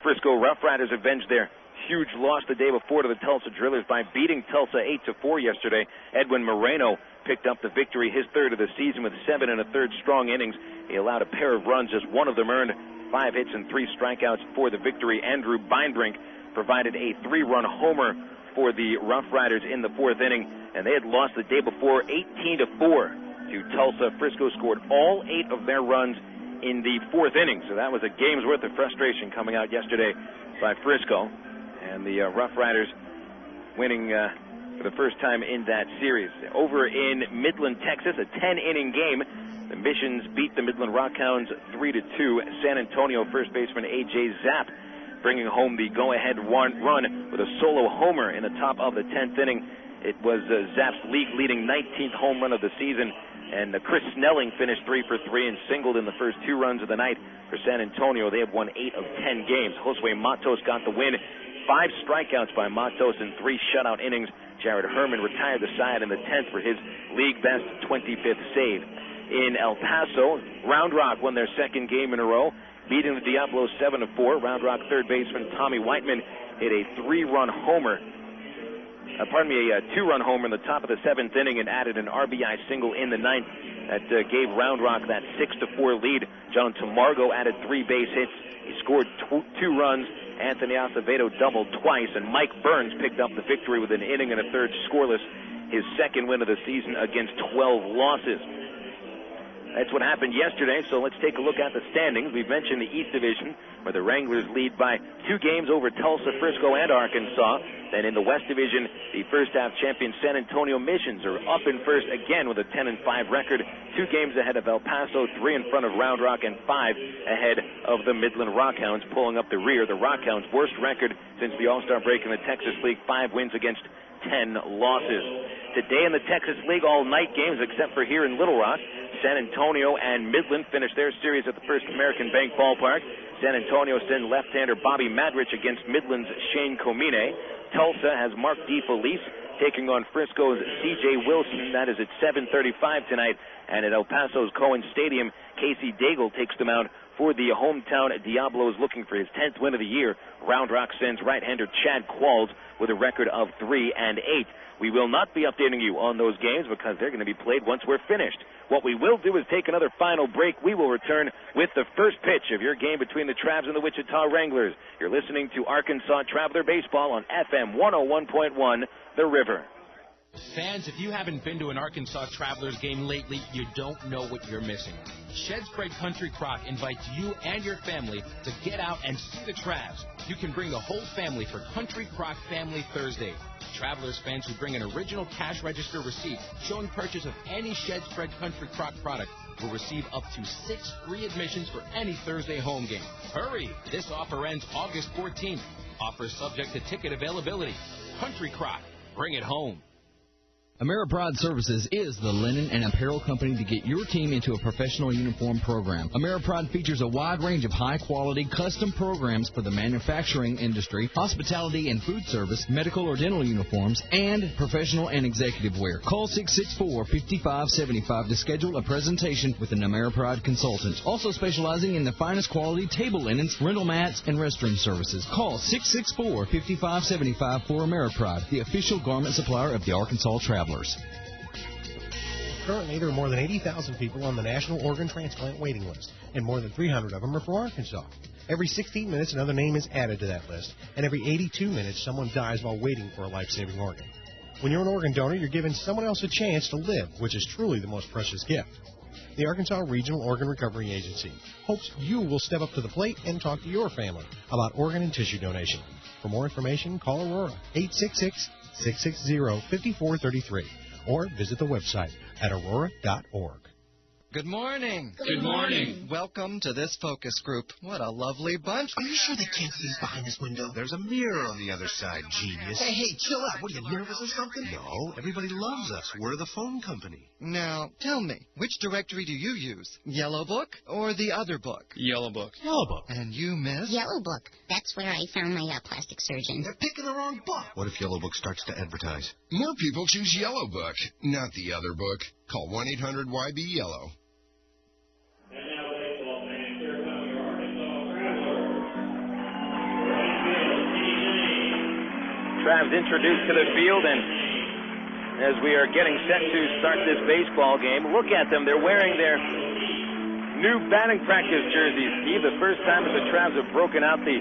Frisco Rough Riders avenged their huge loss the day before to the Tulsa Drillers by beating Tulsa 8-4 yesterday. Edwin Moreno picked up the victory, his third of the season, with 7 1/3 strong innings. He allowed a pair of runs, just one of them earned, 5 hits and 3 strikeouts for the victory. Andrew Beinbrink provided a 3-run homer for the Rough Riders in the 4th inning, and they had lost the day before 18-4 to Tulsa. Frisco scored all 8 of their runs in the 4th inning, so that was a game's worth of frustration coming out yesterday by Frisco. And the Rough Riders winning for the first time in that series. Over in Midland, Texas, a 10-inning game. The Missions beat the Midland Rockhounds 3-2. San Antonio first baseman A.J. Zapp bringing home the go-ahead run with a solo homer in the top of the 10th inning. It was Zapp's league-leading 19th home run of the season. And Chris Snelling finished 3 for 3 and singled in the first 2 runs of the night for San Antonio. They have won 8 of 10 games. Josue Matos got the win. 5 strikeouts by Matos in 3 shutout innings. Jared Herman retired the side in the 10th for his league-best 25th save. In El Paso, Round Rock won their 2nd game in a row, beating the Diablos 7-4. Round Rock third baseman Tommy Whiteman hit a 3-run homer. A 2-run homer in the top of the 7th inning and added an RBI single in the 9th. That gave Round Rock that 6-4 lead. John Tamargo added 3 base hits. He scored 2 runs. Anthony Acevedo doubled twice, and Mike Burns picked up the victory with an inning and a third scoreless, his 2nd win of the season against 12 losses. That's what happened yesterday, so let's take a look at the standings. We've mentioned the East Division, where the Wranglers lead by 2 games over Tulsa, Frisco, and Arkansas. Then in the West Division, the first-half champion San Antonio Missions are up in first again with a 10-5 record, 2 games ahead of El Paso, 3 in front of Round Rock, and 5 ahead of the Midland Rockhounds, pulling up the rear. The Rockhounds' worst record since the All-Star break in the Texas League, 5 wins against 10 losses. Today in the Texas League, all night games except for here in Little Rock. San Antonio and Midland finished their series at the First American Bank Ballpark. San Antonio sends left-hander Bobby Madrich against Midland's Shane Comine. Tulsa has Mark DeFelice taking on Frisco's C.J. Wilson. That is at 7:35 tonight. And at El Paso's Cohen Stadium, Casey Daigle takes them out for the hometown Diablos, looking for his 10th win of the year. Round Rock sends right-hander Chad Qualls with a record of 3-8. We will not be updating you on those games because they're going to be played once we're finished. What we will do is take another final break. We will return with the first pitch of your game between the Travs and the Wichita Wranglers. You're listening to Arkansas Traveler Baseball on FM 101.1, The River. Fans, if you haven't been to an Arkansas Travelers game lately, you don't know what you're missing. Shedspread Country Crock invites you and your family to get out and see the Travs. You can bring the whole family for Country Crock Family Thursday. Travelers fans who bring an original cash register receipt showing purchase of any Shedspread Country Crock product will receive up to 6 free admissions for any Thursday home game. Hurry! This offer ends August 14th. Offer subject to ticket availability. Country Crock. Bring it home. Ameripride Services is the linen and apparel company to get your team into a professional uniform program. Ameripride features a wide range of high-quality custom programs for the manufacturing industry, hospitality and food service, medical or dental uniforms, and professional and executive wear. Call 664-5575 to schedule a presentation with an Ameripride consultant. Also specializing in the finest quality table linens, rental mats, and restroom services. Call 664-5575 for Ameripride, the official garment supplier of the Arkansas Travelers. Currently, there are more than 80,000 people on the National Organ Transplant waiting list, and more than 300 of them are from Arkansas. Every 16 minutes, another name is added to that list, and every 82 minutes, someone dies while waiting for a life-saving organ. When you're an organ donor, you're giving someone else a chance to live, which is truly the most precious gift. The Arkansas Regional Organ Recovery Agency hopes you will step up to the plate and talk to your family about organ and tissue donation. For more information, call Aurora, 866-660-5433, or visit the website at aurora.org. Good morning. Good morning. Welcome to this focus group. What a lovely bunch. Are you sure they can't see us behind this window? There's a mirror on the other side, genius. Hey, chill out. What, are you nervous or something? No, everybody loves us. We're the phone company. Now, tell me, which directory do you use? Yellow Book or the other book? Yellow Book. Yellow Book. And you, miss? Yellow Book. That's where I found my plastic surgeon. They're picking the wrong book. What if Yellow Book starts to advertise? More people choose Yellow Book, not the other book. Call 1-800-YB-YELLOW. Travs introduced to the field, and as we are getting set to start this baseball game, look at them. They're wearing their new batting practice jerseys, Steve. The first time that the Travs have broken out the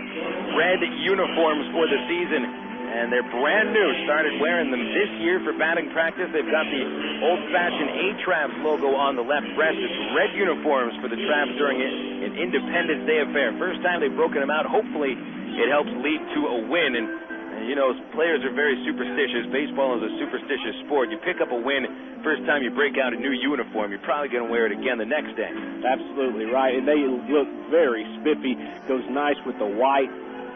red uniforms for the season, and they're brand new. Started wearing them this year for batting practice. They've got the old-fashioned A-Travs logo on the left breast. It's red uniforms for the Travs during an Independence Day affair. First time they've broken them out. Hopefully it helps lead to a win. And you know, players are very superstitious. Baseball is a superstitious sport. You pick up a win first time you break out a new uniform, you're probably going to wear it again the next day. Absolutely right. And they look very spiffy. Goes nice with the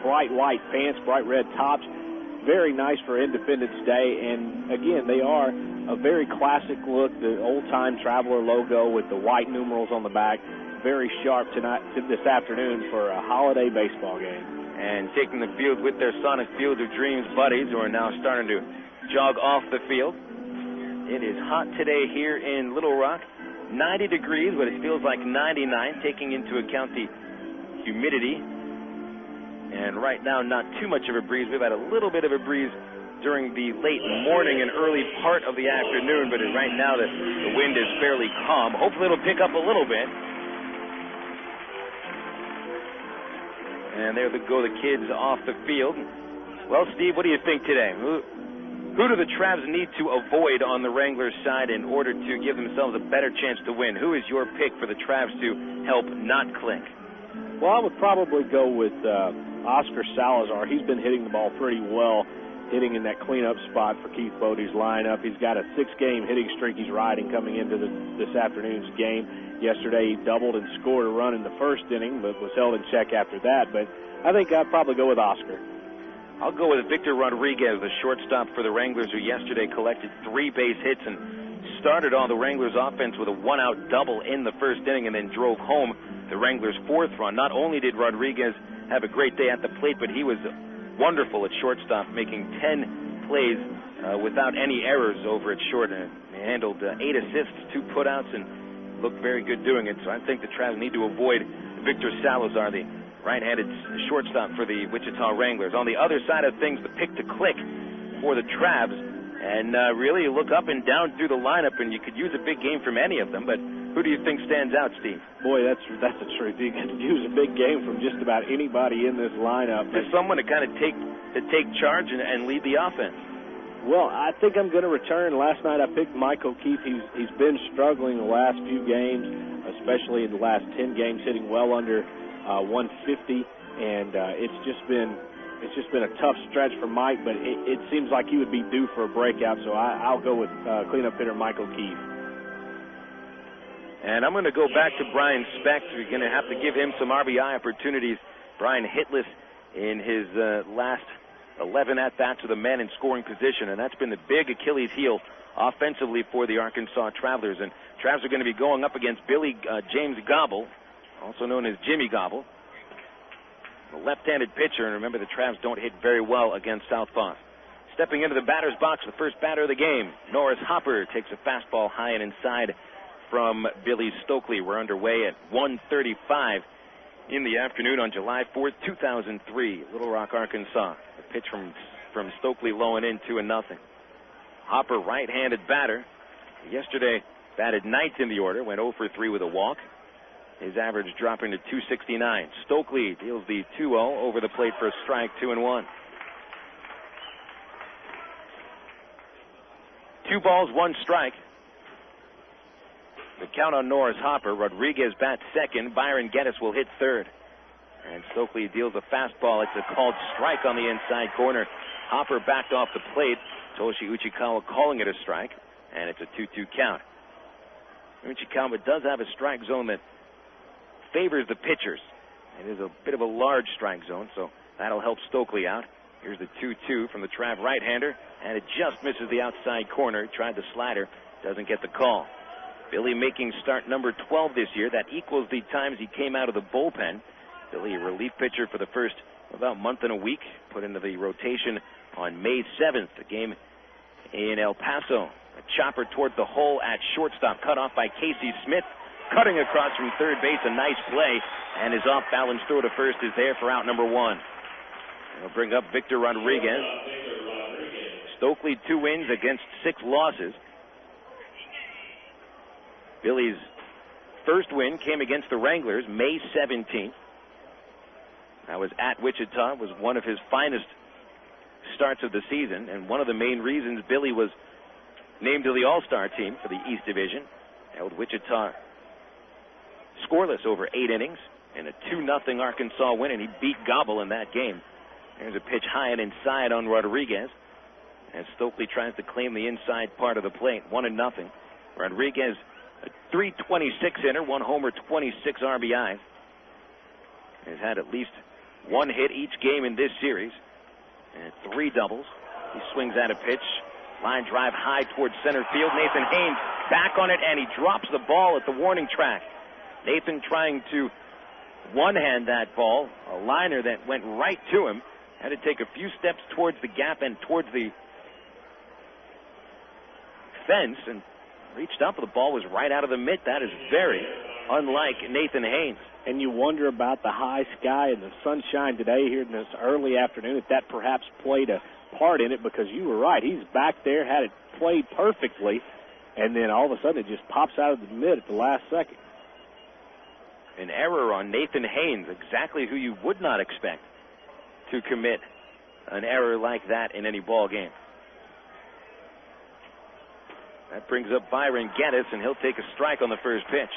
bright white pants, bright red tops. Very nice for Independence Day. And again, they are a very classic look, the old-time Traveler logo with the white numerals on the back. Very sharp this afternoon for a holiday baseball game. And taking the field with their Sonic Field of Dreams buddies, who are now starting to jog off the field. It is hot today here in Little Rock. 90 degrees, but it feels like 99, taking into account the humidity. And right now, not too much of a breeze. We've had a little bit of a breeze during the late morning and early part of the afternoon, but right now the wind is fairly calm. Hopefully it'll pick up a little bit. And there go the kids off the field. Well, Steve, what do you think today? Who do the Travs need to avoid on the Wranglers side in order to give themselves a better chance to win? Who is your pick for the Travs to help not clink? Well, I would probably go with Oscar Salazar. He's been hitting the ball pretty well, hitting in that cleanup spot for Keith Bodie's lineup. He's got a 6-game hitting streak he's riding coming into this afternoon's game. Yesterday, he doubled and scored a run in the first inning, but was held in check after that. But I think I'd probably go with Oscar. I'll go with Victor Rodriguez, the shortstop for the Wranglers, who yesterday collected 3 base hits and started on the Wranglers offense with a 1-out double in the first inning and then drove home the Wranglers' 4th run. Not only did Rodriguez have a great day at the plate, but he was wonderful at shortstop, making 10 plays without any errors over at short. He handled 8 assists, 2 putouts, and looked very good doing it. So I think the Travs need to avoid Victor Salazar, the right-handed shortstop for the Wichita Wranglers. On the other side of things, the pick to click for the Travs. And really, you look up and down through the lineup, and you could use a big game from any of them. But who do you think stands out, Steve? Boy, that's the truth. You could use a big game from just about anybody in this lineup. There's someone to kind of take charge and lead the offense. Well, I think I'm going to return. Last night I picked Mike O'Keefe. He's been struggling the last few games, especially in the last 10 games, hitting well under 150, and it's just been a tough stretch for Mike, but it seems like he would be due for a breakout, so I'll go with cleanup hitter Mike O'Keefe. And I'm going to go back to Brian Specht. We're going to have to give him some RBI opportunities. Brian hitless in his last 11 at-bats with a man in scoring position, and that's been the big Achilles heel offensively for the Arkansas Travelers. And Travs are going to be going up against Billy James Gobble, also known as Jimmy Gobble, the left-handed pitcher. And remember, the Travs don't hit very well against southpaws. Stepping into the batter's box, the first batter of the game, Norris Hopper takes a fastball high and inside from Billy Stokely. We're underway at 1:35 in the afternoon on July 4th, 2003, Little Rock, Arkansas. A pitch from Stokely low and in, 2-0. Hopper, right-handed batter. Yesterday batted 9th in the order, went 0 for 3 with a walk. His average dropping to 269. Stokely deals the 2-0 over the plate for a strike, 2-1. 2 balls, 1 strike. The count on Norris Hopper. Rodriguez bats second. Byron Geddes will hit third. And Stokely deals a fastball. It's a called strike on the inside corner. Hopper backed off the plate. Toshi Uchikawa calling it a strike. And it's a 2-2 count. Uchikawa does have a strike zone that favors the pitchers. It is a bit of a large strike zone, so that'll help Stokely out. Here's the 2-2 from the Trav right-hander, and it just misses the outside corner. Tried the slider, doesn't get the call. Billy making start number 12 this year. That equals the times he came out of the bullpen. Billy, a relief pitcher for the first about month and a week, put into the rotation on May 7th, the game in El Paso. A chopper toward the hole at shortstop, cut off by Casey Smith. Cutting across from third base, a nice play, and his off-balance throw to first is there for out number 1. He'll bring up Victor Rodriguez. Stokely 2 wins against 6 losses. Billy's first win came against the Wranglers May 17th. That was at Wichita. Was one of his finest starts of the season, and one of the main reasons Billy was named to the All-Star team for the East Division. Held Wichita scoreless over 8 innings in a 2-0 Arkansas win, and he beat Gobble in that game. There's a pitch high and inside on Rodriguez as Stokely tries to claim the inside part of the plate. 1-0. Rodriguez, a .326 hitter, 1 homer, 26 RBIs. Has had at least 1 hit each game in this series and 3 doubles. He swings at a pitch. Line drive high towards center field. Nathan Haynes back on it, and he drops the ball at the warning track. Nathan trying to one-hand that ball, a liner that went right to him. Had to take a few steps towards the gap and towards the fence and reached up. The ball was right out of the mitt. That is very unlike Nathan Haynes. And you wonder about the high sky and the sunshine today here in this early afternoon, if that perhaps played a part in it, because you were right. He's back there, had it played perfectly, and then all of a sudden it just pops out of the mid at the last second. An error on Nathan Haynes, exactly who you would not expect to commit an error like that in any ball game. That brings up Byron Geddes, and he'll take a strike on the first pitch.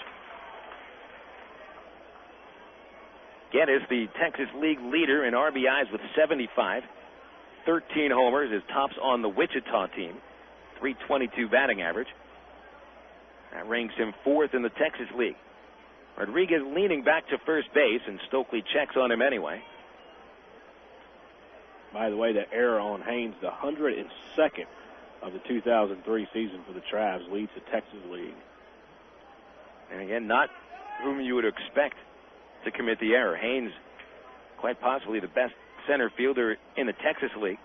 Geddes, the Texas League leader in RBIs with 75, 13 homers, is tops on the Wichita team, .322 batting average. That ranks him 4th in the Texas League. Rodriguez leaning back to first base, and Stokely checks on him anyway. By the way, the error on Haynes, the 102nd of the 2003 season for the Travs, leads the Texas League. And again, not whom you would expect to commit the error. Haynes, quite possibly the best center fielder in the Texas League.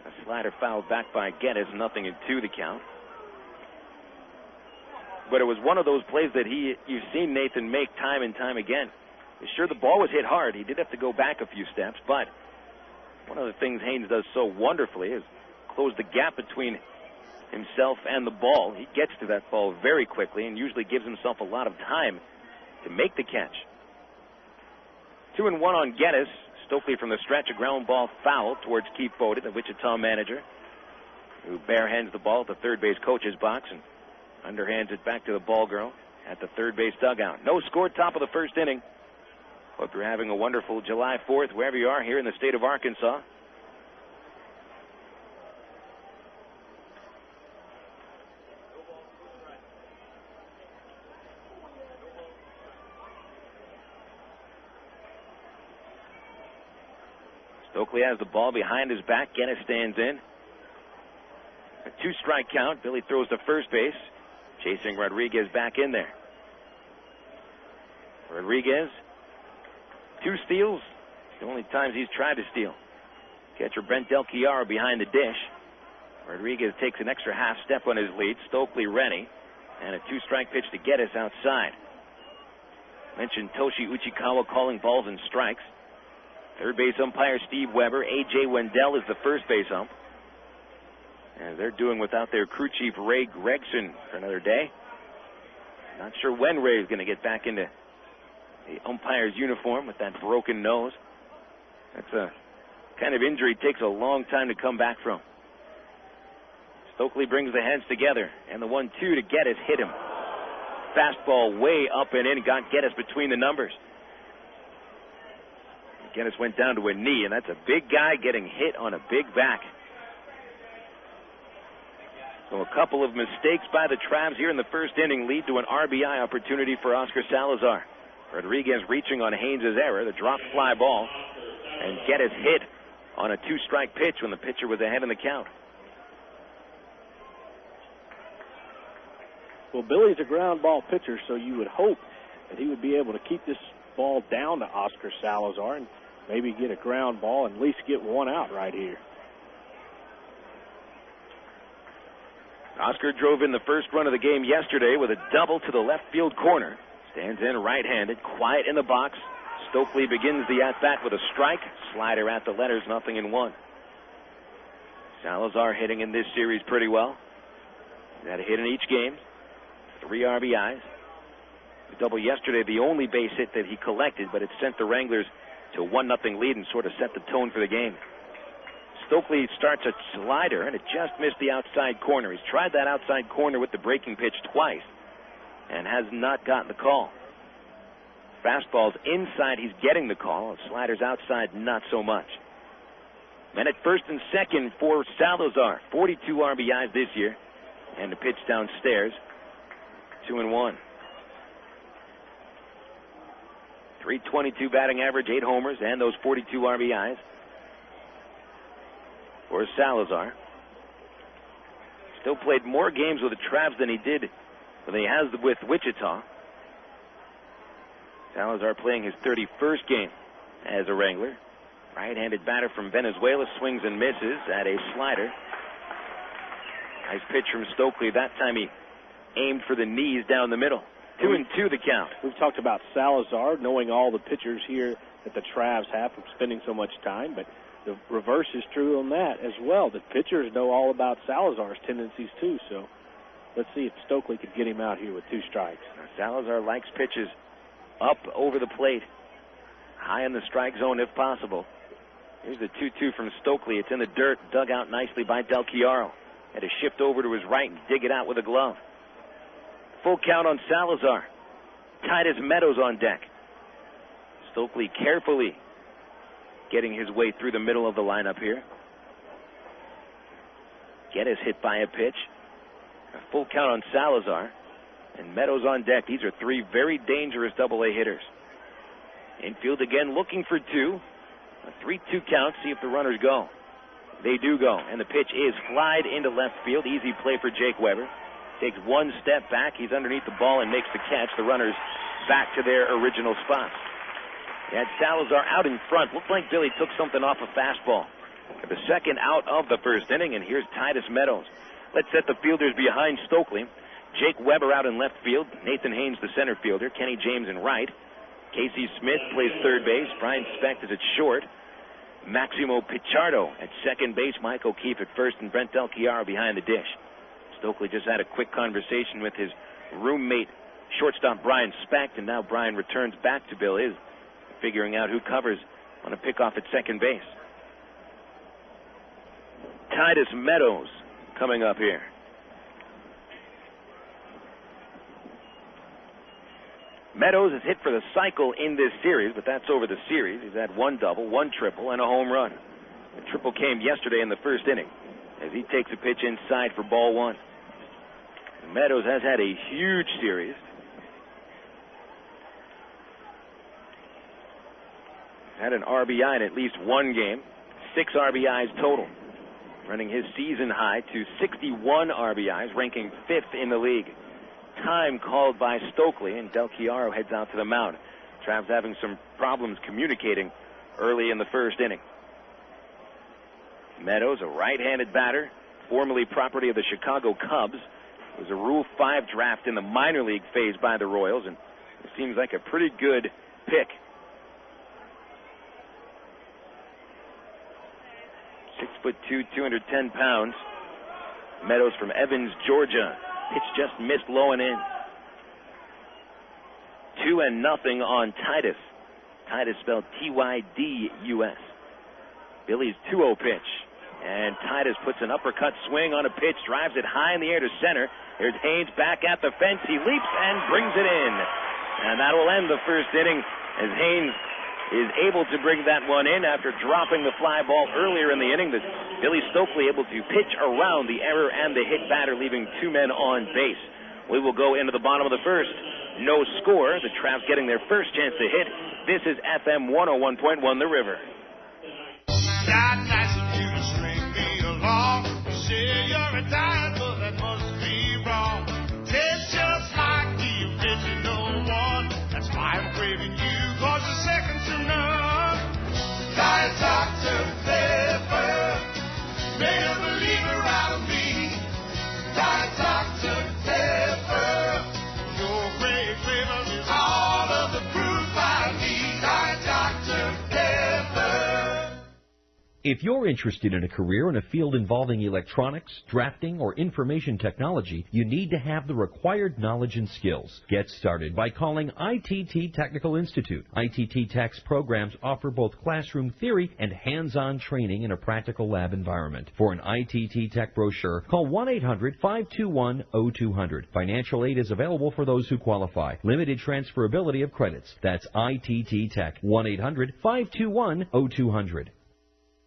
A slider fouled back by Geddes, 0-2 the count. But it was one of those plays that you've seen Nathan make time and time again. Sure, the ball was hit hard. He did have to go back a few steps, but one of the things Haynes does so wonderfully is close the gap between himself and the ball. He gets to that ball very quickly and usually gives himself a lot of time to make the catch. 2-1 on Geddes. Stokely from the stretch, a ground ball foul towards Keith Bode, the Wichita manager, who barehands the ball at the third base coach's box and underhands it back to the ball girl at the third base dugout. No score, top of the first inning. Hope you're having a wonderful July 4th wherever you are here in the state of Arkansas. Stokely has the ball behind his back. Geddes stands in. A 2-strike count. Billy throws to first base, chasing Rodriguez back in there. Rodriguez, 2 steals. The only times he's tried to steal. Catcher Brent Del Chiaro behind the dish. Rodriguez takes an extra half step on his lead. Stokely ready. And a 2-strike pitch to Geddes outside. Mentioned Toshi Uchikawa calling balls and strikes. Third base umpire Steve Weber. A.J. Wendell is the first base ump. And they're doing without their crew chief Ray Gregson for another day. Not sure when Ray is going to get back into the umpire's uniform with that broken nose. That's a kind of injury takes a long time to come back from. Stokely brings the heads together, and the 1-2 to Geddes hit him. Fastball way up and in, got Geddes between the numbers. Geddes went down to a knee, and that's a big guy getting hit on a big back. So a couple of mistakes by the Travs here in the first inning lead to an RBI opportunity for Oscar Salazar. Rodriguez reaching on Haynes' error, the drop fly ball, and Geddes hit on a 2-strike pitch when the pitcher was ahead in the count. Well, Billy's a ground ball pitcher, so you would hope that he would be able to keep this ball down to Oscar Salazar and maybe get a ground ball and at least get one out right here. Oscar drove in the first run of the game yesterday with a double to the left field corner. Stands in right-handed, quiet in the box. Stokely begins the at-bat with a strike. Slider at the letters, 0-1. Salazar hitting in this series pretty well. He had a hit in each game. 3 RBIs. The double yesterday, the only base hit that he collected, but it sent the Wranglers to 1-0 lead and sort of set the tone for the game. Stokely starts a slider, and it just missed the outside corner. He's tried that outside corner with the breaking pitch twice and has not gotten the call. Fastball's inside, he's getting the call. Sliders outside, not so much. Men at first and second for Salazar. 42 RBIs this year. And the pitch downstairs. 2-1. 322 batting average, 8 homers, and those 42 RBIs for Salazar. Still played more games with the Travs than he has with Wichita. Salazar playing his 31st game as a Wrangler. Right-handed batter from Venezuela, swings and misses at a slider. Nice pitch from Stokely. That time he aimed for the knees down the middle. 2-2 the count. We've talked about Salazar, knowing all the pitchers here that the Travs have from spending so much time, but the reverse is true on that as well. The pitchers know all about Salazar's tendencies too, so let's see if Stokely could get him out here with 2 strikes. Salazar likes pitches up over the plate, high in the strike zone if possible. Here's the 2-2 from Stokely. It's in the dirt, dug out nicely by Del Chiaro. Had to shift over to his right and dig it out with a glove. Full count on Salazar. Titus Meadows on deck. Stokely carefully getting his way through the middle of the lineup here. Geddes hit by a pitch. A full count on Salazar. And Meadows on deck. These are 3 very dangerous AA hitters. Infield again looking for 2. A 3-2 count. See if the runners go. They do go. And the pitch is flied into left field. Easy play for Jake Weber. Takes 1 step back. He's underneath the ball and makes the catch. The runners back to their original spots. He had Salazar out in front. Looked like Billy took something off a fastball. The second out of the first inning, and here's Titus Meadows. Let's set the fielders behind Stokely. Jake Weber out in left field. Nathan Haynes, the center fielder. Kenny James in right. Casey Smith plays third base. Brian Specht is at short. Maximo Pichardo at second base. Mike O'Keefe at first, and Brent Del Chiaro behind the dish. Stokely just had a quick conversation with his roommate, shortstop Brian Specht, and now Brian returns back to Bill Is, figuring out who covers on a pickoff at second base. Titus Meadows coming up here. Meadows has hit for the cycle in this series, but that's over the series. He's had 1 double, 1 triple, and a home run. The triple came yesterday in the first inning as he takes a pitch inside for ball 1. Meadows has had a huge series. Had an RBI in at least 1 game. 6 RBIs total. Running his season high to 61 RBIs, ranking 5th in the league. Time called by Stokely, and Del Chiaro heads out to the mound. Travs having some problems communicating early in the first inning. Meadows, a right-handed batter, formerly property of the Chicago Cubs. It was a Rule 5 draft in the minor league phase by the Royals, and it seems like a pretty good pick. 6'2", 210 pounds. Meadows from Evans, Georgia. Pitch just missed low and in. 2-0 on Titus. Titus spelled Tydus. Billy's 2-0 pitch. And Titus puts an uppercut swing on a pitch, drives it high in the air to center. There's Haynes back at the fence. He leaps and brings it in. And that will end the first inning as Haynes is able to bring that one in after dropping the fly ball earlier in the inning. Billy Stokely able to pitch around the error and the hit batter, leaving 2 men on base. We will go into the bottom of the first. No score. The Travs getting their first chance to hit. This is FM 101.1 The River. God, nice of you to string me along. Say you're retired, but that must be wrong. Tastes just like the original one. That's why I'm craving you, 'cause you're second to none. Diet Dr. Pepper, made a believer out of me. Diet Dr. Pepper, your great flavor is all of the proof I need. Diet Dr. Pepper. If you're interested in a career in a field involving electronics, drafting, or information technology, you need to have the required knowledge and skills. Get started by calling ITT Technical Institute. ITT Tech's programs offer both classroom theory and hands-on training in a practical lab environment. For an ITT Tech brochure, call 1-800-521-0200. Financial aid is available for those who qualify. Limited transferability of credits. That's ITT Tech. 1-800-521-0200.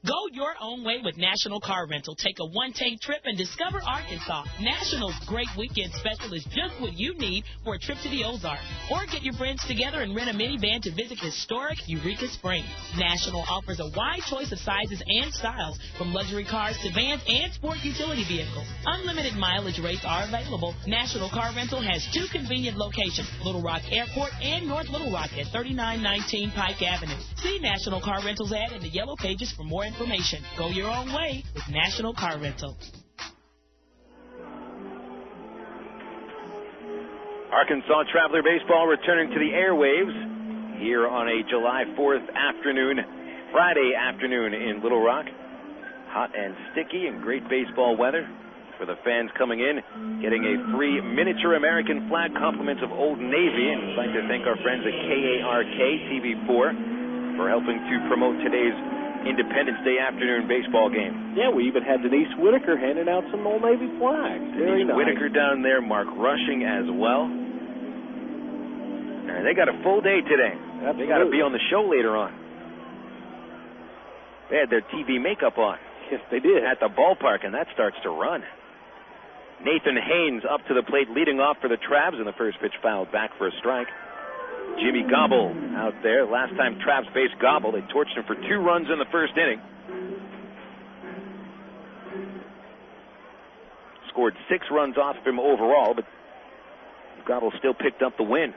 Go your own way with National Car Rental. Take a one-tank trip and discover Arkansas. National's great weekend special is just what you need for a trip to the Ozarks. Or get your friends together and rent a minivan to visit historic Eureka Springs. National offers a wide choice of sizes and styles, from luxury cars to vans and sport utility vehicles. Unlimited mileage rates are available. National Car Rental has 2 convenient locations, Little Rock Airport and North Little Rock at 3919 Pike Avenue. See National Car Rental's ad in the yellow pages for more information. Go your own way with National Car Rental. Arkansas Traveler Baseball returning to the airwaves here on a July 4th afternoon, Friday afternoon in Little Rock. Hot and sticky and great baseball weather for the fans coming in, getting a free miniature American flag, compliments of Old Navy. And we'd like to thank our friends at KARK TV4 for helping to promote today's Independence Day afternoon baseball game. Yeah, we even had Denise Whitaker handing out some Old Navy flags. Very nice. Whitaker down there, Mark Rushing as well. And they got a full day today. Absolutely. They got to be on the show later on. They had their TV makeup on. Yes, they did. At the ballpark, and that starts to run. Nathan Haynes up to the plate, leading off for the Travs, and the first pitch fouled back for a strike. Jimmy Gobble out there. Last time Travs faced Gobble, they torched him for 2 runs in the first inning. Scored 6 runs off him overall, but Gobble still picked up the win.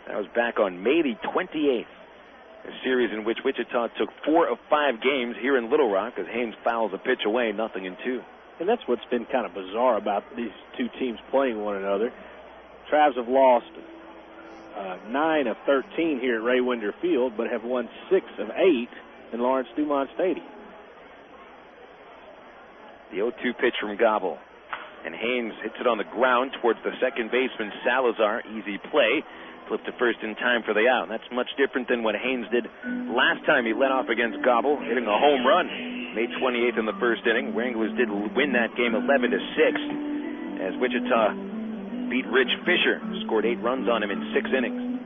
That was back on May the 28th. A series in which Wichita took 4 of 5 games here in Little Rock as Haynes fouls a pitch away, 0-2. And that's what's been kind of bizarre about these two teams playing one another. Travs have lost 9 of 13 here at Ray Winder Field, but have won 6 of 8 in Lawrence Dumont Stadium. The 0-2 pitch from Gobble. And Haynes hits it on the ground towards the second baseman, Salazar. Easy play. Flipped to first in time for the out. That's much different than what Haynes did last time he led off against Gobble, hitting a home run. May 28th in the first inning. Wranglers did win that game 11-6 as Wichita beat Rich Fisher, scored 8 runs on him in 6 innings.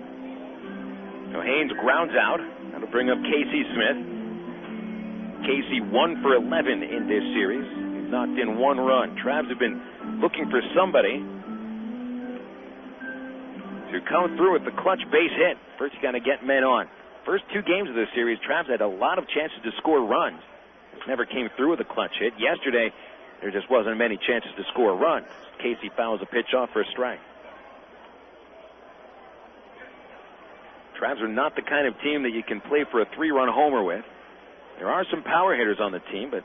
So Haynes grounds out. That'll bring up Casey Smith. Casey 1 for 11 in this series. He's knocked in 1 run. Travs have been looking for somebody to come through with the clutch base hit. First, you got to get men on. First 2 games of this series, Travs had a lot of chances to score runs. Never came through with a clutch hit. Yesterday, there just wasn't many chances to score runs. Casey fouls a pitch off for a strike. Travs are not the kind of team that you can play for a 3-run homer with. There are some power hitters on the team, but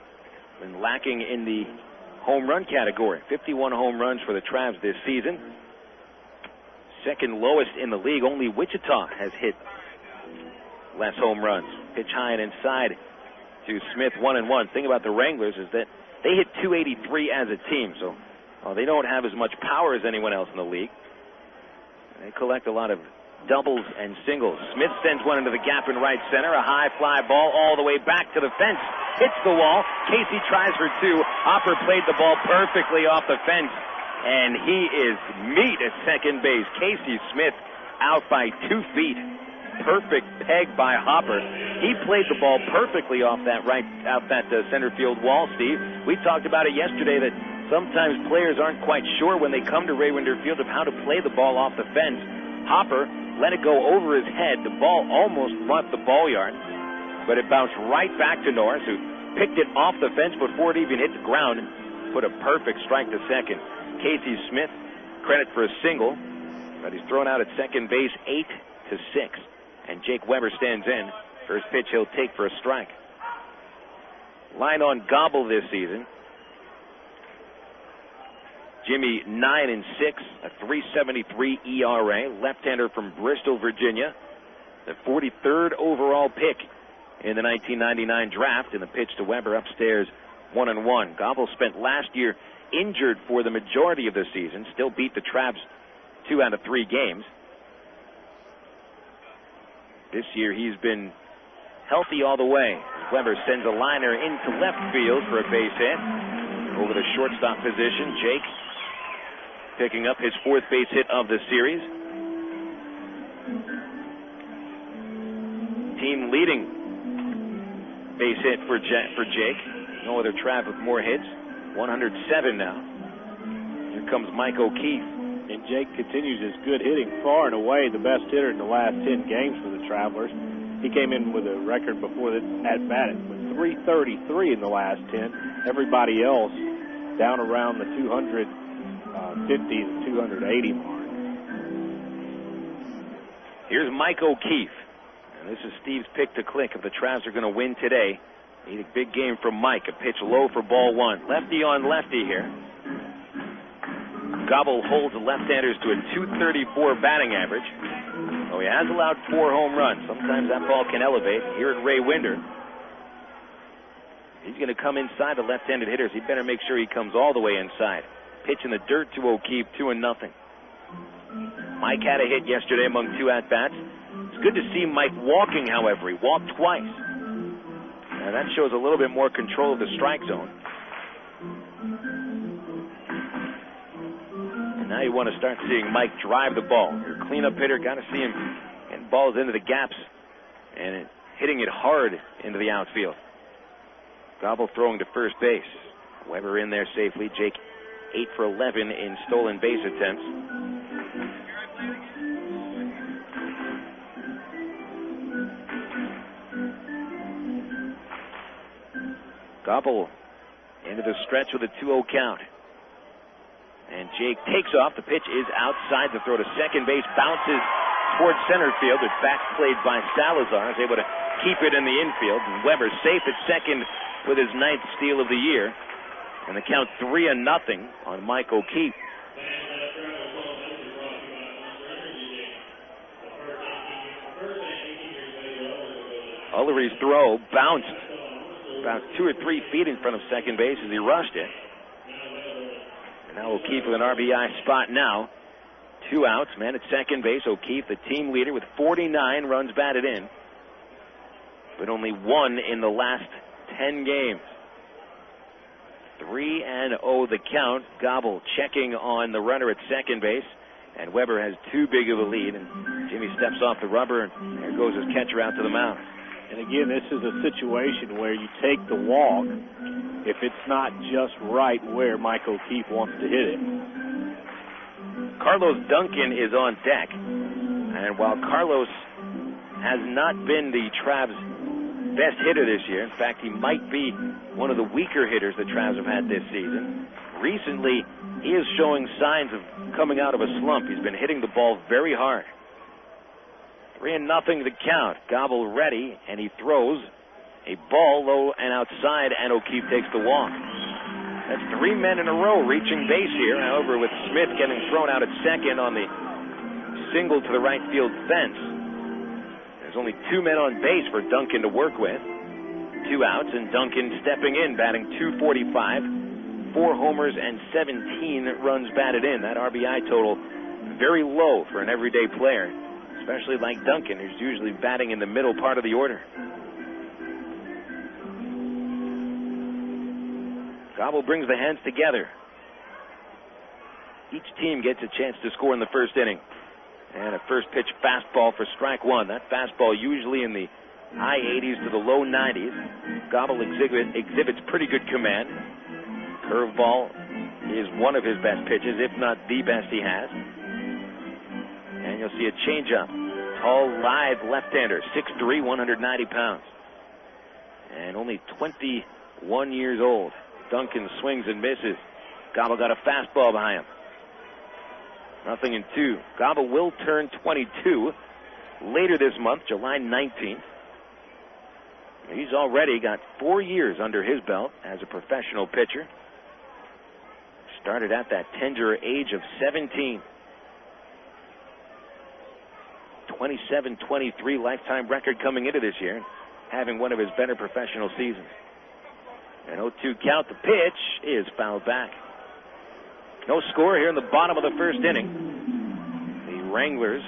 been lacking in the home run category. 51 home runs for the Travs this season. Second lowest in the league. Only Wichita has hit less home runs. Pitch high and inside to Smith, 1-1. Thing about the Wranglers is that they hit 283 as a team, so they don't have as much power as anyone else in the league. They collect a lot of doubles and singles. Smith sends one into the gap in right center. A high fly ball all the way back to the fence. Hits the wall. Casey tries for 2. Hopper played the ball perfectly off the fence. And he is meat at second base. Casey Smith out by 2 feet. Perfect peg by Hopper. He played the ball perfectly off that center field wall, Steve. We talked about it yesterday that sometimes players aren't quite sure when they come to Ray Winder Field of how to play the ball off the fence. Hopper let it go over his head. The ball almost left the ball yard, but it bounced right back to Norris, who picked it off the fence before it even hit the ground and put a perfect strike to second. Casey Smith, credit for a single, but he's thrown out at second base 8-6. And Jake Weber stands in. First pitch he'll take for a strike. Line on Gobble this season. Jimmy 9-6, a 3.73 ERA. Left-hander from Bristol, Virginia. the 43rd overall pick in the 1999 draft, and the pitch to Weber upstairs, 1-1. Gobble spent last year injured for the majority of the season, still beat the Travs 2 out of 3 games. This year he's been healthy all the way. Weber sends a liner into left field for a base hit. Over the shortstop position, Jake picking up his 4th base hit of the series. Team leading base hit for Jake. No other Trav with more hits. 107 now. Here comes Mike O'Keefe. And Jake continues his good hitting, far and away the best hitter in the last 10 games for the Travelers. He came in with a record before that at bat with 333 in the last 10. Everybody else down around the 250 to 280 mark. Here's Mike O'Keefe. And this is Steve's pick to click if the Travs are going to win today. Need a big game from Mike. A pitch low for ball 1. Lefty on lefty here. Gobble holds the left-handers to a .234 batting average. Oh, he has allowed 4 home runs. Sometimes that ball can elevate. Here at Ray Winder, he's going to come inside the left-handed hitters. He better make sure he comes all the way inside. Pitch in the dirt to O'Keefe, 2-0. Mike had a hit yesterday among 2 at-bats. It's good to see Mike walking, however. He walked twice. Now that shows a little bit more control of the strike zone. And now you want to start seeing Mike drive the ball. Your cleanup hitter, got to see him getting balls into the gaps and hitting it hard into the outfield. Gobble throwing to first base. Weber in there safely. Jake 8 for 11 in stolen base attempts. Gobble into the stretch with a 2-0 count. And Jake takes off. The pitch is outside. The throw to second base bounces towards center field. It's back played by Salazar. Is able to keep it in the infield. And Weber safe at second with his 9th steal of the year. And the count 3-0 on Mike O'Keefe. Ullery's throw bounced about 2 or 3 feet in front of second base as he rushed it. And now O'Keefe with an RBI spot now. 2 outs, man at second base. O'Keefe, the team leader with 49 runs batted in, but only 1 in the last 10 games. 3-0 the count. Gobble checking on the runner at second base, and Weber has too big of a lead, and Jimmy steps off the rubber, and there goes his catcher out to the mound. And again, this is a situation where you take the walk if it's not just right where Mike O'Keefe wants to hit it. Carlos Duncan is on deck, and while Carlos has not been the Travs' best hitter this year, in fact, he might be one of the weaker hitters the Travs have had this season, recently he is showing signs of coming out of a slump. He's been hitting the ball very hard. 3-0 the count. Gobble ready, and he throws a ball low and outside, and O'Keefe takes the walk. That's 3 men in a row reaching base here. However, with Smith getting thrown out at second on the single to the right field fence, there's only 2 men on base for Duncan to work with. 2 outs, and Duncan stepping in, batting .245, 4 homers and 17 runs batted in. That RBI total very low for an everyday player, especially like Duncan, who's usually batting in the middle part of the order. Gobble brings the hands together. Each team gets a chance to score in the first inning. And a first pitch fastball for strike 1. That fastball usually in the high 80s to the low 90s. Gobble exhibits pretty good command. Curveball is one of his best pitches, if not the best he has. And you'll see a changeup. Tall, lithe left-hander, 6'3", 190 pounds. And only 21 years old. Duncan swings and misses. Gobble got a fastball behind him. 0-2. Gobble will turn 22 later this month, July 19th. He's already got 4 years under his belt as a professional pitcher. Started at that tender age of 17. 27-23 lifetime record coming into this year, having one of his better professional seasons. An 0-2 count. The pitch is fouled back. No score here in the bottom of the first inning. The Wranglers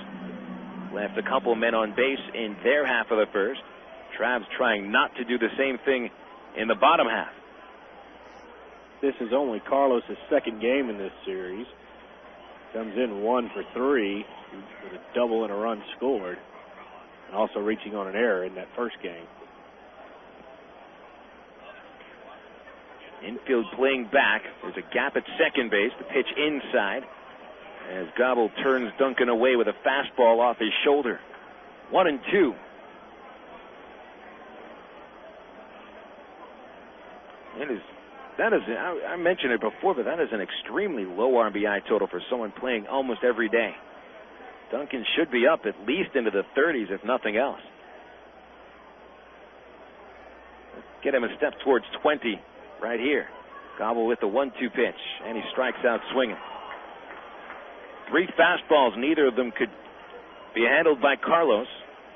left a couple men on base in their half of the first. Travs trying not to do the same thing in the bottom half. This is only Carlos' second game in this series. Comes in 1 for 3 with a double and a run scored, and also reaching on an error in that first game. Infield playing back. There's a gap at second base. The pitch inside as Gobble turns Duncan away with a fastball off his shoulder. 1-2. I mentioned it before, but that is an extremely low RBI total for someone playing almost every day. Duncan should be up at least into the 30s, if nothing else. Get him a step towards 20 right here. Gobble with the 1-2 pitch, and he strikes out swinging. 3 fastballs, neither of them could be handled by Carlos,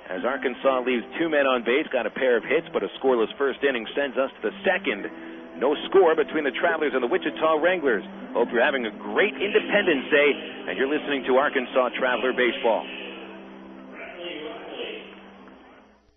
as Arkansas leaves 2 men on base, got a pair of hits, but a scoreless first inning sends us to the second. No score between the Travelers and the Wichita Wranglers. Hope you're having a great Independence Day, and you're listening to Arkansas Traveler Baseball.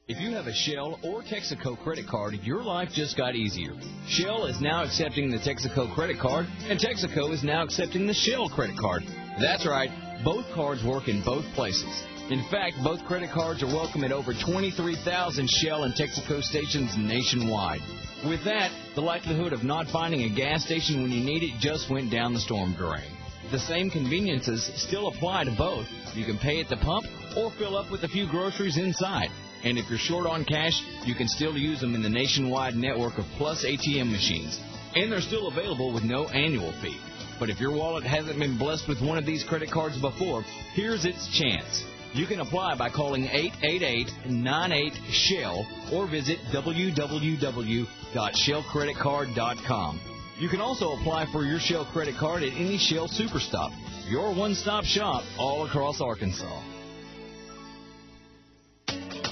If you have a Shell or Texaco credit card, your life just got easier. Shell is now accepting the Texaco credit card, and Texaco is now accepting the Shell credit card. That's right, both cards work in both places. In fact, both credit cards are welcome at over 23,000 Shell and Texaco stations nationwide. With that, the likelihood of not finding a gas station when you need it just went down the storm drain. The same conveniences still apply to both. You can pay at the pump or fill up with a few groceries inside. And if you're short on cash, you can still use them in the nationwide network of Plus ATM machines. And they're still available with no annual fee. But if your wallet hasn't been blessed with one of these credit cards before, here's its chance. You can apply by calling 888-98-SHELL or visit www.shellcreditcard.com. You can also apply for your Shell credit card at any Shell Superstop, your one-stop shop all across Arkansas.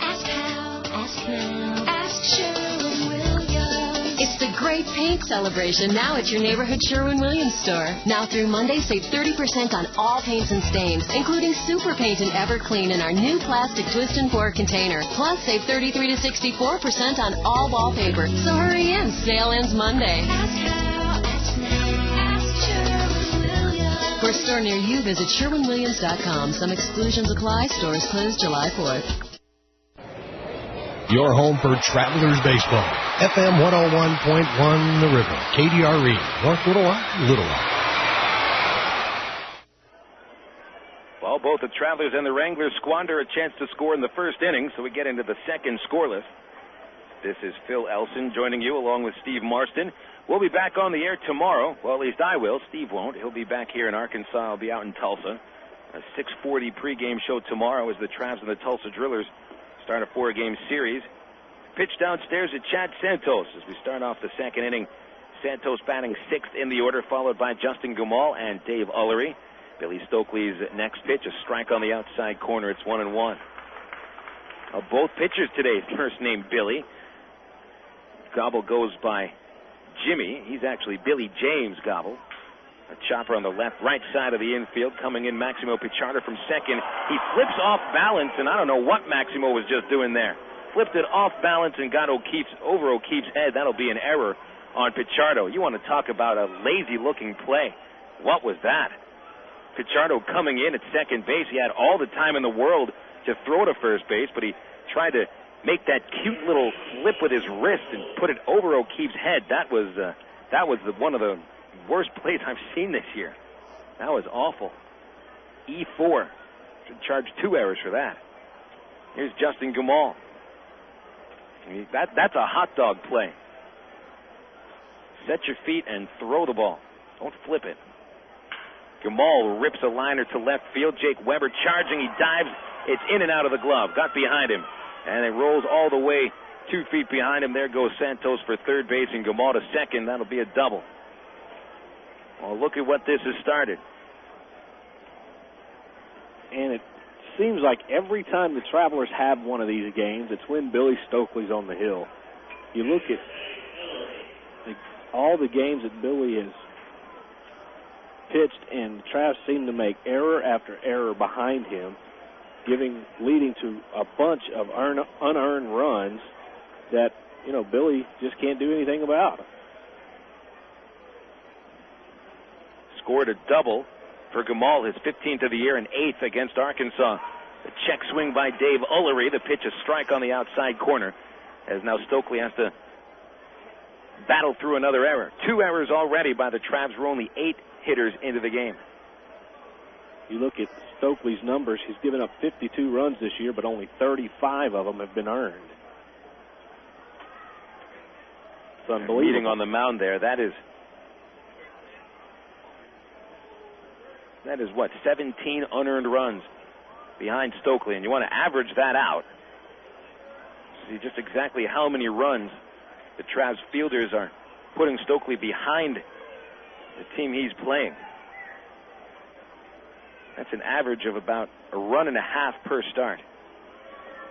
Ask how, ask now, ask Sherwin-Williams. It's the Great Paint Celebration now at your neighborhood Sherwin-Williams store. Now through Monday, save 30% on all paints and stains, including Super Paint and Everclean in our new plastic twist and pour container. Plus, save 33 to 64% on all wallpaper. So hurry in. Sale ends Monday. Ask how, ask now, ask Sherwin-Williams. For a store near you, visit SherwinWilliams.com. Some exclusions apply. Stores closed July 4th. Your home for Travelers Baseball. FM 101.1 The River. KDRE. North Little Rock, Little Rock. Well, both the Travelers and the Wranglers squander a chance to score in the first inning, so we get into the second scoreless. This is Phil Elson joining you along with Steve Marston. We'll be back on the air tomorrow. Well, at least I will. Steve won't. He'll be back here in Arkansas. I'll be out in Tulsa. A 6:40 pregame show tomorrow as the Travs and the Tulsa Drillers start a 4-game series. Pitch downstairs at Chad Santos as we start off the second inning. Santos batting 6th in the order, followed by Justin Gumal and Dave Ullery. Billy Stokely's next pitch, a strike on the outside corner. It's 1-1. Both pitchers today, first name Billy. Gobble goes by Jimmy. He's actually Billy James Gobble. A chopper on the left, right side of the infield. Coming in, Maximo Pichardo from second. He flips off balance, and I don't know what Maximo was just doing there. Flipped it off balance and got over O'Keefe's head. That'll be an error on Pichardo. You want to talk about a lazy-looking play. What was that? Pichardo coming in at second base. He had all the time in the world to throw to first base, but he tried to make that cute little flip with his wrist and put it over O'Keefe's head. That was one of the worst plays I've seen this year. That was awful. E4. Should charge 2 errors for that. Here's Justin Gumal. That's a hot dog play. Set your feet and throw the ball. Don't flip it. Gumal rips a liner to left field. Jake Weber charging. He dives. It's in and out of the glove. Got behind him. And it rolls all the way 2 feet behind him. There goes Santos for third base and Gumal to second. That'll be a double. Well, look at what this has started. And it seems like every time the Travelers have one of these games, it's when Billy Stokely's on the hill. You look at all the games that Billy has pitched, and Travs seem to make error after error behind him, leading to a bunch of unearned runs that, Billy just can't do anything about. Scored a double for Gamal, his 15th of the year and 8th against Arkansas. The check swing by Dave Ullery. The pitch, a strike on the outside corner, as now Stokely has to battle through another error. 2 errors already by the Travs. We're only 8 hitters into the game. You look at Stokely's numbers, he's given up 52 runs this year, but only 35 of them have been earned. It's unbelievable. Leading on the mound there, that is what, 17 unearned runs behind Stokely, and you want to average that out. See just exactly how many runs the Travs fielders are putting Stokely behind the team he's playing. That's an average of about a run and a half per start.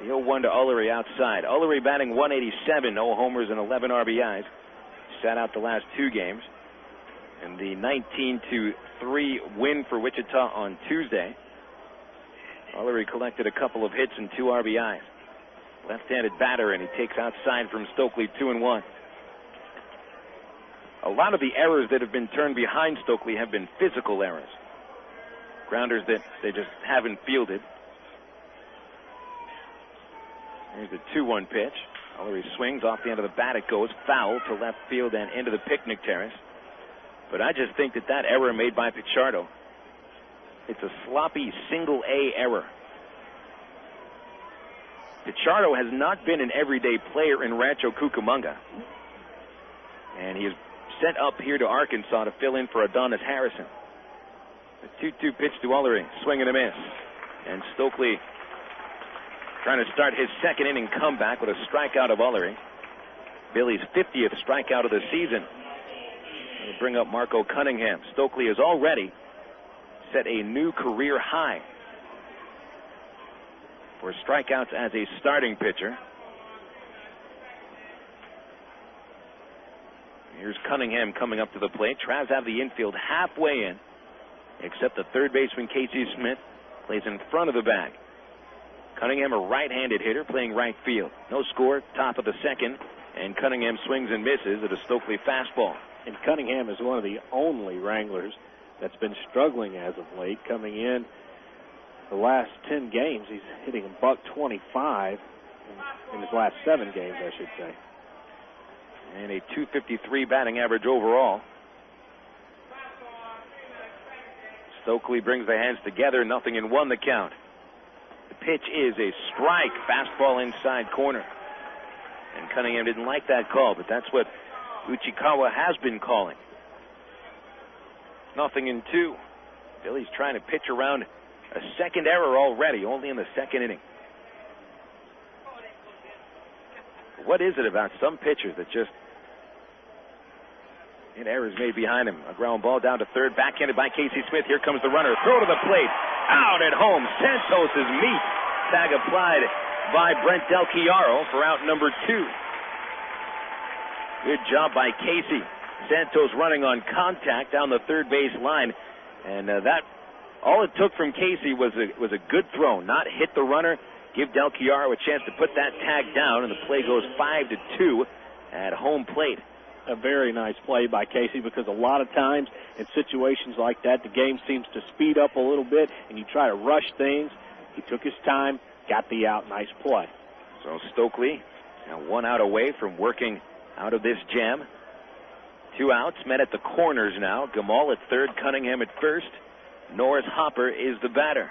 The 0-1 to Ullery outside. Ullery batting 187, no homers and 11 RBIs. Sat out the last 2 games. And the 19-3 win for Wichita on Tuesday. Ullery collected a couple of hits and 2 RBIs. Left-handed batter, and he takes outside from Stokely, 2-1. A lot of the errors that have been turned behind Stokely have been physical errors. Grounders that they just haven't fielded. Here's the 2-1 pitch. Ullery swings off the end of the bat. It goes foul to left field and into the picnic terrace. But I just think that error made by Pichardo, it's a sloppy single-A error. Pichardo has not been an everyday player in Rancho Cucamonga. And he is sent up here to Arkansas to fill in for Adonis Harrison. The 2-2 pitch to Ullery, swing and a miss. And Stokely trying to start his second inning comeback with a strikeout of Ullery. Billy's 50th strikeout of the season. We'll bring up Marco Cunningham. Stokely has already set a new career high for strikeouts as a starting pitcher. Here's Cunningham coming up to the plate. Travs have the infield halfway in, except the third baseman Casey Smith plays in front of the bag. Cunningham, a right-handed hitter, playing right field. No score, top of the second, and Cunningham swings and misses at a Stokely fastball. And Cunningham is one of the only Wranglers that's been struggling as of late. Coming in the last 10 games, he's hitting $125 in his last 7 games, I should say. And a .253 batting average overall. Stokely brings the hands together, 0-1 the count. The pitch is a strike, fastball inside corner. And Cunningham didn't like that call, but that's what Uchikawa has been calling. 0-2. Billy's trying to pitch around a second error already, only in the second inning. What is it about some pitchers that just get errors made behind him? A ground ball down to third, backhanded by Casey Smith. Here comes the runner. Throw to the plate. Out at home. Santos' meat. Tag applied by Brent Del Chiaro for out number 2. Good job by Casey. Santos running on contact down the third base line. And that all it took from Casey was a good throw. Not hit the runner. Give Del Chiaro a chance to put that tag down, and the play goes 5-2 at home plate. A very nice play by Casey, because a lot of times in situations like that, the game seems to speed up a little bit, and you try to rush things. He took his time, got the out. Nice play. So Stokely now 1 out away from working out of this jam. 2 outs met at the corners now. Gamal at third, Cunningham at first. Norris Hopper is the batter.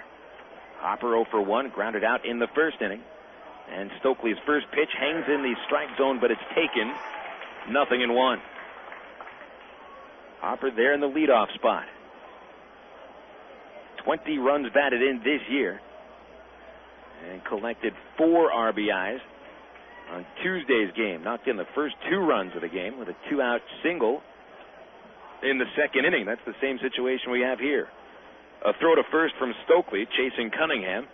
Hopper 0 for 1, grounded out in the first inning. And Stokely's first pitch hangs in the strike zone, but it's taken. 0-1. Hopper there in the leadoff spot. 20 runs batted in this year. And collected 4 RBIs on Tuesday's game. Knocked in the first 2 runs of the game with a 2-out single in the second inning. That's the same situation we have here. A throw to first from Stokely, chasing Cunningham.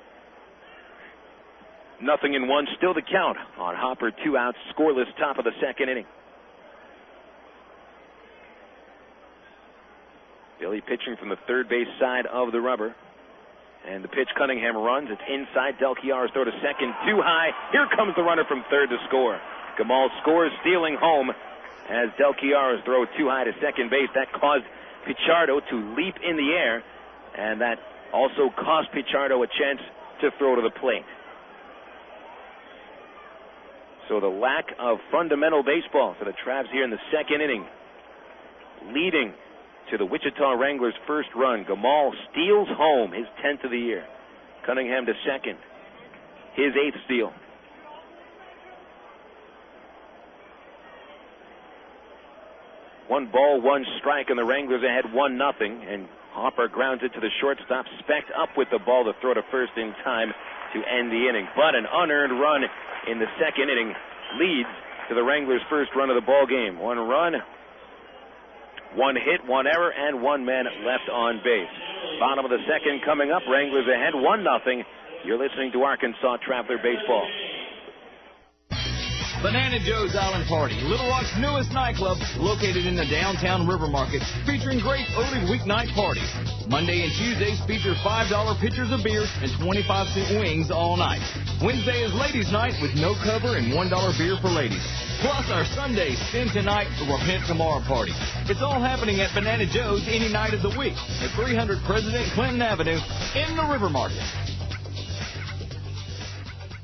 0-1, still the count on Hopper. 2 outs, scoreless, top of the second inning. Billy pitching from the third base side of the rubber. And the pitch, Cunningham runs. It's inside. Del Chiara's throw to second, too high. Here comes the runner from third to score. Gamal scores, stealing home as Del Chiara's throw too high to second base. That caused Pichardo to leap in the air, and that also cost Pichardo a chance to throw to the plate. So the lack of fundamental baseball for the Travs here in the second inning, leading to the Wichita Wranglers' first run. Gamal steals home, his 10th of the year. Cunningham to second, his 8th steal. One ball, one strike, and the Wranglers ahead 1-0. And Hopper grounds it to the shortstop. Specht up with the ball to throw to first in time to end the inning. But an unearned run in the second inning leads to the Wranglers' first run of the ball game. 1 run, 1 hit, 1 error, and 1 man left on base. Bottom of the second coming up. Wranglers ahead 1-0. You're listening to Arkansas Traveler Baseball. Banana Joe's Island Party, Little Rock's newest nightclub, located in the downtown River Market, featuring great early weeknight parties. Monday and Tuesdays feature $5 pitchers of beer and 25-cent wings all night. Wednesday is ladies' night with no cover and $1 beer for ladies. Plus our Sunday Spin Tonight, Repent Tomorrow party. It's all happening at Banana Joe's any night of the week at 300 President Clinton Avenue in the River Market.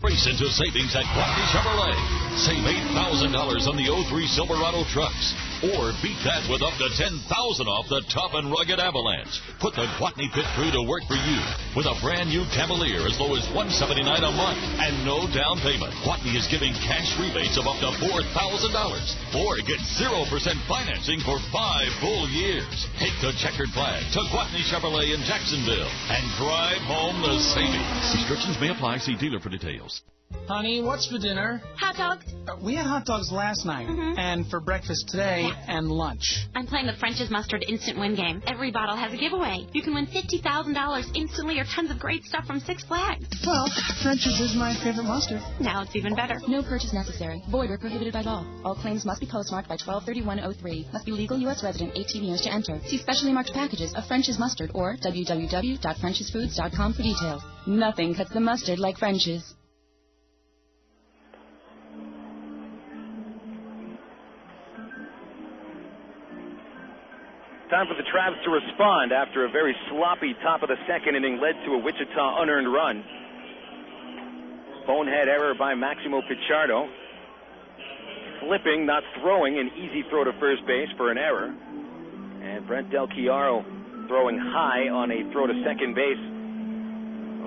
Race into savings at Gwatney Chevrolet. Save $8,000 on the 03 Silverado trucks. Or beat that with up to $10,000 off the Tough and Rugged Avalanche. Put the Gwatney Pit Crew to work for you with a brand new Cavalier as low as $179 a month and no down payment. Gwatney is giving cash rebates of up to $4,000. Or get 0% financing for 5 full years. Take the checkered flag to Gwatney Chevrolet in Jacksonville and drive home the savings. Restrictions may apply. See dealer for details. Honey, what's for dinner? Hot dogs. We had hot dogs last night, and for breakfast today, and lunch. I'm playing the French's Mustard Instant Win game. Every bottle has a giveaway. You can win $50,000 instantly or tons of great stuff from Six Flags. Well, French's is my favorite mustard. Now it's even better. No purchase necessary. Void or prohibited by law. All claims must be postmarked by 12/31/03. Must be legal U.S. resident 18 years to enter. See specially marked packages of French's Mustard or www.frenchesfoods.com for details. Nothing cuts the mustard like French's. Time for the Travs to respond after a very sloppy top of the second inning led to a Wichita unearned run. Bonehead error by Maximo Pichardo. Flipping, not throwing, an easy throw to first base for an error. And Brent Del Chiaro throwing high on a throw to second base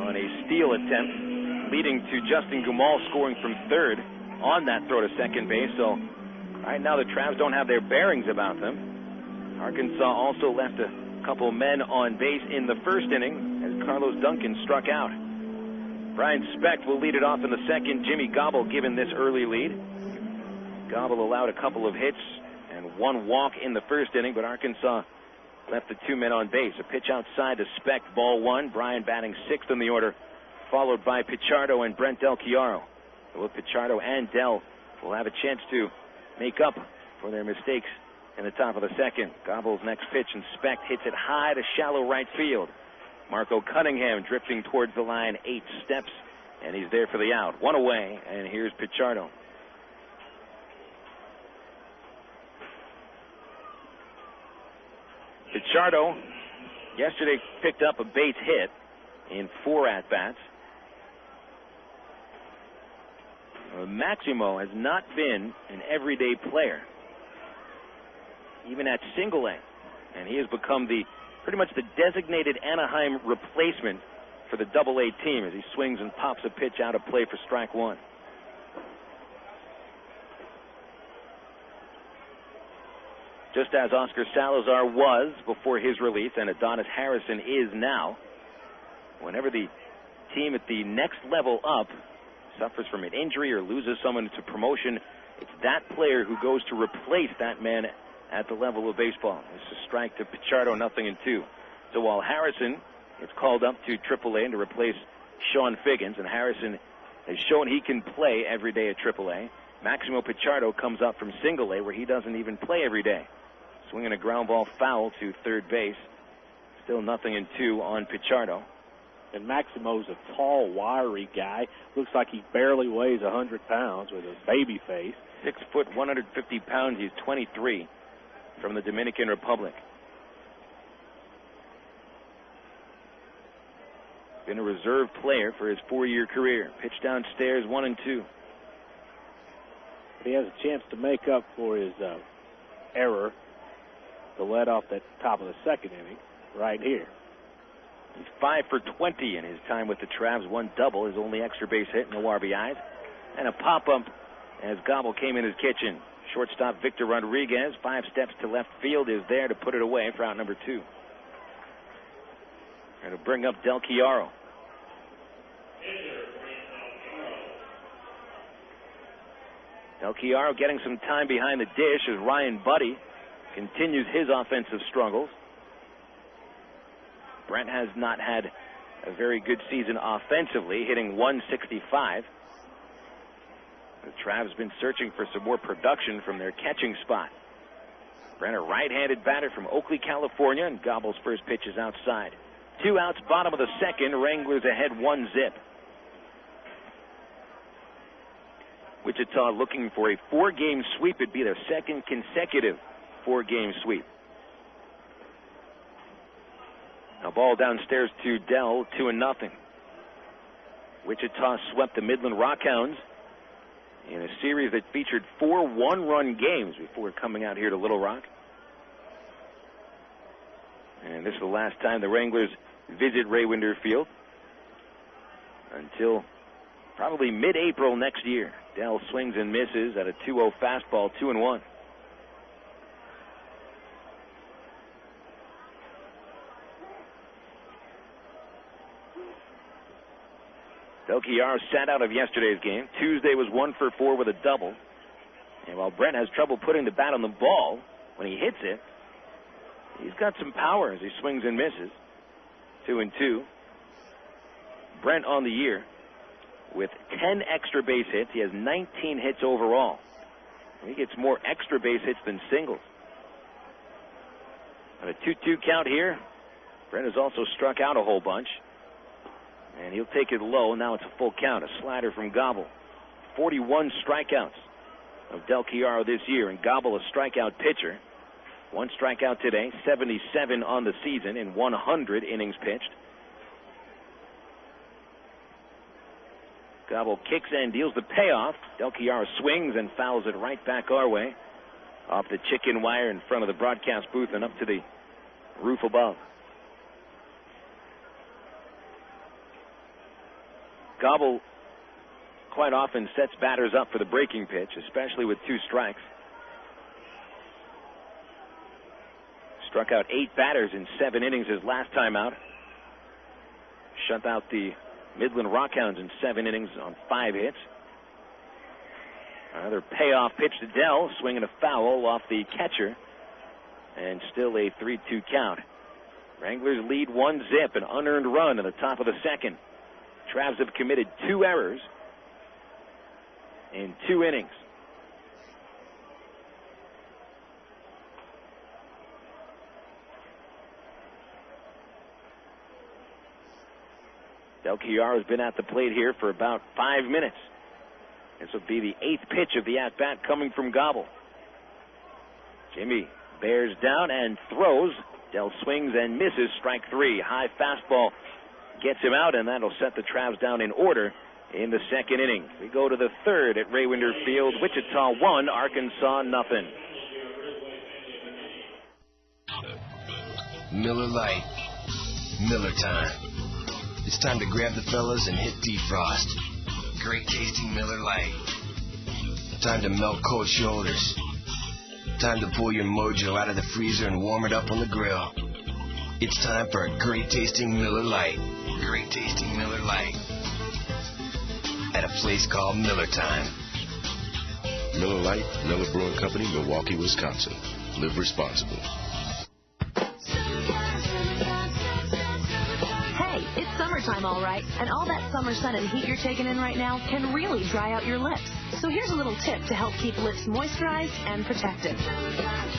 on a steal attempt, leading to Justin Gamal scoring from third on that throw to second base. So right now the Travs don't have their bearings about them. Arkansas also left a couple men on base in the first inning as Carlos Duncan struck out. Brian Specht will lead it off in the second. Jimmy Gobble given this early lead. Gobble allowed a couple of hits and 1 walk in the first inning, but Arkansas left the 2 men on base. A pitch outside to Specht, ball 1. Brian batting 6th in the order, followed by Pichardo and Brent Del Chiaro. Both Pichardo and Del will have a chance to make up for their mistakes in the top of the second. Gobble's next pitch, and Specht hits it high to shallow right field. Marco Cunningham drifting towards the line 8 steps, and he's there for the out. 1 away, and here's Pichardo. Pichardo yesterday picked up a base hit in 4 at-bats. Maximo has not been an everyday player, even at single A, and he has become pretty much the designated Anaheim replacement for the Double A team as he swings and pops a pitch out of play for strike 1. Just as Oscar Salazar was before his release, and Adonis Harrison is now. Whenever the team at the next level up suffers from an injury or loses someone to promotion, it's that player who goes to replace that man at the level of baseball. It's a strike to Pichardo, 0-2. So while Harrison is called up to AAA to replace Sean Figgins, and Harrison has shown he can play every day at AAA. Maximo Pichardo comes up from Single A, where he doesn't even play every day. Swinging a ground ball foul to third base. Still 0-2 on Pichardo. And Maximo's a tall, wiry guy. Looks like he barely weighs 100 pounds with a baby face. 6 foot, 150 pounds. He's 23 from the Dominican Republic. Been a reserve player for his 4-year career. Pitch downstairs, 1-2. He has a chance to make up for his error to let off that top of the second inning right here. He's 5 for 20 in his time with the Travs. 1 double, his only extra base hit, no RBIs. And a pop-up as Gobble came in his kitchen. Shortstop Victor Rodriguez, 5 steps to left field, is there to put it away for out number 2. And to bring up Del Chiaro. Del Chiaro getting some time behind the dish as Ryan Buddy continues his offensive struggles. Brent has not had a very good season offensively, hitting 165. The Travs been searching for some more production from their catching spot. Brent, a right-handed batter from Oakley, California, and Gobble's first pitch is outside. 2 outs, bottom of the second. Wranglers ahead 1-0. Wichita looking for a 4-game sweep. It'd be their second consecutive 4-game sweep. A ball downstairs to Dell, 2-0. Wichita swept the Midland Rockhounds in a series that featured 4 one-run games before coming out here to Little Rock. And this is the last time the Wranglers visit Raywinder Field until probably mid-April next year. Dell swings and misses at a 2-0 fastball, 2-1. Del Chiaro sat out of yesterday's game. Tuesday was 1 for 4 with a double. And while Brent has trouble putting the bat on the ball, when he hits it, he's got some power as he swings and misses. 2-2. Brent on the year with 10 extra base hits. He has 19 hits overall. He gets more extra base hits than singles. On a 2-2 count here, Brent has also struck out a whole bunch. And he'll take it low. Now it's a full count. A slider from Gobble. 41 strikeouts of Del Chiaro this year. And Gobble, a strikeout pitcher. 1 strikeout today. 77 on the season in 100 innings pitched. Gobble kicks and deals the payoff. Del Chiaro swings and fouls it right back our way. Off the chicken wire in front of the broadcast booth and up to the roof above. Gobble quite often sets batters up for the breaking pitch, especially with 2 strikes. Struck out 8 batters in 7 innings his last time out. Shut out the Midland Rockhounds in 7 innings on 5 hits. Another payoff pitch to Dell, swinging a foul off the catcher, and still a 3-2 count. Wranglers lead 1-0, an unearned run in the top of the second. Travs have committed 2 errors in 2 innings. Del Chiaro has been at the plate here for about 5 minutes. This will be the 8th pitch of the at-bat coming from Gobble. Jimmy bears down and throws. Del swings and misses. Strike 3. High fastball gets him out, and that'll set the Travs down in order in the second inning. We go to the 3rd at Raywinder Field. Wichita 1, Arkansas 0. Miller Lite. Miller time. It's time to grab the fellas and hit defrost. Great tasting Miller Lite. Time to melt cold shoulders. Time to pull your mojo out of the freezer and warm it up on the grill. It's time for a great tasting Miller Lite. Great tasting Miller Lite. At a place called Miller Time. Miller Lite, Miller Brewing Company, Milwaukee, Wisconsin. Live responsibly. Hey, it's summer summertime, all right, and all that summer sun and heat you're taking in right now can really dry out your lips. So here's a little tip to help keep lips moisturized and protected.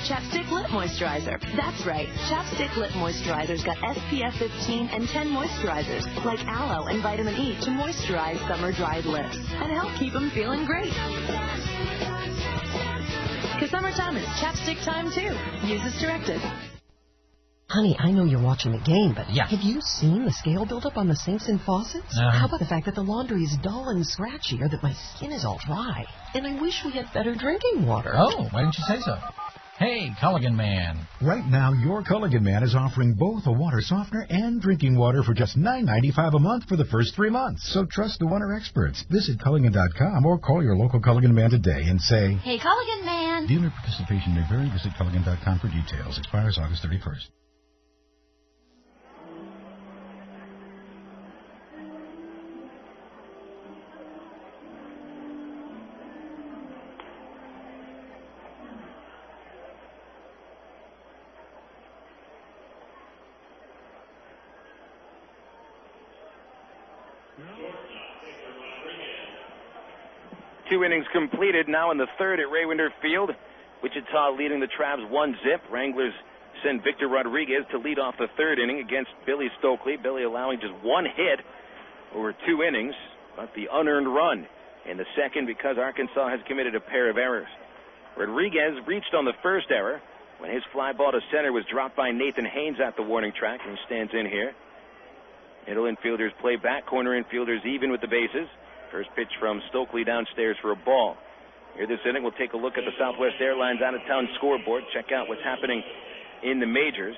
Chapstick Lip Moisturizer. That's right. Chapstick Lip Moisturizer's got SPF 15 and 10 moisturizers, like aloe and vitamin E, to moisturize summer dried lips and help keep them feeling great. Because summertime is chapstick time, too. Use as directed. Honey, I know you're watching the game, but have you seen the scale buildup on the sinks and faucets? How about the fact that the laundry is dull and scratchy, or that my skin is all dry? And I wish we had better drinking water. Oh, why didn't you say so? Hey, Culligan Man. Right now, your Culligan Man is offering both a water softener and drinking water for just $9.95 a month for the first 3 months. So trust the water experts. Visit Culligan.com or call your local Culligan Man today and say, Hey, Culligan Man. Dealer participation may vary. Visit Culligan.com for details. Expires August 31st. Two innings completed. Now in the third at Raywinder Field. Wichita leading the Travs 1-0. Wranglers send Victor Rodriguez to lead off the third inning against Billy Stokely. Billy allowing just one hit over 2 innings, but the unearned run in the second because Arkansas has committed a pair of errors. Rodriguez reached on the first error when his fly ball to center was dropped by Nathan Haynes at the warning track, and he stands in here. Middle infielders play back, corner infielders even with the bases. First pitch from Stokely downstairs for a ball. Here this inning, we'll take a look at the Southwest Airlines out-of-town scoreboard. Check out what's happening in the majors.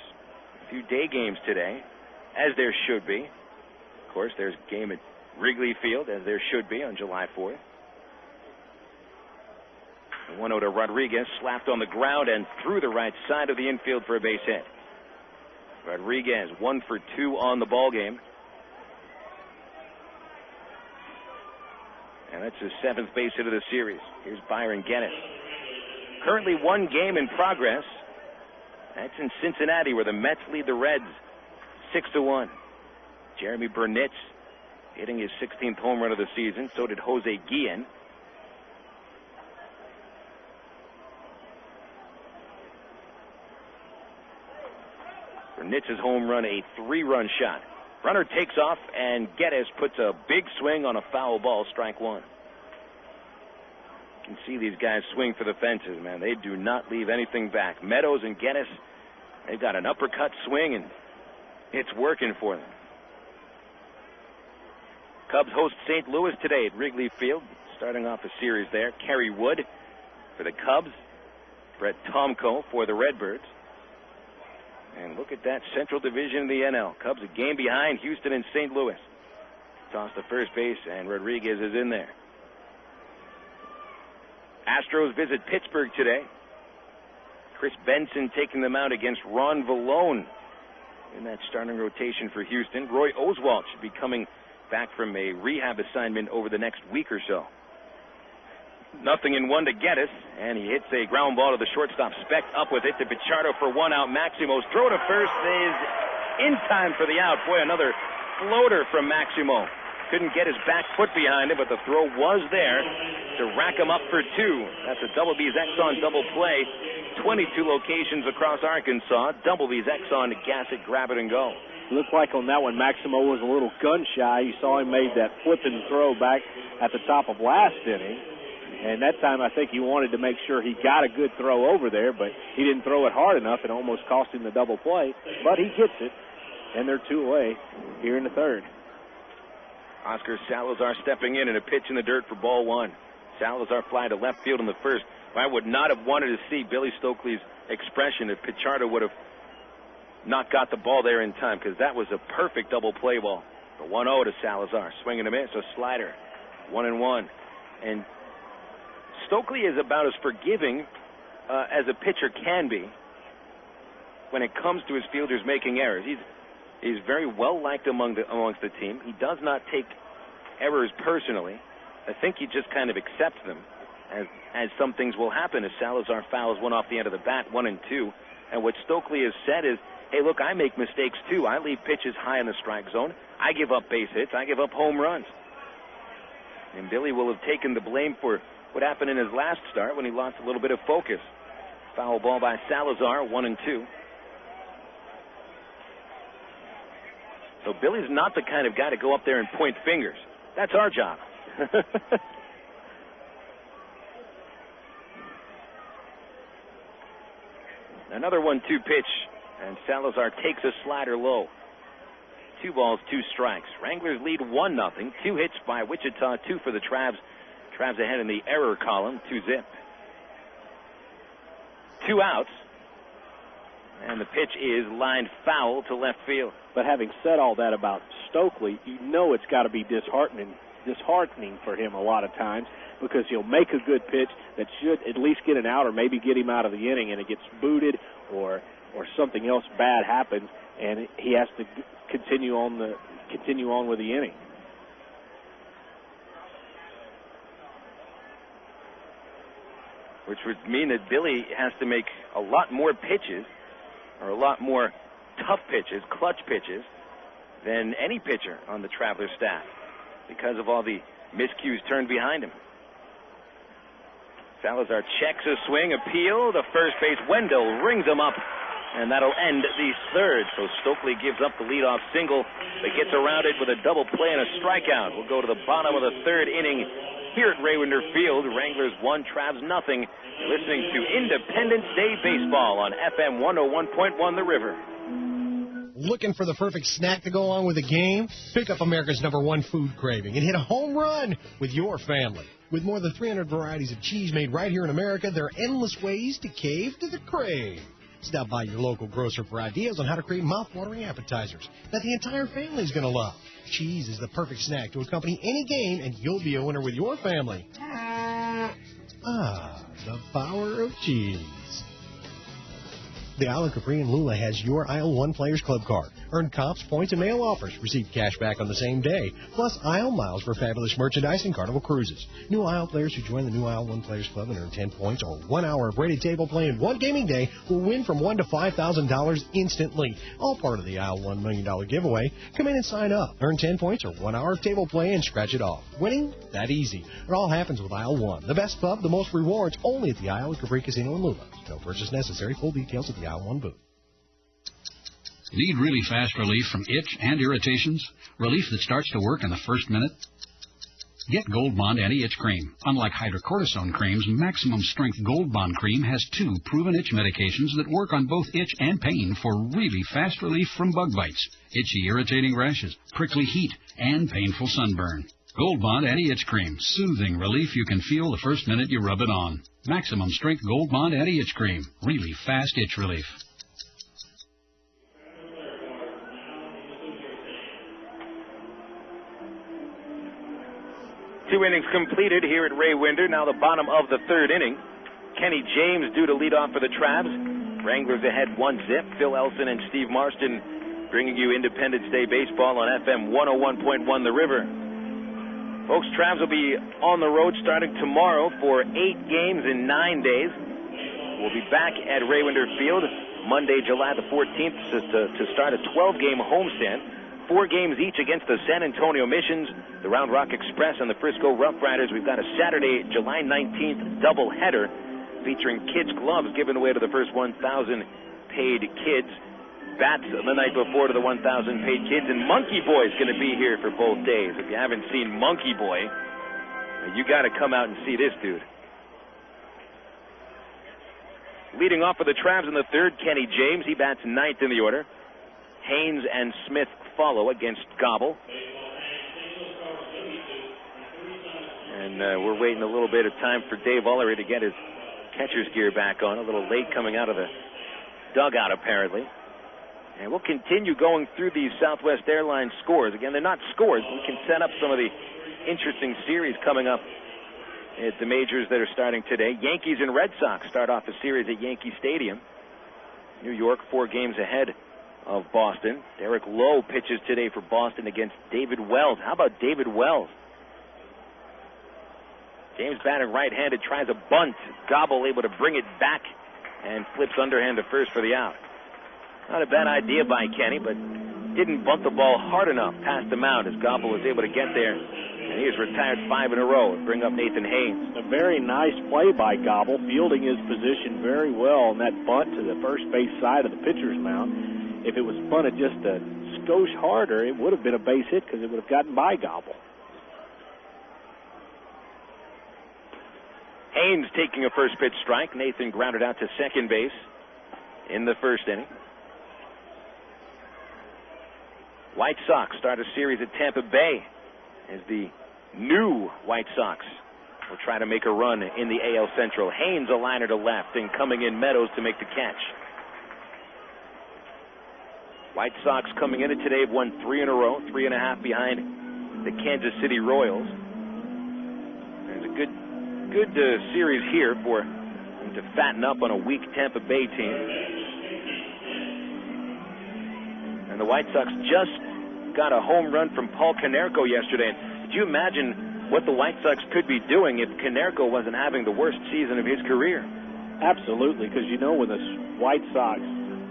A few day games today, as there should be. Of course, there's a game at Wrigley Field, as there should be on July 4th. 1-0 to Rodriguez, slapped on the ground and through the right side of the infield for a base hit. Rodriguez 1 for 2 on the ball game. And that's his 7th base hit of the series. Here's Byron Guedes. Currently 1 game in progress. That's in Cincinnati, where the Mets lead the Reds 6-1. Jeremy Burnitz hitting his 16th home run of the season. So did Jose Guillen. Burnitz's home run, a 3-run shot. Runner takes off, and Guedes puts a big swing on a foul ball, strike 1. You can see these guys swing for the fences, man. They do not leave anything back. Meadows and Guedes, they've got an uppercut swing, and it's working for them. Cubs host St. Louis today at Wrigley Field, starting off a series there. Kerry Wood for the Cubs, Brett Tomko for the Redbirds. And look at that Central Division of the NL. Cubs a game behind Houston and St. Louis. Toss to first base, and Rodriguez is in there. Astros visit Pittsburgh today. Chris Benson taking them out against Ron Vallone in that starting rotation for Houston. Roy Oswalt should be coming back from a rehab assignment over the next week or so. 0-1 to Guedes, and he hits a ground ball to the shortstop. Speck up with it to Pichardo for 1 out. Maximo's throw to first is in time for the out. Boy, another floater from Maximo. Couldn't get his back foot behind it, but the throw was there to rack him up for 2. That's a Double B's Exxon double play. 22 locations across Arkansas. Double B's Exxon to gas it, grab it, and go. Looked like on that one, Maximo was a little gun shy. You saw him made that flipping throw back at the top of last inning. And that time, I think he wanted to make sure he got a good throw over there, but he didn't throw it hard enough. It almost cost him the double play. But he gets it, and they're 2 away here in the third. Oscar Salazar stepping in and a pitch in the dirt for ball 1. Salazar fly to left field in the first. I would not have wanted to see Billy Stokely's expression if Pichardo would have not got the ball there in time, because that was a perfect double play ball. The 1-0 to Salazar. Swing and a miss, a slider. 1-1. And Stokely is about as forgiving as a pitcher can be when it comes to his fielders making errors. He's very well liked amongst the team. He does not take errors personally. I think he just kind of accepts them as some things will happen as Salazar fouls one off the end of the bat, 1-2. And what Stokely has said is, hey, look, I make mistakes too. I leave pitches high in the strike zone. I give up base hits. I give up home runs. And Billy will have taken the blame for what happened in his last start when he lost a little bit of focus. Foul ball by Salazar, 1-2. So Billy's not the kind of guy to go up there and point fingers. That's our job. Another 1-2 pitch, and Salazar takes a slider low. 2 balls, 2 strikes. Wranglers lead 1-0. 2 hits by Wichita, 2 for the Travs. Travs ahead in the error column, 2-zip. 2 outs, and the pitch is lined foul to left field. But having said all that about Stokely, you know it's got to be disheartening for him a lot of times, because he'll make a good pitch that should at least get an out or maybe get him out of the inning, and it gets booted or something else bad happens, and he has to continue on with the inning. Which would mean that Billy has to make a lot more pitches, or a lot more tough pitches, clutch pitches, than any pitcher on the Travelers staff, because of all the miscues turned behind him. Salazar checks a swing, appeal to first base. Wendell rings him up, and that'll end the third. So Stokely gives up the leadoff single, but gets around it with a double play and a strikeout. We'll go to the bottom of the third inning here at Raywinder Field. Wranglers 1, Travs nothing. You're listening to Independence Day Baseball on FM 101.1 The River. Looking for the perfect snack to go along with the game? Pick up America's #1 food craving and hit a home run with your family. With more than 300 varieties of cheese made right here in America, there are endless ways to cave to the crave. Stop by your local grocer for ideas on how to create mouth-watering appetizers that the entire family is going to love. Cheese is the perfect snack to accompany any game, and you'll be a winner with your family. The power of cheese. The Isle of Capri and Lula has your Isle 1 Players Club card. Earn comps, points, and mail offers. Receive cash back on the same day. Plus Isle miles for fabulous merchandise and Carnival cruises. New Isle players who join the new Isle 1 Players Club and earn 10 points or 1 hour of rated table play in one gaming day will win from $1,000 to $5,000 instantly. All part of the Isle $1 million giveaway. Come in and sign up. Earn 10 points or 1 hour of table play and scratch it off. Winning? That easy. It all happens with Isle 1. The best pub, the most rewards, only at the Isle of Capri Casino and Lula. No purchase necessary. Full details at the Isle 1 booth. Need really fast relief from itch and irritations? Relief that starts to work in the first minute? Get Gold Bond Anti-Itch Cream. Unlike hydrocortisone creams, Maximum Strength Gold Bond Cream has 2 proven itch medications that work on both itch and pain for really fast relief from bug bites, itchy, irritating rashes, prickly heat, and painful sunburn. Gold Bond Anti-Itch Cream. Soothing relief you can feel the first minute you rub it on. Maximum Strength Gold Bond Anti-Itch Cream. Really fast itch relief. 2 innings completed here at Raywinder. Now the bottom of the third inning. Kenny James due to lead off for the Travs. Wranglers ahead 1-zip. Phil Elson and Steve Marston bringing you Independence Day Baseball on FM 101.1 The River. Folks, Travs will be on the road starting tomorrow for 8 games in 9 days. We'll be back at Raywinder Field Monday, July the 14th to start a 12-game homestand. 4 games each against the San Antonio Missions, the Round Rock Express, and the Frisco Rough Riders. We've got a Saturday, July 19th doubleheader featuring kids' gloves given away to the first 1,000 paid kids. Bats the night before to the 1,000 paid kids. And Monkey Boy's going to be here for both days. If you haven't seen Monkey Boy, you got to come out and see this dude. Leading off for the Travs in the third, Kenny James. He bats 9th in the order. Haynes and Smith follow against Gobble. And we're waiting a little bit of time for Dave Ullery to get his catcher's gear back on. A little late coming out of the dugout, apparently. And we'll continue going through these Southwest Airlines scores. Again, they're not scores. We can set up some of the interesting series coming up at the majors that are starting today. Yankees and Red Sox start off a series at Yankee Stadium. New York 4 games ahead of Boston. Derek Lowe pitches today for Boston against David Wells. How about David Wells? James batting right-handed, tries a bunt. Gobble able to bring it back and flips underhand to first for the out. Not a bad idea by Kenny, but didn't bunt the ball hard enough past the mound as Gobble was able to get there. And he has retired 5 in a row and bring up Nathan Haynes. A very nice play by Gobble, fielding his position very well on that bunt to the first base side of the pitcher's mound. If it was bunted just a skosh harder, it would have been a base hit because it would have gotten by Gobble. Haynes taking a first pitch strike. Nathan grounded out to second base in the first inning. White Sox start a series at Tampa Bay as the new White Sox will try to make a run in the AL Central. Haynes a liner to left, and coming in Meadows to make the catch. White Sox coming in today have won 3 in a row, 3.5 behind the Kansas City Royals. There's a good series here for them to fatten up on a weak Tampa Bay team. And the White Sox just got a home run from Paul Konerko yesterday. Could you imagine what the White Sox could be doing if Konerko wasn't having the worst season of his career? Absolutely, because when the White Sox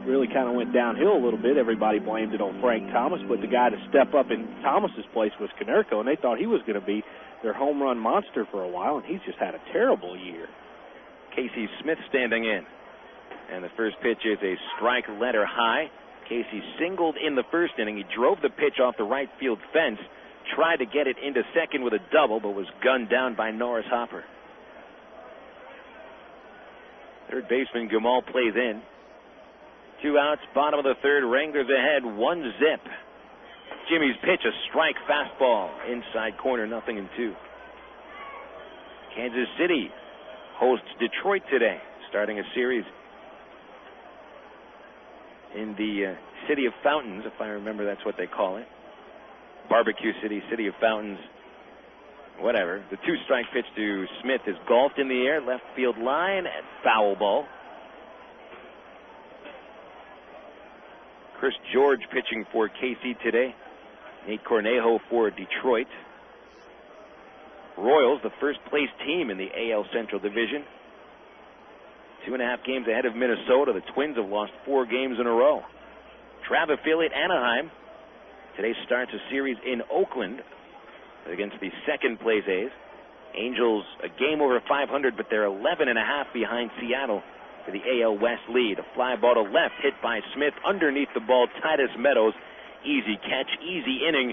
really kind of went downhill a little bit, everybody blamed it on Frank Thomas, but the guy to step up in Thomas's place was Konerko, and they thought he was going to be their home run monster for a while, and he's just had a terrible year. Casey Smith standing in, and the first pitch is a strike letter high. Casey singled in the first inning. He drove the pitch off the right field fence, tried to get it into second with a double, but was gunned down by Norris Hopper. Third baseman Gamal plays in. 2 outs, bottom of the third. Wranglers ahead, 1-0. Jimmy's pitch, a strike fastball, inside corner, 0-2. Kansas City hosts Detroit today, starting a series in the City of Fountains, if I remember that's what they call it. Barbecue City, City of Fountains, whatever. The 2-strike pitch to Smith is golfed in the air, left field line, and foul ball. Chris George pitching for KC today. Nate Cornejo for Detroit. Royals, the first place team in the AL Central Division. 2.5 games ahead of Minnesota. The Twins have lost 4 games in a row. Trav affiliate Anaheim today starts a series in Oakland against the second place A's. Angels a game over 500, but they're 11.5 behind Seattle for the AL West lead. A fly ball to left hit by Smith underneath the ball. Titus Meadows, easy catch, easy inning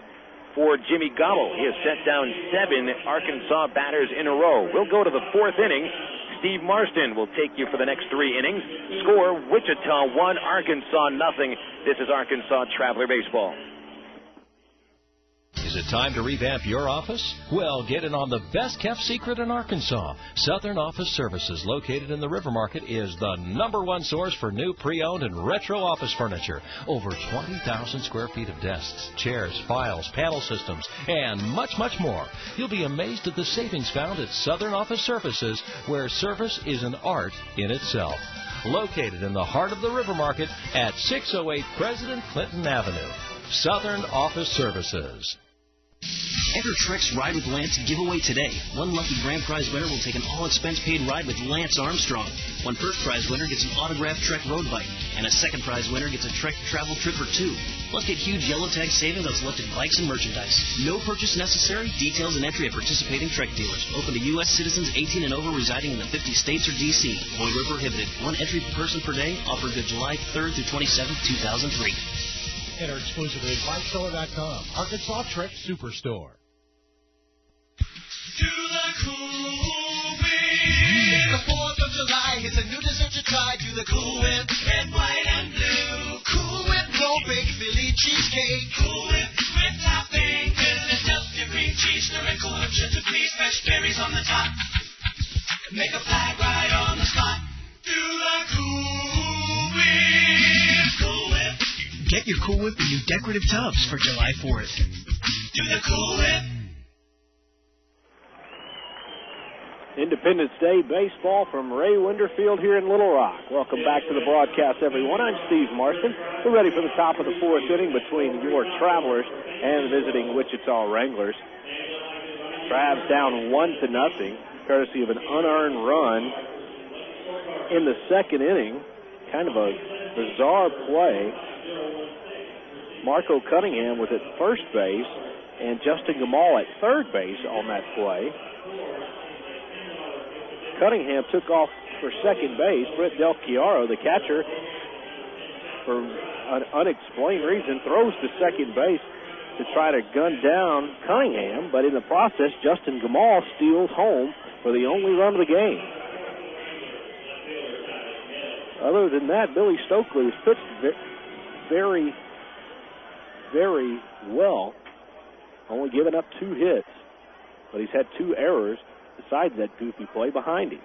for Jimmy Gobble. He has set down 7 Arkansas batters in a row. We'll go to the 4th inning. Steve Marston will take you for the next 3 innings. Score, Wichita 1, Arkansas 0. This is Arkansas Traveler Baseball. Is it time to revamp your office? Well, get in on the best-kept secret in Arkansas. Southern Office Services, located in the River Market, is the #1 source for new pre-owned and retro office furniture. Over 20,000 square feet of desks, chairs, files, panel systems, and much, much more. You'll be amazed at the savings found at Southern Office Services, where service is an art in itself. Located in the heart of the River Market at 608 President Clinton Avenue. Southern Office Services. Enter Trek's Ride with Lance giveaway today. One lucky grand prize winner will take an all-expense-paid ride with Lance Armstrong. One first prize winner gets an autographed Trek road bike, and a second prize winner gets a Trek travel trip for 2. Plus, get huge yellow tag savings on selected bikes and merchandise. No purchase necessary. Details and entry at participating Trek dealers. Open to U.S. citizens 18 and over residing in the 50 states or D.C. Void where prohibited. 1 entry per person per day. Offered good July 3rd through 27th, 2003. Enter exclusively at BikeSeller.com. Arkansas Trek Superstore. To the Cool Whip. The 4th of July is a new dessert to try. Do the Cool Whip. Red, white, and blue. Cool Whip. No baked Philly cheesecake. Cool Whip. With topping. Philadelphia cream cheese. Stirring Cool Whip. Sugar please. Fresh berries on the top. Make a flag right on the spot. Do the Cool Whip. Cool Whip. Get your Cool Whip in new decorative tubs for July 4th. Do the Cool Whip. Independence Day baseball from Ray Winderfield here in Little Rock. Welcome back to the broadcast, everyone. I'm Steve Marston. We're ready for the top of the 4th inning between your Travelers and visiting Wichita Wranglers. Travs down 1-0, courtesy of an unearned run in the 2nd inning. Kind of a bizarre play. Marco Cunningham was at first base and Justin Gamal at third base on that play. Cunningham took off for second base. Brett Del Chiaro, the catcher, for an unexplained reason, throws to second base to try to gun down Cunningham, but in the process, Justin Gamal steals home for the only run of the game. Other than that, Billy Stokely has pitched very, very well, only given up 2 hits, but he's had 2 errors besides that goofy play behind him.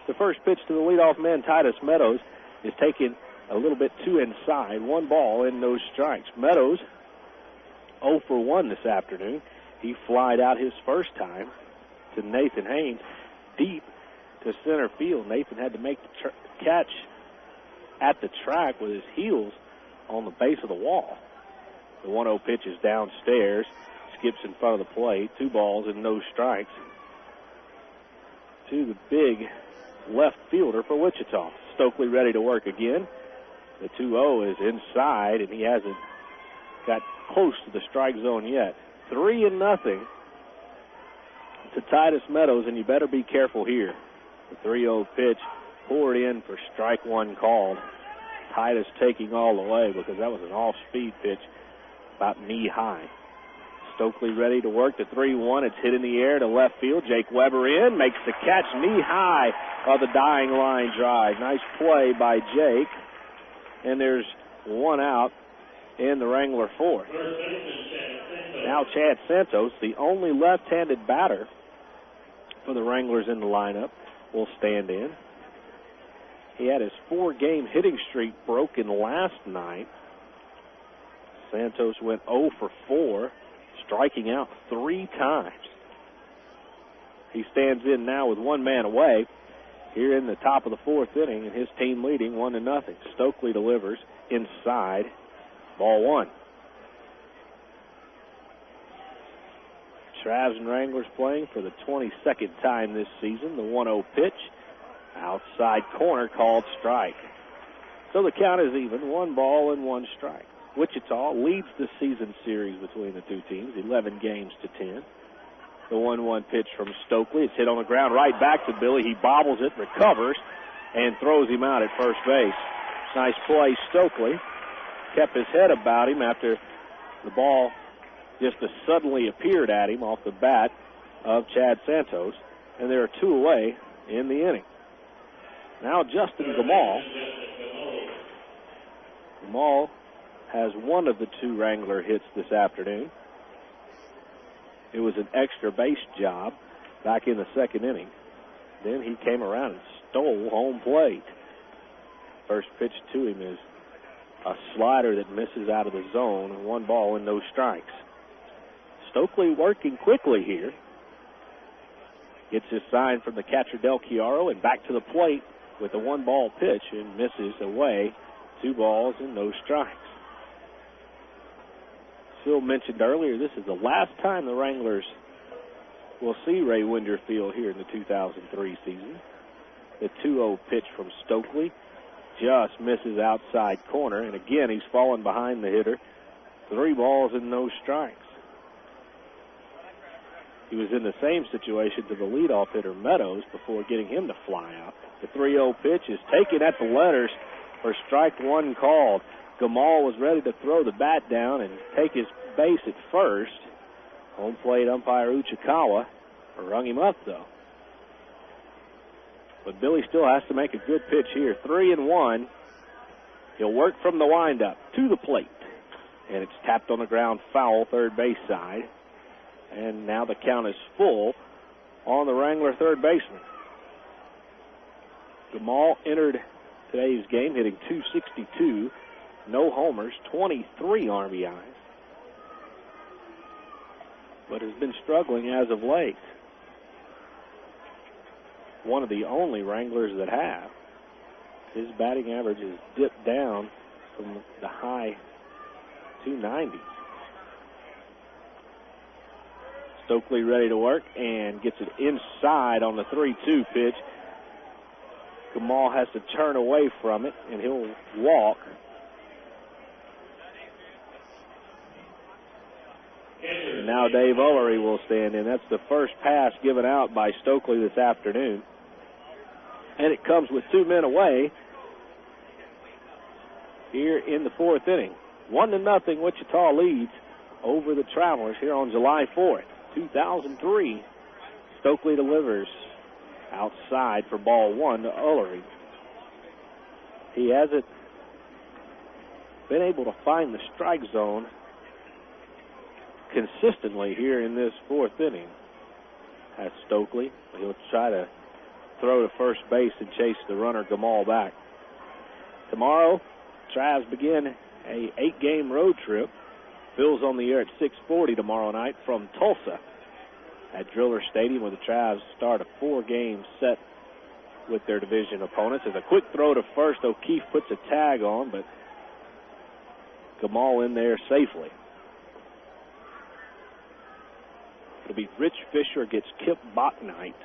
The first pitch to the leadoff man, Titus Meadows, is taken a little bit too inside. 1 ball and no strikes. Meadows 0 for 1 this afternoon. He flied out his first time to Nathan Haynes deep to center field. Nathan had to make the catch at the track with his heels on the base of the wall. The 1-0 pitch is downstairs, skips in front of the plate. 2 balls and no strikes to the big left fielder for Wichita. Stokely ready to work again. The 2-0 is inside, and he hasn't got close to the strike zone yet. 3-0 to Titus Meadows, and you better be careful here. The 3-0 pitch poured in for strike 1 called. Titus taking all the way because that was an off-speed pitch about knee-high. Stokely ready to work. The 3-1. It's hit in the air to left field. Jake Weber in, makes the catch knee-high of the dying line drive. Nice play by Jake. And there's 1 out in the Wrangler fourth. Now Chad Santos, the only left-handed batter for the Wranglers in the lineup, will stand in. He had his 4-game hitting streak broken last night. Santos went 0 for 4, striking out 3 times. He stands in now with 1 man away here in the top of the 4th inning, and his team leading 1-0. Stokely delivers inside, ball 1. Travs and Wranglers playing for the 22nd time this season. The 1-0 pitch, outside corner, called strike. So the count is even, 1 ball and 1 strike. Wichita leads the season series between the 2 teams, 11 games to 10. The 1-1 pitch from Stokely. It's hit on the ground right back to Billy. He bobbles it, recovers, and throws him out at first base. Nice play, Stokely. Kept his head about him after the ball just suddenly appeared at him off the bat of Chad Santos. And there are 2 away in the inning. Now Justin Gamal. Gamal has 1 of the 2 Wrangler hits this afternoon. It was an extra base job back in the 2nd inning. Then he came around and stole home plate. First pitch to him is a slider that misses out of the zone. 1 ball and no strikes. Stokely working quickly here. Gets his sign from the catcher Del Chiaro and back to the plate with a 1-ball pitch and misses away. 2 balls and no strikes. Phil mentioned earlier, this is the last time the Wranglers will see Ray Winderfield here in the 2003 season. The 2-0 pitch from Stokely just misses outside corner, and again he's fallen behind the hitter. 3 balls and no strikes. He was in the same situation to the leadoff hitter Meadows before getting him to fly out. The 3-0 pitch is taken at the letters for strike 1 called. Gamal was ready to throw the bat down and take his base at first. Home plate umpire Uchikawa rung him up, though. But Billy still has to make a good pitch here. 3-1. He'll work from the windup to the plate. And it's tapped on the ground foul, third base side. And now the count is full on the Wrangler third baseman. Gamal entered today's game hitting .262. No homers, 23 RBIs. But has been struggling as of late. One of the only Wranglers that have. His batting average has dipped down from the high 290s. Stokely ready to work and gets it inside on the 3-2 pitch. Gamal has to turn away from it, and he'll walk. And now Dave Ullery will stand in. That's the first pass given out by Stokely this afternoon. And it comes with 2 men away here in the 4th inning. 1-0 Wichita leads over the Travelers here on July 4th, 2003. Stokely delivers outside for ball 1 to Ullery. He hasn't been able to find the strike zone consistently here in this 4th inning. That's Stokely. He'll try to throw to first base and chase the runner Gamal back. Tomorrow, Travs begin a 8-game road trip. Phil's on the air at 6:40 tomorrow night from Tulsa at Driller Stadium, where the Travs start a 4-game set with their division opponents. As a quick throw to first, O'Keefe puts a tag on, but Gamal in there safely. It'll be Rich Fisher against Kip Bachnight.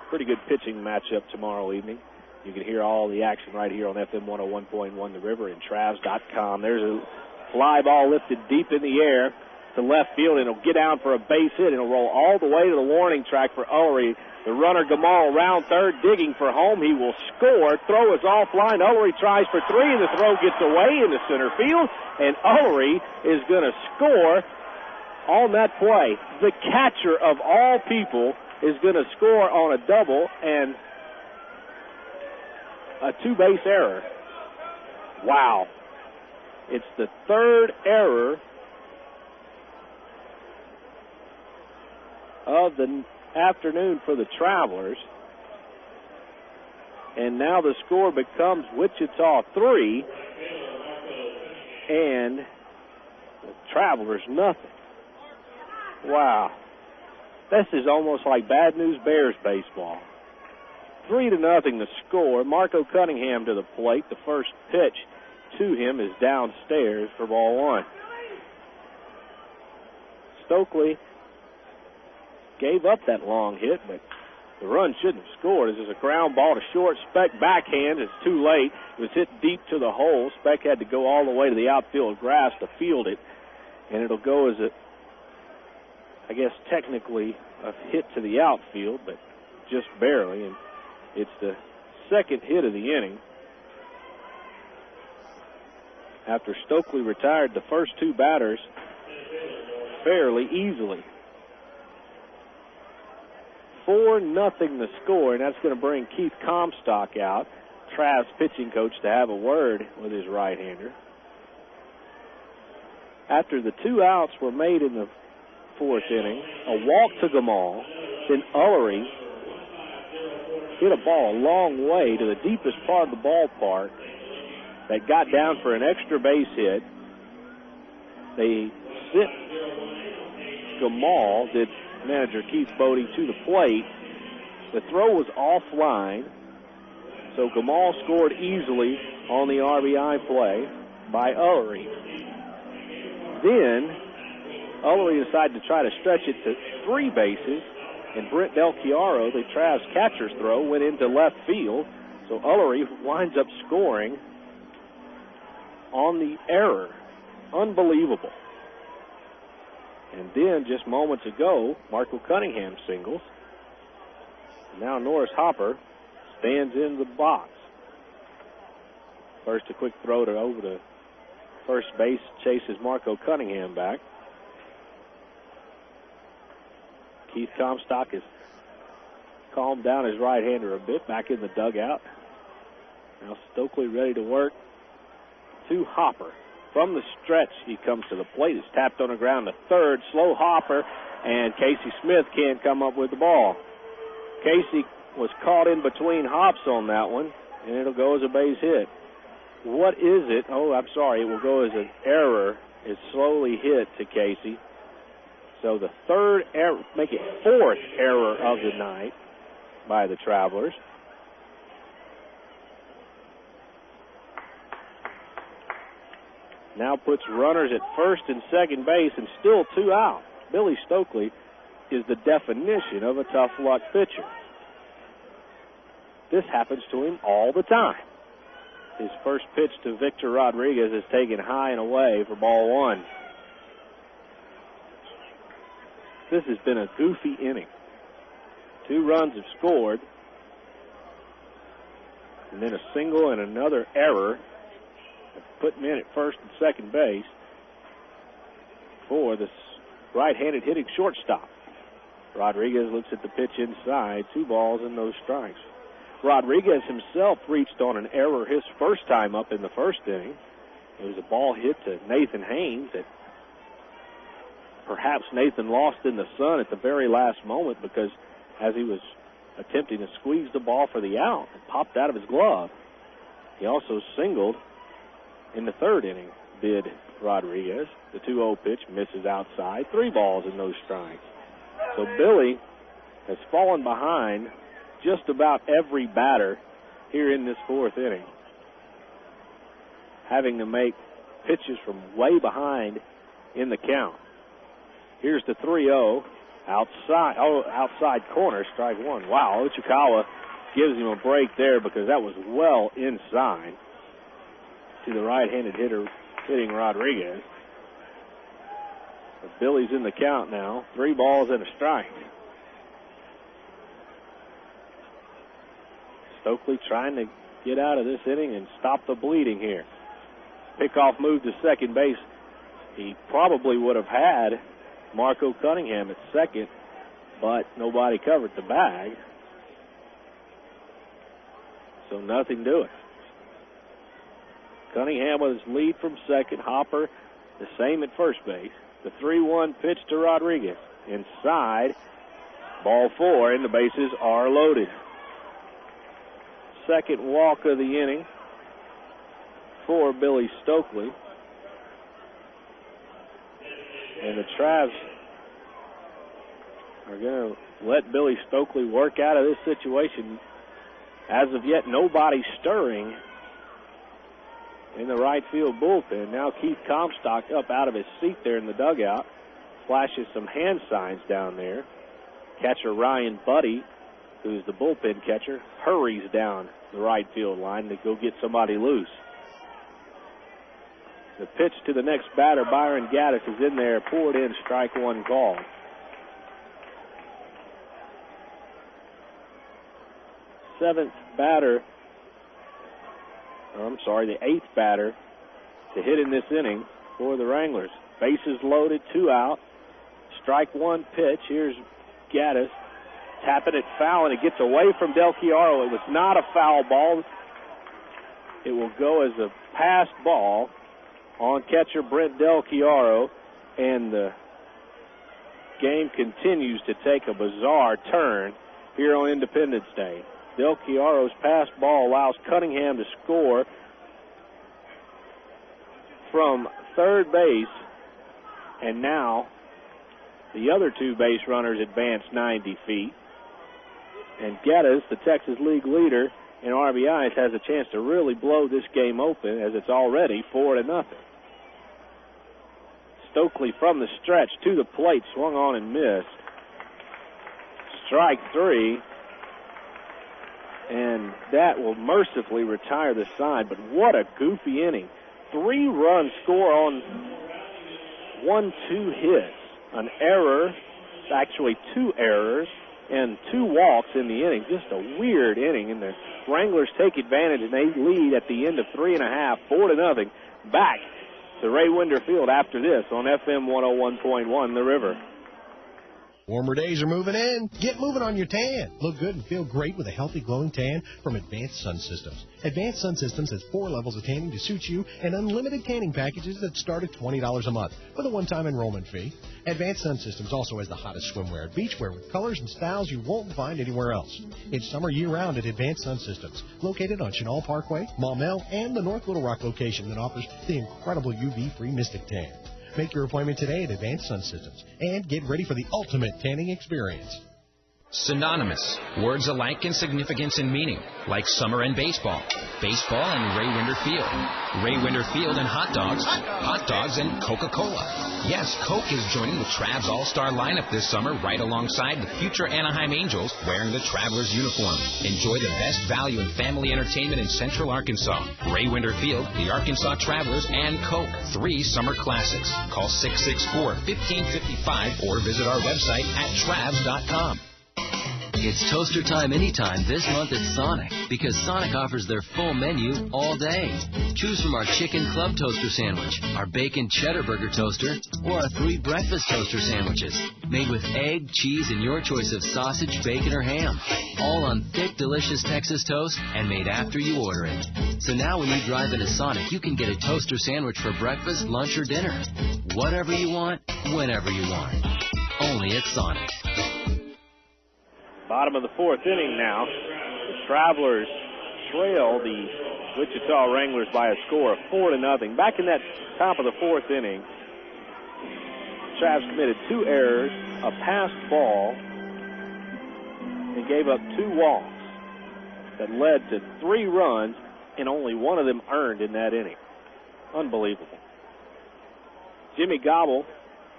Pretty good pitching matchup tomorrow evening. You can hear all the action right here on FM 101.1 The River and Travs.com. There's a fly ball lifted deep in the air to left field, and it'll get down for a base hit, and it'll roll all the way to the warning track for Ullery. The runner Gamal around third, digging for home. He will score. Throw is offline. Ullery tries for 3, and the throw gets away into center field, and Ullery is going to score on that play. The catcher of all people is going to score on a double and a 2-base error. Wow. It's the 3rd error of the afternoon for the Travelers. And now the score becomes Wichita 3 and the Travelers nothing. Wow. This is almost like Bad News Bears baseball. 3-0 the score. Marco Cunningham to the plate. The first pitch to him is downstairs for ball 1. Stokely gave up that long hit, but the run shouldn't have scored. This is a ground ball to short. Speck backhand. It's too late. It was hit deep to the hole. Speck had to go all the way to the outfield grass to field it, and it'll go as I guess technically a hit to the outfield, but just barely, and it's the 2nd hit of the inning. After Stokely retired the first 2 batters fairly easily. 4-0 the score, and that's going to bring Keith Comstock out, Travs pitching coach, to have a word with his right-hander. After the 2 outs were made in the 4th inning, a walk to Gamal, then Ullery hit a ball a long way to the deepest part of the ballpark that got down for an extra base hit. They sent Gamal, did manager Keith Bodie, to the plate. The throw was offline, so Gamal scored easily on the RBI play by Ullery. Then Ullery decided to try to stretch it to 3 bases, and Brent Del Chiaro, the Travs catcher's throw, went into left field, so Ullery winds up scoring on the error. Unbelievable. And then, just moments ago, Marco Cunningham singles. Now Norris Hopper stands in the box. First, a quick throw over to first base, chases Marco Cunningham back. Keith Comstock has calmed down his right-hander a bit, back in the dugout. Now Stokely ready to work to Hopper. From the stretch, he comes to the plate. It's tapped on the ground to third. Slow hopper, and Casey Smith can't come up with the ball. Casey was caught in between hops on that one, and it'll go as a base hit. What is it? Oh, I'm sorry. It will go as an error. It's slowly hit to Casey. So the 3rd error, make it 4th error of the night by the Travelers. Now puts runners at first and second base, and still 2 out. Billy Stokely is the definition of a tough luck pitcher. This happens to him all the time. His first pitch to Victor Rodriguez is taken high and away for ball 1. this has been a goofy inning. 2 runs have scored, and then a single and another error, putting in at first and second base for this right-handed hitting shortstop. Rodriguez looks at the pitch inside. 2 balls and no strikes. Rodriguez himself reached on an error his first time up in the first inning. It was a ball hit to Nathan Haynes that perhaps Nathan lost in the sun at the very last moment, because as he was attempting to squeeze the ball for the out, it popped out of his glove. He also singled in the third inning, did Rodriguez. The 2-0 pitch misses outside. 3 balls and no strikes. So Billy has fallen behind just about every batter here in this 4th inning, having to make pitches from way behind in the count. Here's the 3-0 outside corner, strike 1. Wow, Uchikawa gives him a break there because that was well inside to the right-handed hitter hitting Rodriguez. But Billy's in the count now. 3 balls and a strike. Stokely trying to get out of this inning and stop the bleeding here. Pickoff move to second base. He probably would have had Marco Cunningham at second, but nobody covered the bag. So nothing doing. Cunningham with his lead from second. Hopper the same at first base. The 3-1 pitch to Rodriguez. Inside. Ball 4, and the bases are loaded. Second walk of the inning for Billy Stokely. And the Travs are going to let Billy Stokely work out of this situation. As of yet, nobody stirring in the right field bullpen. Now Keith Comstock up out of his seat there in the dugout, flashes some hand signs down there. Catcher Ryan Buddy, who's the bullpen catcher, hurries down the right field line to go get somebody loose. The pitch to the next batter, Byron Gaddis, is in there, poured in, strike 1 call. The 8th batter to hit in this inning for the Wranglers. Bases loaded, 2 out. Strike 1 pitch. Here's Gaddis tapping it foul, and it gets away from Del Chiaro. It was not a foul ball. It will go as a pass ball on catcher Brent Del Chiaro, and the game continues to take a bizarre turn here on Independence Day. Del Chiaro's pass ball allows Cunningham to score from third base, and now the other 2 base runners advance 90 feet. And Gaddis, the Texas League leader in RBIs, has a chance to really blow this game open, as it's already 4-0. Stokely from the stretch to the plate, swung on and missed. Strike 3. And that will mercifully retire the side. But what a goofy inning. 3-run score on 1-2 hits. An error, actually 2 errors, and 2 walks in the inning. Just a weird inning. And the Wranglers take advantage, and they lead at the end of 3.5, 4-0. Back to Ray Winder Field after this on FM 101.1 The River. Warmer days are moving in. Get moving on your tan. Look good and feel great with a healthy, glowing tan from Advanced Sun Systems. Advanced Sun Systems has 4 levels of tanning to suit you and unlimited tanning packages that start at $20 a month with a one-time enrollment fee. Advanced Sun Systems also has the hottest swimwear and beachwear with colors and styles you won't find anywhere else. It's summer year-round at Advanced Sun Systems, located on Chenal Parkway, Maumelle, and the North Little Rock location that offers the incredible UV-free Mystic Tan. Make your appointment today at Advanced Sun Systems and get ready for the ultimate tanning experience. Synonymous. Words alike in significance and meaning, like summer and baseball. Baseball and Ray Winder Field. Ray Winder Field and hot dogs. Hot dogs and Coca-Cola. Yes, Coke is joining the Travs All-Star lineup this summer right alongside the future Anaheim Angels wearing the Travelers uniform. Enjoy the best value in family entertainment in Central Arkansas. Ray Winder Field, the Arkansas Travelers, and Coke. 3 summer classics. Call 664-1555 or visit our website at travs.com. It's toaster time anytime this month at Sonic, because Sonic offers their full menu all day. Choose from our Chicken Club Toaster Sandwich, our Bacon Cheddar Burger Toaster, or our 3 Breakfast Toaster Sandwiches, made with egg, cheese, and your choice of sausage, bacon, or ham. All on thick, delicious Texas toast and made after you order it. So now when you drive into Sonic, you can get a toaster sandwich for breakfast, lunch, or dinner. Whatever you want, whenever you want. Only at Sonic. Bottom of the 4th inning now. The Travelers trail the Wichita Wranglers by a score of 4-0. Back in that top of the 4th inning, Travs committed 2 errors, a passed ball, and gave up 2 walks that led to 3 runs, and only one of them earned in that inning. Unbelievable. Jimmy Gobble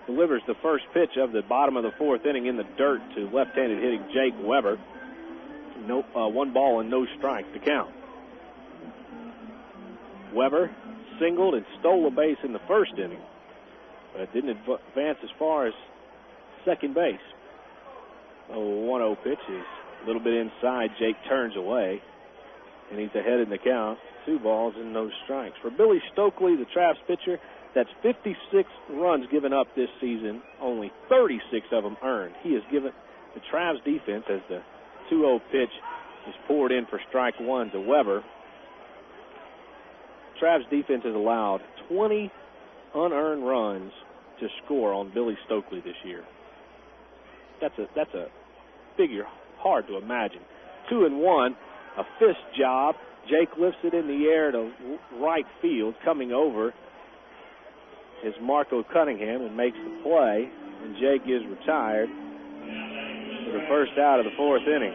delivers the first pitch of the bottom of the 4th inning in the dirt to left-handed hitting Jake Weber. 1 ball and no strike to count. Weber singled and stole a base in the first inning, but didn't advance as far as second base. 1-0 pitch is a little bit inside. Jake turns away, and he's ahead in the count. 2 balls and no strikes. For Billy Stokely, the Travs pitcher, that's 56 runs given up this season, only 36 of them earned. He has given the Travs defense, as the 2-0 pitch is poured in for strike 1 to Weber. Travs defense has allowed 20 unearned runs to score on Billy Stokely this year. That's a figure hard to imagine. 2-1, a fist job. Jake lifts it in the air to right field. Coming over is Marco Cunningham and makes the play, and Jake is retired for the first out of the 4th inning.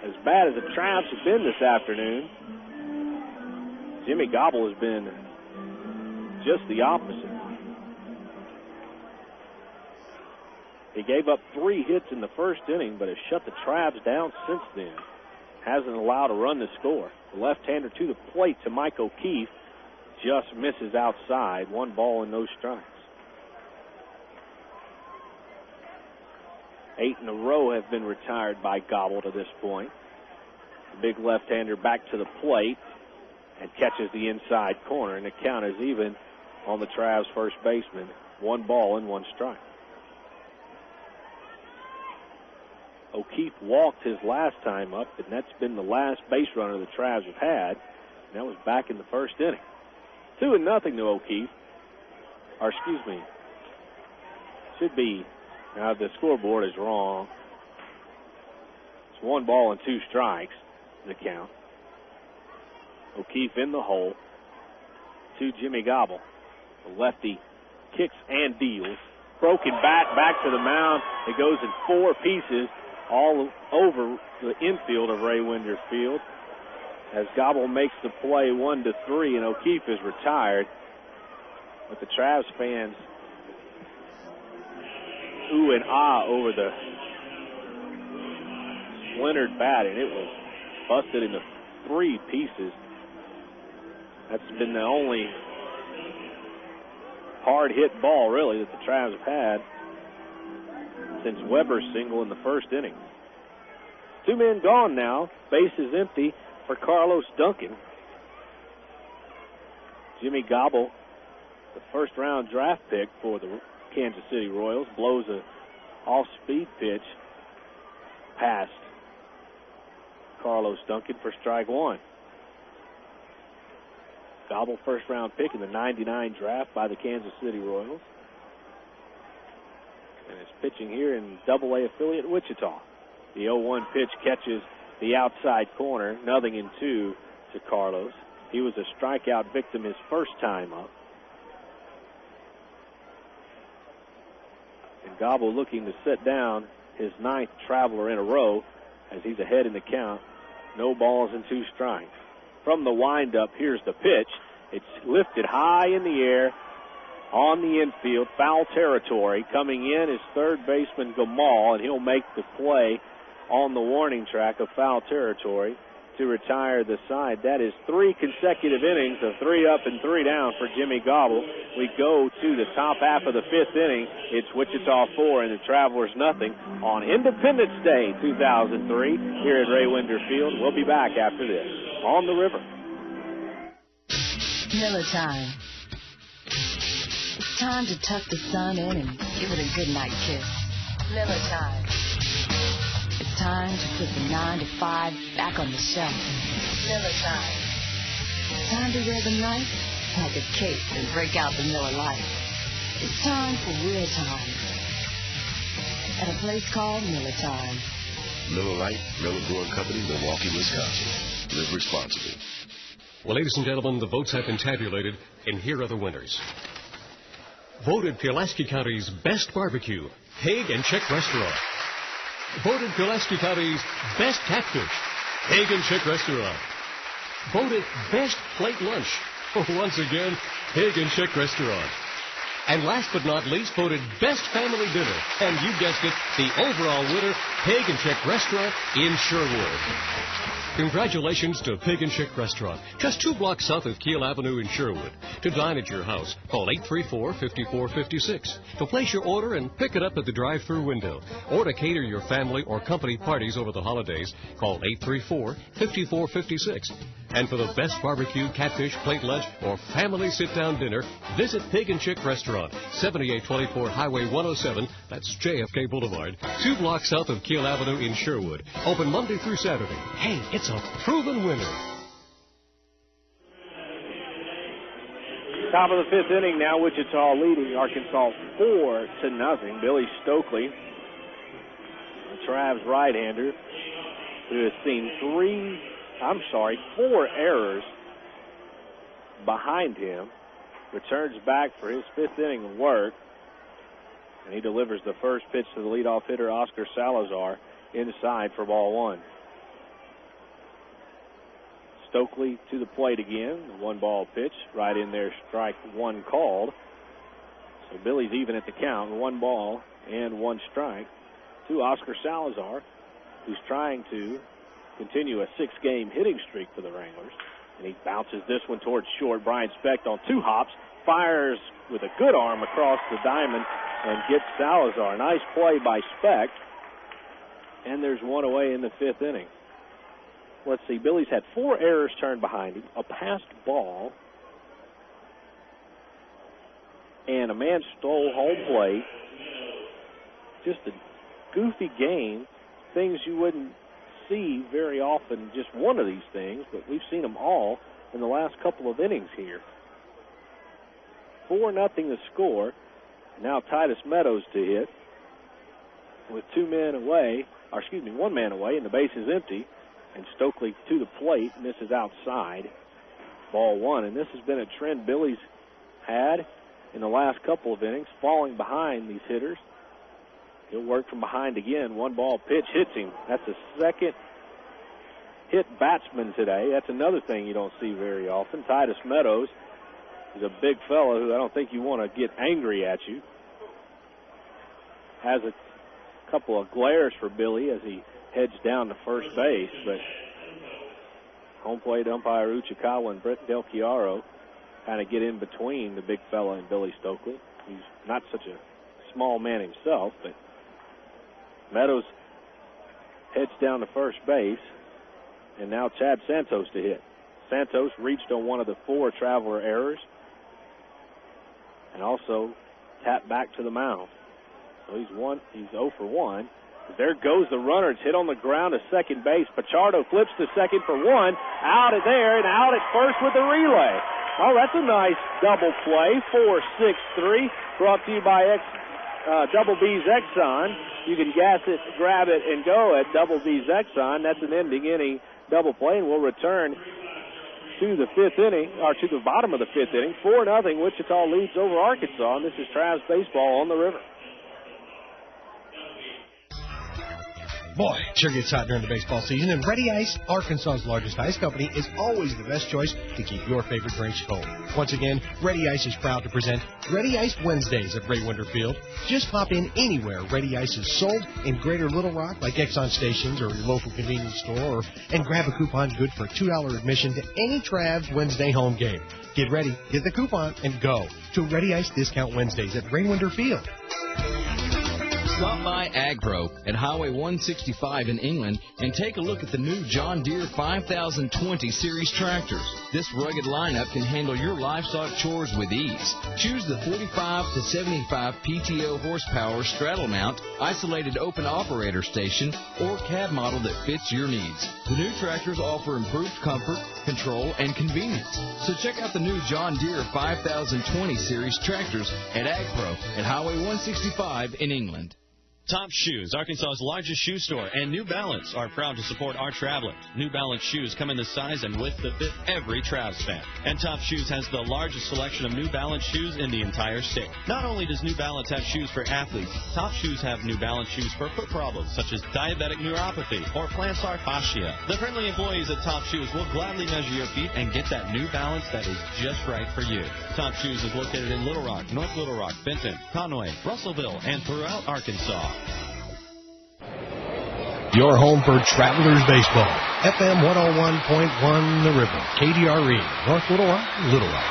As bad as the Travs have been this afternoon, Jimmy Gobble has been just the opposite. He gave up 3 hits in the first inning, but has shut the Travs down since then. Hasn't allowed a run to score. The left-hander to the plate to Mike O'Keefe. Just misses outside. 1 ball and no strikes. 8 in a row have been retired by Gobble to this point. The big left-hander back to the plate and catches the inside corner, and the count is even on the Travs first baseman. 1 ball and 1 strike. O'Keefe walked his last time up, and that's been the last base runner the Travs have had. And that was back in the first inning. 2-0 to O'Keefe. Or excuse me, should be. Now the scoreboard is wrong. It's 1 ball and 2 strikes in the count. O'Keefe in the hole to Jimmy Gobble. The lefty kicks and deals. Broken bat back to the mound. It goes in 4 pieces all over the infield of Ray Winder Field as Gobble makes the play 1-3, and O'Keefe is retired. But the Travs fans ooh and ah over the splintered bat, and it was busted into 3 pieces. That's been the only hard hit ball really that the Travs have had since Weber's single in the first inning. 2 men gone now. Base is empty for Carlos Duncan. Jimmy Gobble, the first-round draft pick for the Kansas City Royals, blows a off-speed pitch past Carlos Duncan for strike 1. Gobble, first-round pick in the '99 draft by the Kansas City Royals. And is pitching here in Double-A affiliate Wichita. The 0-1 pitch catches the outside corner, 0-2 to Carlos. He was a strikeout victim his first time up. And Gobble looking to set down his 9th traveler in a row as he's ahead in the count. No balls and 2 strikes. From the windup, here's the pitch. It's lifted high in the air on the infield, foul territory. Coming in is third baseman Gamal, and he'll make the play on the warning track of foul territory to retire the side. That is 3 consecutive innings of 3 up and 3 down for Jimmy Gobble. We go to the top half of the 5th inning. It's Wichita 4 and the Travelers nothing on Independence Day 2003 here at Ray Winder Field. We'll be back after this on the River. Miller time. It's time to tuck the sun in and give it a good night kiss. Miller time. It's time to put the 9 to 5 back on the shelf. Miller time. Time to wear the knife like a cape and break out the Miller Lite. It's time for real time. At a place called Miller Time. Miller Lite, Miller Brewing Company, Milwaukee, Wisconsin. Live responsibly. Well, ladies and gentlemen, the votes have been tabulated, and here are the winners. Voted Pulaski County's best barbecue, Haig and Chick Restaurant. Voted Pulaski County's best catfish, Haig and Chick Restaurant. Voted best plate lunch, once again, Haig and Chick Restaurant. And last but not least, voted best family dinner, and you guessed it, the overall winner, Haig and Chick Restaurant in Sherwood. Congratulations to Pig and Chick Restaurant, just 2 blocks south of Kiel Avenue in Sherwood. To dine at your house, call 834-5456. To place your order and pick it up at the drive-thru window. Or to cater your family or company parties over the holidays, call 834-5456. And for the best barbecue, catfish, plate lunch, or family sit-down dinner, visit Pig and Chick Restaurant, 7824 Highway 107, that's JFK Boulevard, 2 blocks south of Kiel Avenue in Sherwood. Open Monday through Saturday. Hey, it's a proven winner. Top of the 5th inning now, Wichita leading Arkansas 4-0. Billy Stokely, Trav's right-hander, who has seen 4 errors behind him, returns back for his 5th inning of work, and he delivers the first pitch to the leadoff hitter, Oscar Salazar, inside for ball 1. Stokely to the plate again, the 1-ball pitch, right in there, strike 1 called. So Billy's even at the count, 1 ball and 1 strike to Oscar Salazar, who's trying to continue a 6-game hitting streak for the Wranglers. And he bounces this one towards short. Brian Specht on 2 hops, fires with a good arm across the diamond and gets Salazar. Nice play by Specht. And there's 1 away in the 5th inning. Let's see, Billy's had 4 errors turned behind him, a passed ball, and a man stole home plate. Just a goofy game, things you wouldn't see very often, just one of these things, but we've seen them all in the last couple of innings here. 4-0 the score. Now Titus Meadows to hit with 1 man away, and the base is empty. And Stokely to the plate, misses outside. Ball 1. And this has been a trend Billy's had in the last couple of innings, falling behind these hitters. He'll work from behind again. 1-ball pitch hits him. That's a second hit batsman today. That's another thing you don't see very often. Titus Meadows is a big fellow who I don't think you want to get angry at you. Has a couple of glares for Billy as he heads down to first base, but home plate umpire Uchikawa and Brett Del Chiaro kind of get in between the big fella and Billy Stokely. He's not such a small man himself, but Meadows heads down to first base, and now Chad Santos to hit. Santos reached on one of the 4 Traveler errors and also tapped back to the mound. So he's 0 for 1. There goes the runner. It's hit on the ground to second base. Pichardo flips to second for 1. Out of there and out at first with the relay. Oh, that's a nice double play. 4-6-3. Brought to you by Double B's Exxon. You can gas it, grab it, and go at Double B's Exxon. That's an ending inning double play, and we'll return to the 5th inning, or to the bottom of the 5th inning. 4-0. Wichita leads over Arkansas, and this is Trav's Baseball on the River. Boy, it sure gets hot during the baseball season, and Ready Ice, Arkansas's largest ice company, is always the best choice to keep your favorite drinks cold. Once again, Ready Ice is proud to present Ready Ice Wednesdays at Ray Winder Field. Just pop in anywhere Ready Ice is sold in Greater Little Rock, like Exxon stations or your local convenience store, and grab a coupon good for a $2 admission to any Travs Wednesday home game. Get ready, get the coupon, and go to Ready Ice Discount Wednesdays at Ray Winder Field. Stop by AgPro at Highway 165 in England and take a look at the new John Deere 5020 series tractors. This rugged lineup can handle your livestock chores with ease. Choose the 45 to 75 PTO horsepower straddle mount, isolated open operator station, or cab model that fits your needs. The new tractors offer improved comfort, control, and convenience. So check out the new John Deere 5020 series tractors at AgPro at Highway 165 in England. Top Shoes, Arkansas's largest shoe store, and New Balance are proud to support our travelers. New Balance shoes come in the size and width that fit every Travs fan. And Top Shoes has the largest selection of New Balance shoes in the entire state. Not only does New Balance have shoes for athletes, Top Shoes have New Balance shoes for foot problems such as diabetic neuropathy or plantar fascia. The friendly employees at Top Shoes will gladly measure your feet and get that New Balance that is just right for you. Top Shoes is located in Little Rock, North Little Rock, Benton, Conway, Russellville, and throughout Arkansas. Your home for Travelers Baseball. FM 101.1 The River. KDRE. North Little Rock, Little Rock.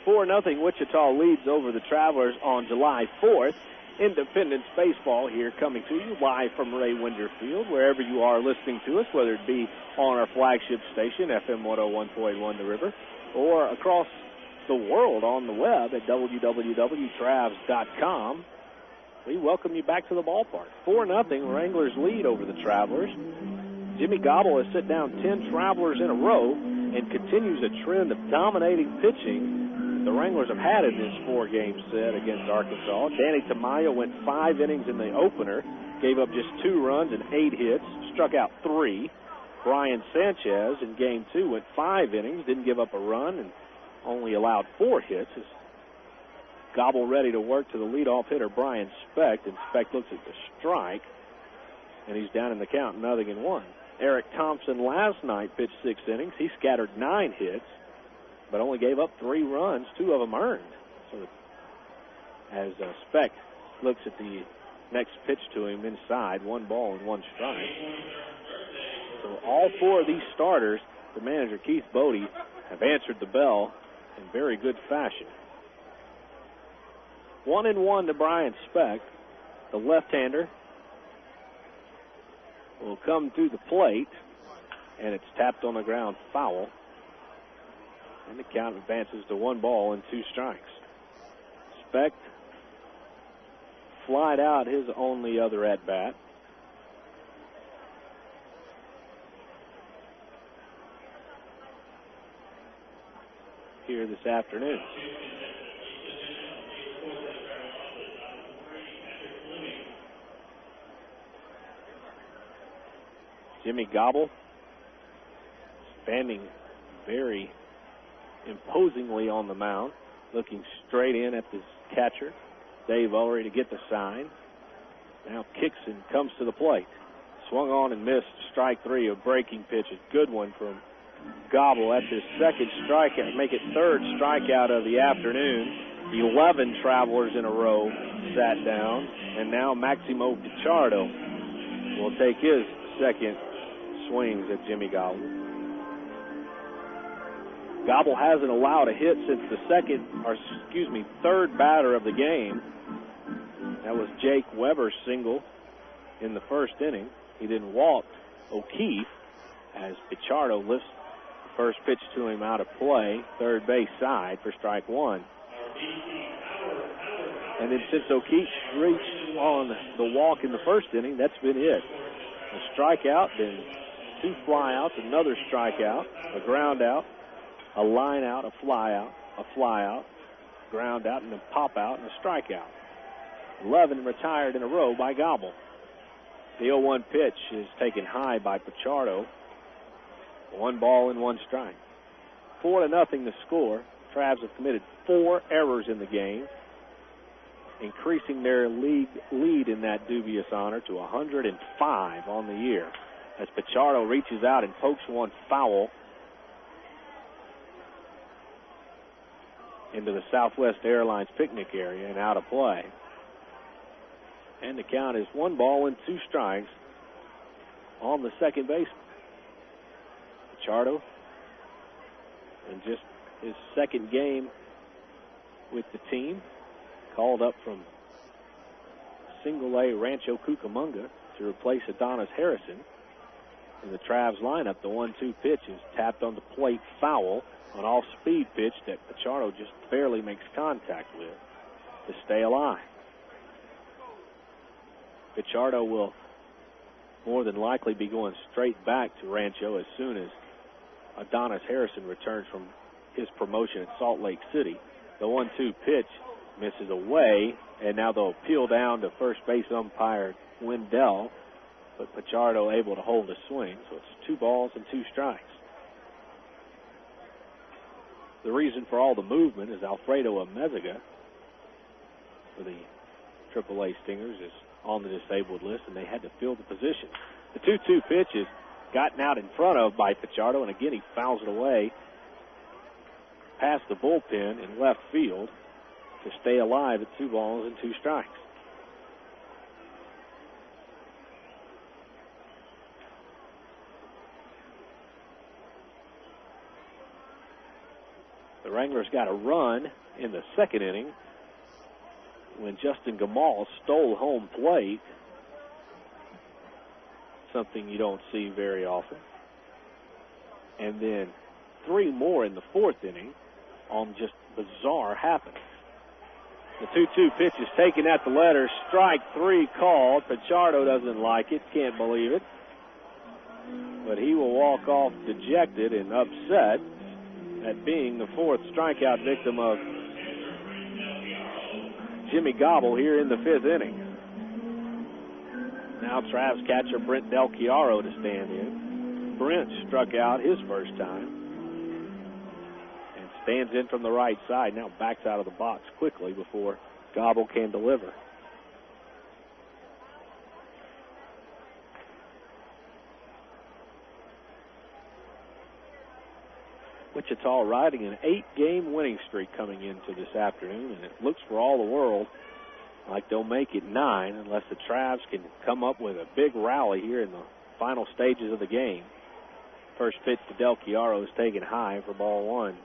4-0 Wichita leads over the Travelers on July 4th. Independence Baseball here coming to you live from Ray Winder Field, wherever you are listening to us, whether it be on our flagship station, FM 101.1 The River, or across the world on the web at www.travs.com. We welcome you back to the ballpark. 4-0 Wranglers lead over the Travelers. Jimmy Gobble has set down 10 Travelers in a row and continues a trend of dominating pitching the Wranglers have had in this 4-game set against Arkansas. Danny Tamayo went 5 innings in the opener, gave up just 2 runs and 8 hits, struck out 3. Brian Sanchez in Game 2 went 5 innings, didn't give up a run, and only allowed 4 hits. Gobble ready to work to the leadoff hitter, Brian Specht, and Specht looks at the strike, and he's down in the count, 0-1. Eric Thompson last night pitched 6 innings. He scattered 9 hits, but only gave up 3 runs, 2 of them earned. So as Specht looks at the next pitch to him inside, 1 ball and 1 strike. So all 4 of these starters, the manager Keith Bodie, have answered the bell in very good fashion. 1-1 to Brian Specht. The left-hander will come to the plate, and it's tapped on the ground foul. And the count advances to 1 ball and 2 strikes. Specht flied out his only other at-bat. Here this afternoon. Jimmy Gobble standing very imposingly on the mound, looking straight in at the catcher, Dave Ullery, to get the sign. Now kicks and comes to the plate. Swung on and missed. Strike 3, a breaking pitch. A good one from Gobble. That's his 2nd strikeout, make it 3rd strikeout of the afternoon. 11 Travelers in a row sat down, and now Maximo Pichardo will take his 2nd swings at Jimmy Gobble. Gobble hasn't allowed a hit since the 3rd batter of the game. That was Jake Weber's single in the 1st inning. He then walked O'Keefe as Pichardo lifts the first pitch to him out of play, 3rd base side for strike 1. And then since O'Keefe reached on the walk in the 1st inning, that's been it. A strikeout, then 2 flyouts, another strikeout, a ground out, a line out, a fly out, ground out, and a pop out, and a strikeout. 11 retired in a row by Gobble. The 0-1 pitch is taken high by Pichardo. 1 ball and 1 strike. 4-0 the score. Travs have committed 4 errors in the game. increasing their lead in that dubious honor to 105 on the year. As Pichardo reaches out and pokes one foul into the Southwest Airlines picnic area and out of play. And the count is 1 ball and 2 strikes on the second baseman. Pichardo, in just his second game with the team, called up from Single-A Rancho Cucamonga to replace Adonis Harrison. In the Travs lineup, the 1-2 pitch is tapped on the plate foul, an off-speed pitch that Pichardo just barely makes contact with to stay alive. Pichardo will more than likely be going straight back to Rancho as soon as Adonis Harrison returns from his promotion at Salt Lake City. The 1-2 pitch misses away, and now they'll appeal down to first base umpire Wendell, but Pichardo able to hold the swing, so it's 2 balls and 2 strikes. The reason for all the movement is Alfredo Amezaga for the AAA Stingers is on the disabled list, and they had to fill the position. The 2-2 pitch is gotten out in front of by Pichardo, and again he fouls it away past the bullpen in left field to stay alive at 2 balls and 2 strikes. The Wranglers got a run in the second inning when Justin Gamal stole home plate, something you don't see very often. And then 3 more in the fourth inning on just bizarre happenings. The 2-2 pitch is taken at the letter. Strike 3 called. Pichardo doesn't like it, can't believe it. But he will walk off dejected and upset at being the 4th strikeout victim of Jimmy Gobble here in the 5th inning. Now Travs catcher Brent Del Chiaro to stand in. Brent struck out his first time and stands in from the right side. Now backs out of the box quickly before Gobble can deliver. Wichita riding an 8-game winning streak coming into this afternoon, and it looks for all the world like they'll make it 9 unless the Travs can come up with a big rally here in the final stages of the game. First pitch to Del Chiaro is taken high for ball 1.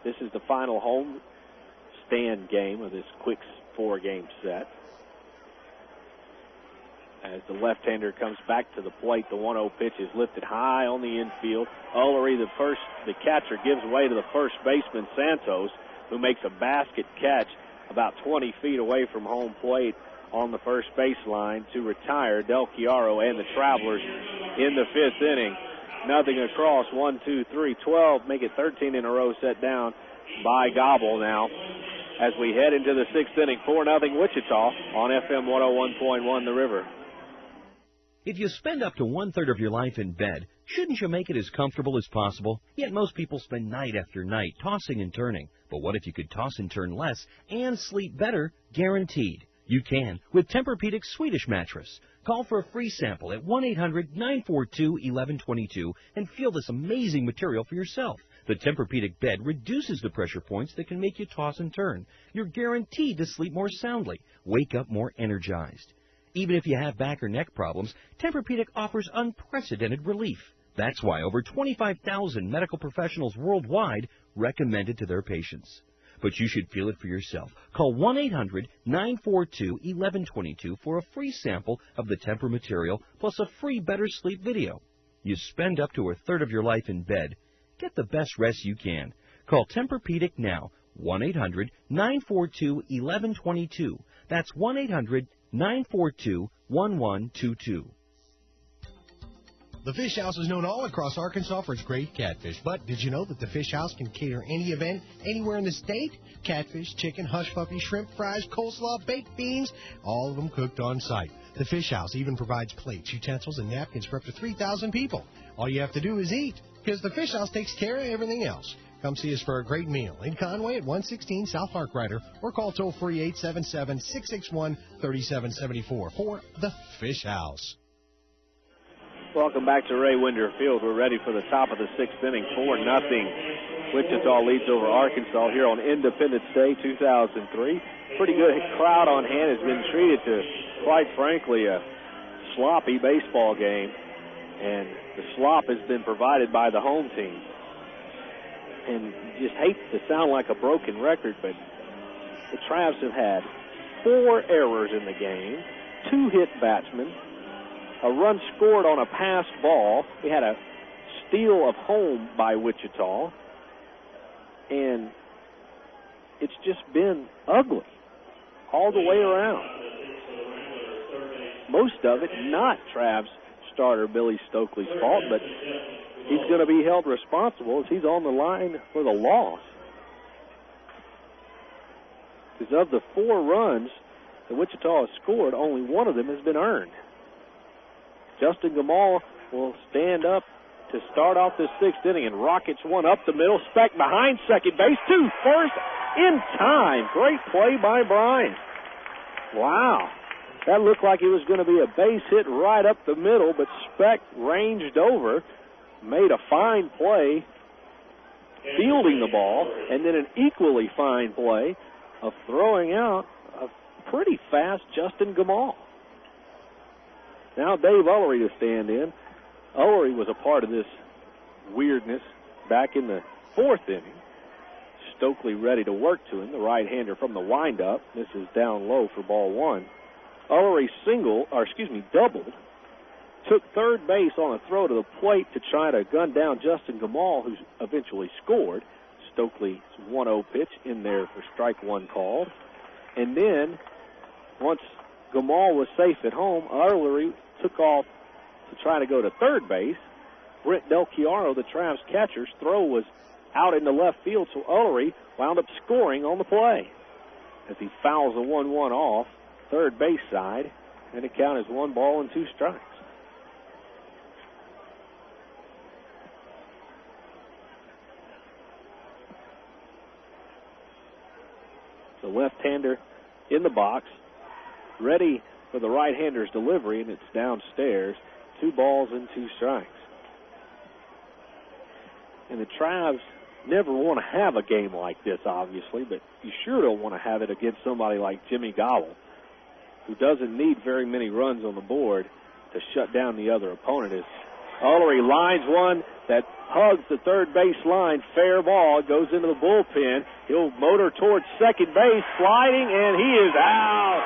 This is the final home stand game of this quick 4-game set. As the left-hander comes back to the plate, the 1-0 pitch is lifted high on the infield. Ullery, the catcher, gives way to the first baseman, Santos, who makes a basket catch about 20 feet away from home plate on the first baseline to retire Del Chiaro and the Travelers in the 5th inning. Nothing across, 1, 2, 3, 12, make it 13 in a row set down by Gobble now. As we head into the 6th inning, 4-0 Wichita on FM 101.1 The River. If you spend up to 1/3 of your life in bed, shouldn't you make it as comfortable as possible? Yet most people spend night after night tossing and turning. But what if you could toss and turn less and sleep better? Guaranteed. You can with Tempur-Pedic's Swedish mattress. Call for a free sample at 1-800-942-1122 and feel this amazing material for yourself. The Tempur-Pedic bed reduces the pressure points that can make you toss and turn. You're guaranteed to sleep more soundly, wake up more energized. Even if you have back or neck problems, Tempur-Pedic offers unprecedented relief. That's why over 25,000 medical professionals worldwide recommend it to their patients. But you should feel it for yourself. Call 1-800-942-1122 for a free sample of the Tempur material, plus a free Better Sleep video. You spend up to 1/3 of your life in bed. Get the best rest you can. Call Tempur-Pedic now, 1-800-942-1122. That's 1-800-942-1122. The Fish House is known all across Arkansas for its great catfish. But did you know that the Fish House can cater any event anywhere in the state? Catfish, chicken, hush puppy, shrimp, fries, coleslaw, baked beans, all of them cooked on site. The Fish House even provides plates, utensils, and napkins for up to 3,000 people. All you have to do is eat, because the Fish House takes care of everything else. Come see us for a great meal in Conway at 116 South Harkrider, or call toll-free 877-661-3774 for the Fish House. Welcome back to Ray Winder Field. We're ready for the top of the sixth inning. 4-0. Wichita leads over Arkansas here on Independence Day 2003. Pretty good crowd on hand. Has been treated to, quite frankly, a sloppy baseball game. And the slop has been provided by the home team. And just hate to sound like a broken record, but the Travs have had 4 errors in the game, 2 hit batsmen, a run scored on a passed ball. We had a steal of home by Wichita. And it's just been ugly all the way around. Most of it not Travs starter Billy Stokely's fault, but he's going to be held responsible as he's on the line for the loss. Because of the 4 runs that Wichita has scored, only one of them has been earned. Justin Gamal will stand up to start off this sixth inning and rockets one up the middle. Speck behind second base to first in time. Great play by Brian. Wow. That looked like it was going to be a base hit right up the middle, but Speck ranged over, made a fine play, fielding the ball, and then an equally fine play of throwing out a pretty fast Justin Gamal. Now Dave Ullery to stand in. Ullery was a part of this weirdness back in the 4th inning. Stokely ready to work to him, the right-hander from the windup. This is down low for ball 1. Ullery doubled, took third base on a throw to the plate to try to gun down Justin Gamal, who eventually scored. Stokely's 1-0 pitch in there for strike 1 called. And then, once Gamal was safe at home, Ullery took off to try to go to third base. Brent Del Chiaro, the Travs catcher's throw was out into left field, so Ullery wound up scoring on the play as he fouls the 1-1 off third base side, and the count is 1 ball and 2 strikes. The left-hander in the box, ready for the right-hander's delivery, and it's downstairs. 2 balls and 2 strikes. And the Travs never want to have a game like this, obviously, but you sure don't want to have it against somebody like Jimmy Gowell, who doesn't need very many runs on the board to shut down the other opponent. As Ullery lines one that hugs the third base line, fair ball, goes into the bullpen. He'll motor towards second base, sliding, and he is out.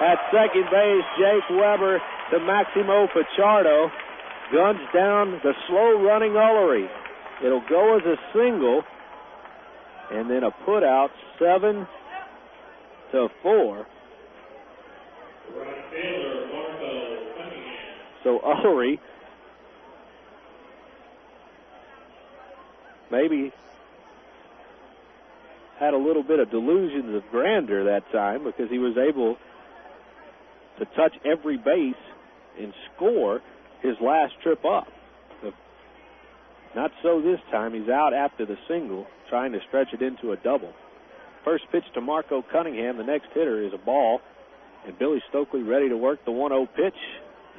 At second base, Jake Weber to Maximo Pichardo. Guns down the slow-running Ullery. It'll go as a single, and then a put-out, 7-4. So Ullery maybe had a little bit of delusions of grandeur that time, because he was able to touch every base and score his last trip up. Not so this time. He's out after the single, trying to stretch it into a double. First pitch to Marco Cunningham. The next hitter is a ball, and Billy Stokely ready to work the 1-0 pitch.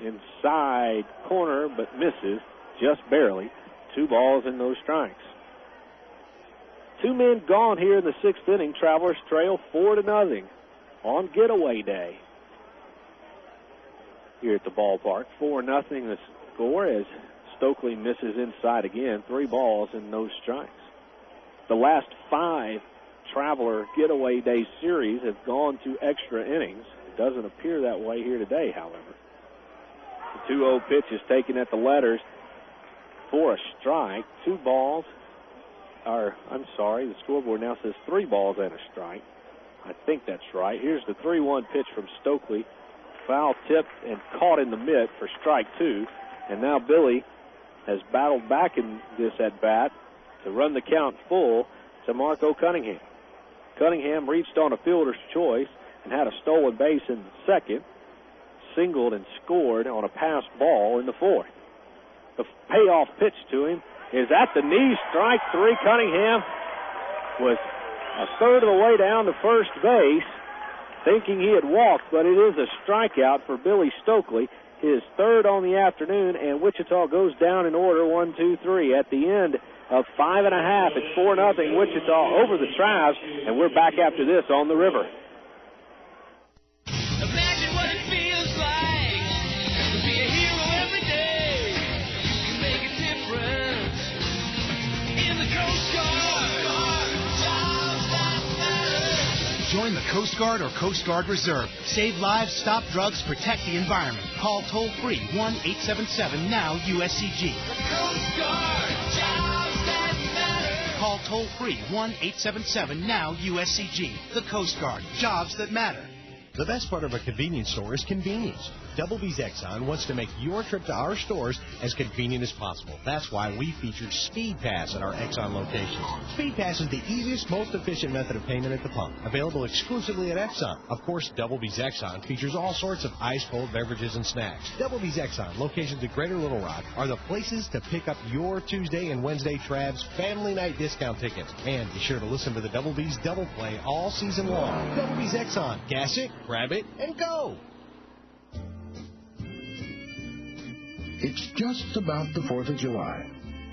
Inside corner, but misses just barely. 2 balls and no strikes. 2 men gone here in the 6th inning. Travelers trail 4-0 on getaway day here at the ballpark. 4-0 the score as Stokely misses inside again. 3 balls and no strikes. The last 5 Traveler getaway day series have gone to extra innings. It doesn't appear that way here today, however. The 2-0 pitch is taken at the letters for a strike. 2 balls. The scoreboard now says 3 balls and a strike. I think that's right. Here's the 3-1 pitch from Stokely. Foul tipped and caught in the mitt for strike 2. And now Billy has battled back in this at-bat to run the count full to Marco Cunningham. Cunningham reached on a fielder's choice and had a stolen base in the second, singled and scored on a passed ball in the 4th. The payoff pitch to him is at the knee, strike 3. Cunningham was a third of the way down to first base, thinking he had walked, but it is a strikeout for Billy Stokely, his third on the afternoon, and Wichita goes down in order, 1, 2, 3. At the end of 5.5, it's 4-0 Wichita over the Travs, and we're back after this on the River. Imagine what it feels like to be a hero every day. You can make a difference in the Coast Guard. Jobs that matter. Join the Coast Guard or Coast Guard Reserve. Save lives, stop drugs, protect the environment. Call toll-free 1-877-NOW-USCG. The Coast Guard. Jobs that matter. Call toll-free 1-877-NOW-USCG. The Coast Guard. Jobs that matter. The best part of a convenience store is convenience. Double B's Exxon wants to make your trip to our stores as convenient as possible. That's why we feature Speed Pass at our Exxon locations. Speed Pass is the easiest, most efficient method of payment at the pump. Available exclusively at Exxon. Of course, Double B's Exxon features all sorts of ice-cold beverages and snacks. Double B's Exxon, locations at Greater Little Rock, are the places to pick up your Tuesday and Wednesday Travs Family Night discount tickets. And be sure to listen to the Double B's Double Play all season long. Double B's Exxon. Gas it, grab it, and go! It's just about the 4th of July,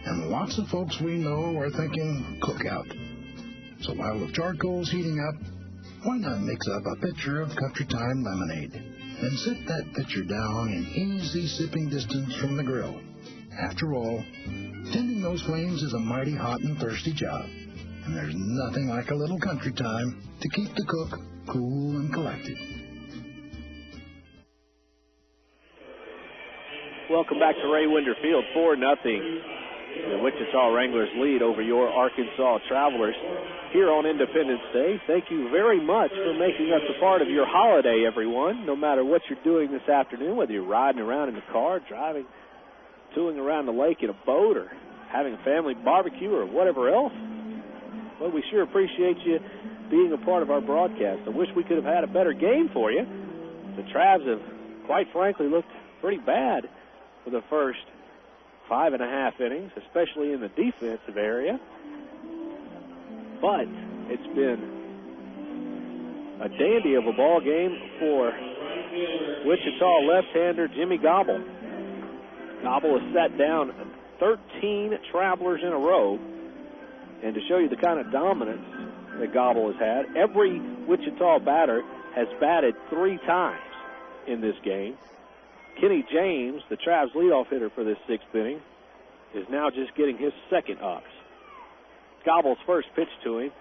and lots of folks we know are thinking cookout. So while the charcoal's heating up, why not mix up a pitcher of Country Time lemonade and set that pitcher down in easy sipping distance from the grill? After all, tending those flames is a mighty hot and thirsty job, and there's nothing like a little Country Time to keep the cook cool and collected. Welcome back to Ray Winder Field, 4-0. The Wichita Wranglers lead over your Arkansas Travelers here on Independence Day. Thank you very much for making us a part of your holiday, everyone. No matter what you're doing this afternoon, whether you're riding around in the car, driving, touring around the lake in a boat, or having a family barbecue, or whatever else. Well, we sure appreciate you being a part of our broadcast. I wish we could have had a better game for you. The Travs have, quite frankly, looked pretty bad for the first 5.5 innings, especially in the defensive area. But it's been a dandy of a ball game for Wichita left-hander Jimmy Gobble. Gobble has sat down 13 Travelers in a row. And to show you the kind of dominance that Gobble has had, every Wichita batter has batted 3 times in this game. Kenny James, the Travs leadoff hitter for this 6th inning, is now just getting his second ups. Gobble's first pitch to him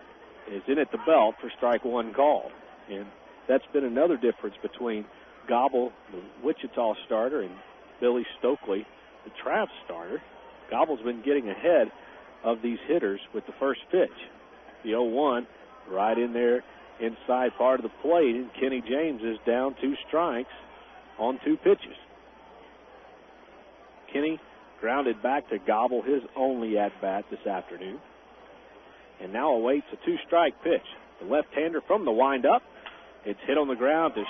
is in at the belt for strike 1 called. And that's been another difference between Gobble, the Wichita starter, and Billy Stokely, the Travs starter. Gobble's been getting ahead of these hitters with the first pitch. The 0-1 right in there inside part of the plate, and Kenny James is down 2 strikes on 2 pitches. Kenny grounded back to Gobble, his only at-bat this afternoon, and now awaits a 2-strike pitch. The left-hander from the windup. It's hit on the ground to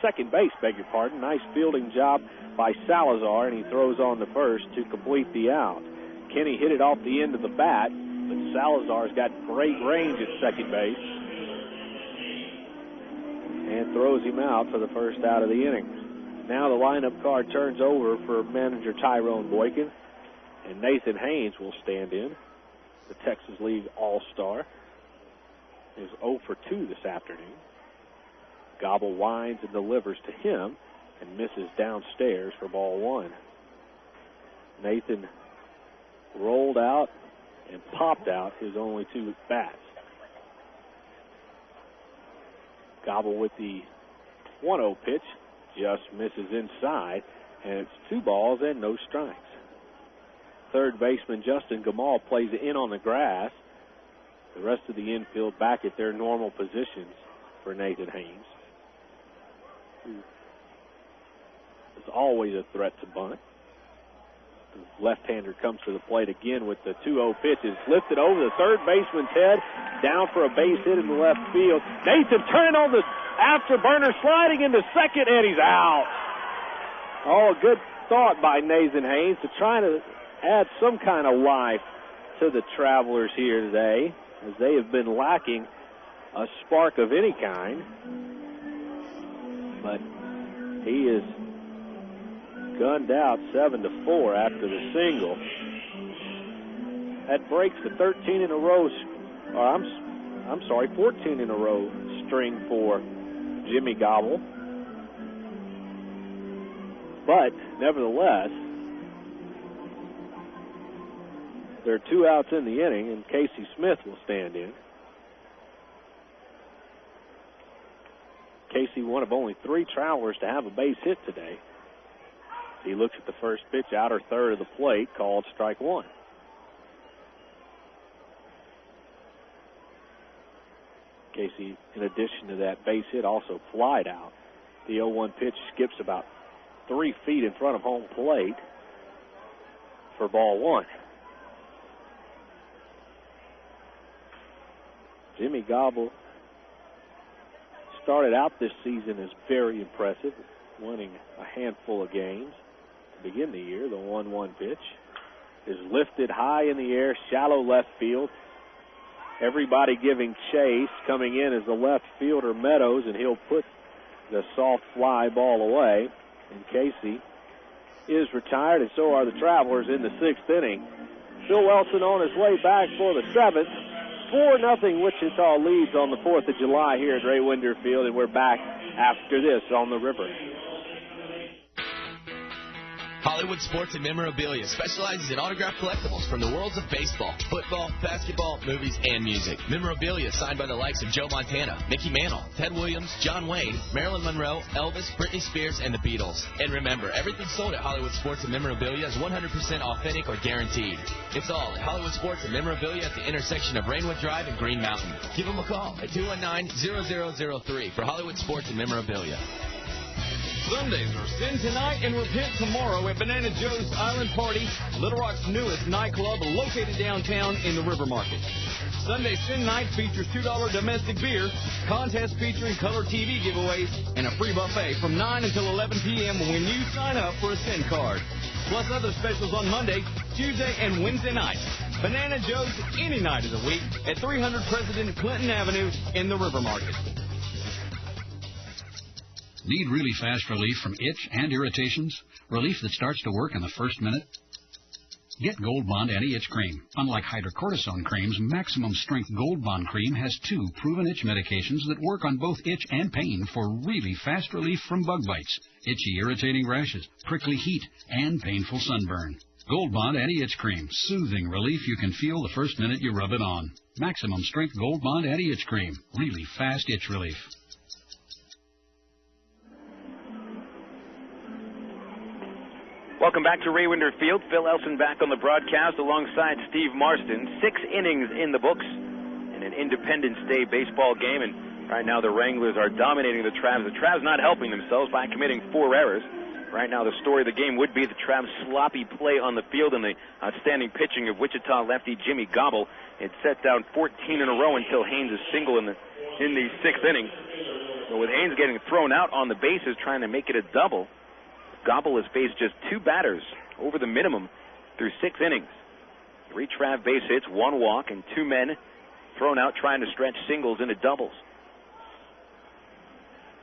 second base, beg your pardon. Nice fielding job by Salazar, and he throws on the first to complete the out. Kenny hit it off the end of the bat, but Salazar's got great range at second base and throws him out for the first out of the inning. Now the lineup card turns over for manager Tyrone Boykin, and Nathan Haynes will stand in. The Texas League All-Star is 0 for 2 this afternoon. Gobble winds and delivers to him and misses downstairs for ball 1. Nathan rolled out and popped out his only 2 bats. Gobble with the 1-0 pitch just misses inside, and it's 2 balls and no strikes. Third baseman Justin Gamal plays in on the grass. The rest of the infield back at their normal positions for Nathan Haynes, who is always a threat to bunt. The left-hander comes to the plate again with the 2-0 pitch. It's lifted over the third baseman's head, down for a base hit in the left field. Nathan turned on the afterburner, sliding into second, and he's out. Oh, a good thought by Nathan Haynes to try to add some kind of life to the Travelers here today. as they have been lacking a spark of any kind. But he is gunned out 7-4 after the single. That breaks the 13 in a row, or I'm sorry, 14 in a row string for Jimmy Gobble. But nevertheless, there are 2 outs in the inning, and Casey Smith will stand in. Casey, one of only 3 Travelers to have a base hit today. He looks at the first pitch, outer third of the plate, called strike 1. Casey, in addition to that base hit, also flied out. The 0-1 pitch skips about 3 feet in front of home plate for ball 1. Jimmy Gobble started out this season as very impressive, winning a handful of games to begin the year. The 1-1 pitch is lifted high in the air, shallow left field. Everybody giving chase. Coming in is the left fielder, Meadows, and he'll put the soft fly ball away. And Casey is retired, and so are the Travelers in the 6th inning. Phil Wilson on his way back for the 7th. 4-0 Wichita leads on the 4th of July here at Ray Winder Field, and we're back after this on the River. Hollywood Sports and Memorabilia specializes in autographed collectibles from the worlds of baseball, football, basketball, movies, and music. Memorabilia signed by the likes of Joe Montana, Mickey Mantle, Ted Williams, John Wayne, Marilyn Monroe, Elvis, Britney Spears, and the Beatles. And remember, everything sold at Hollywood Sports and Memorabilia is 100% authentic or guaranteed. It's all at Hollywood Sports and Memorabilia at the intersection of Rainwood Drive and Green Mountain. Give them a call at 219-0003 for Hollywood Sports and Memorabilia. Sundays are Sin tonight and repent tomorrow at Banana Joe's Island Party, Little Rock's newest nightclub located downtown in the River Market. Sunday Sin Night features $2 domestic beer, contest featuring color TV giveaways, and a free buffet from 9 until 11 p.m. when you sign up for a Sin card. Plus other specials on Monday, Tuesday, and Wednesday nights. Banana Joe's any night of the week at 300 President Clinton Avenue in the River Market. Need really fast relief from itch and irritations? Relief that starts to work in the first minute? Get Gold Bond Anti-Itch Cream. Unlike hydrocortisone creams, Maximum Strength Gold Bond Cream has 2 proven itch medications that work on both itch and pain for really fast relief from bug bites, itchy, irritating rashes, prickly heat, and painful sunburn. Gold Bond Anti-Itch Cream. Soothing relief you can feel the first minute you rub it on. Maximum Strength Gold Bond Anti-Itch Cream. Really fast itch relief. Welcome back to Ray Winder Field. Phil Elson back on the broadcast alongside Steve Marston. 6 innings in the books in an Independence Day baseball game, and right now the Wranglers are dominating the Travs. The Travs not helping themselves by committing 4 errors. Right now the story of the game would be the Travs' sloppy play on the field and the outstanding pitching of Wichita lefty Jimmy Gobble. It set down 14 in a row until Haynes is single in the 6th inning. So with Haynes getting thrown out on the bases trying to make it a double, Gobble has faced just 2 batters over the minimum through 6 innings. 3 Trav base hits, 1 walk, and 2 men thrown out trying to stretch singles into doubles.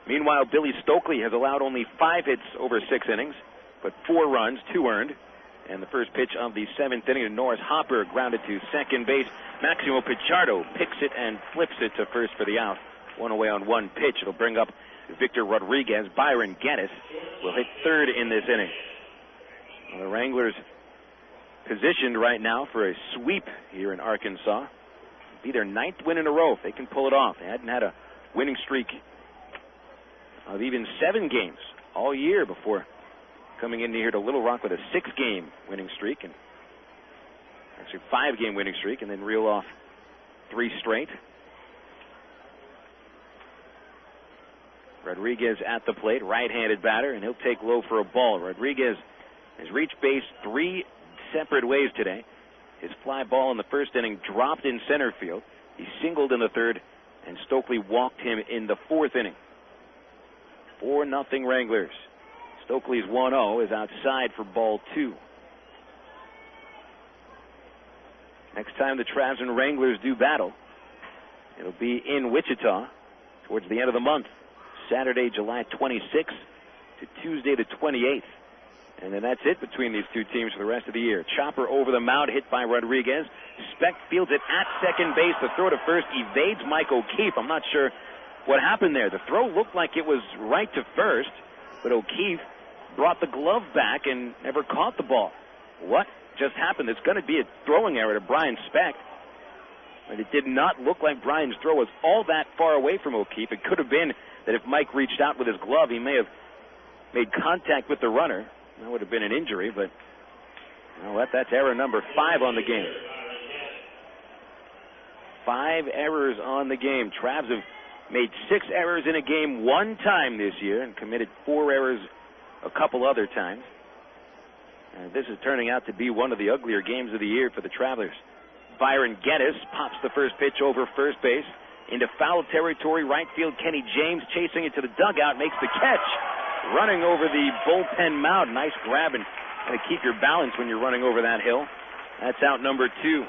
Meanwhile, Billy Stokely has allowed only 5 hits over 6 innings, but 4 runs, 2 earned. And the first pitch of the 7th inning, Norris Hopper grounded to second base. Maximo Pichardo picks it and flips it to first for the out. 1 away on 1 pitch. It'll bring up Victor Rodriguez. Byron Geddes will hit third in this inning. Well, the Wranglers positioned right now for a sweep here in Arkansas. It'll be their 9th win in a row if they can pull it off. They hadn't had a winning streak of even 7 games all year before coming in here to Little Rock with a 6-game winning streak, and actually 5-game winning streak, and then reel off 3 straight. Rodriguez at the plate, right-handed batter, and he'll take low for a ball. Rodriguez has reached base 3 separate ways today. His fly ball in the first inning dropped in center field. He singled in the 3rd, and Stokely walked him in the 4th inning. 4-0 Wranglers. Stokely's 1-0 is outside for ball 2. Next time the Travs and Wranglers do battle, It'll be in Wichita towards the end of the month, Saturday, July 26th to Tuesday the 28th. And then that's it between these two teams for the rest of the year. Chopper over the mound, hit by Rodriguez. Speck fields it at second base. The throw to first evades Mike O'Keefe. I'm not sure what happened there. The throw looked like it was right to first, but O'Keefe brought the glove back and never caught the ball. What just happened? It's going to be a throwing error to Brian Speck. But it did not look like Brian's throw was all that far away from O'Keefe. It could have been that if Mike reached out with his glove, he may have made contact with the runner. That would have been an injury, but that's error number 5 on the game. 5 errors on the game. Travs have made 6 errors in a game one time this year and committed 4 errors a couple other times. And this is turning out to be one of the uglier games of the year for the Travelers. Byron Geddes pops the first pitch over first base. Into foul territory, right field, Kenny James chasing it to the dugout, makes the catch. Running over the bullpen mound. Nice grab, and got to keep your balance when you're running over that hill. That's out number 2.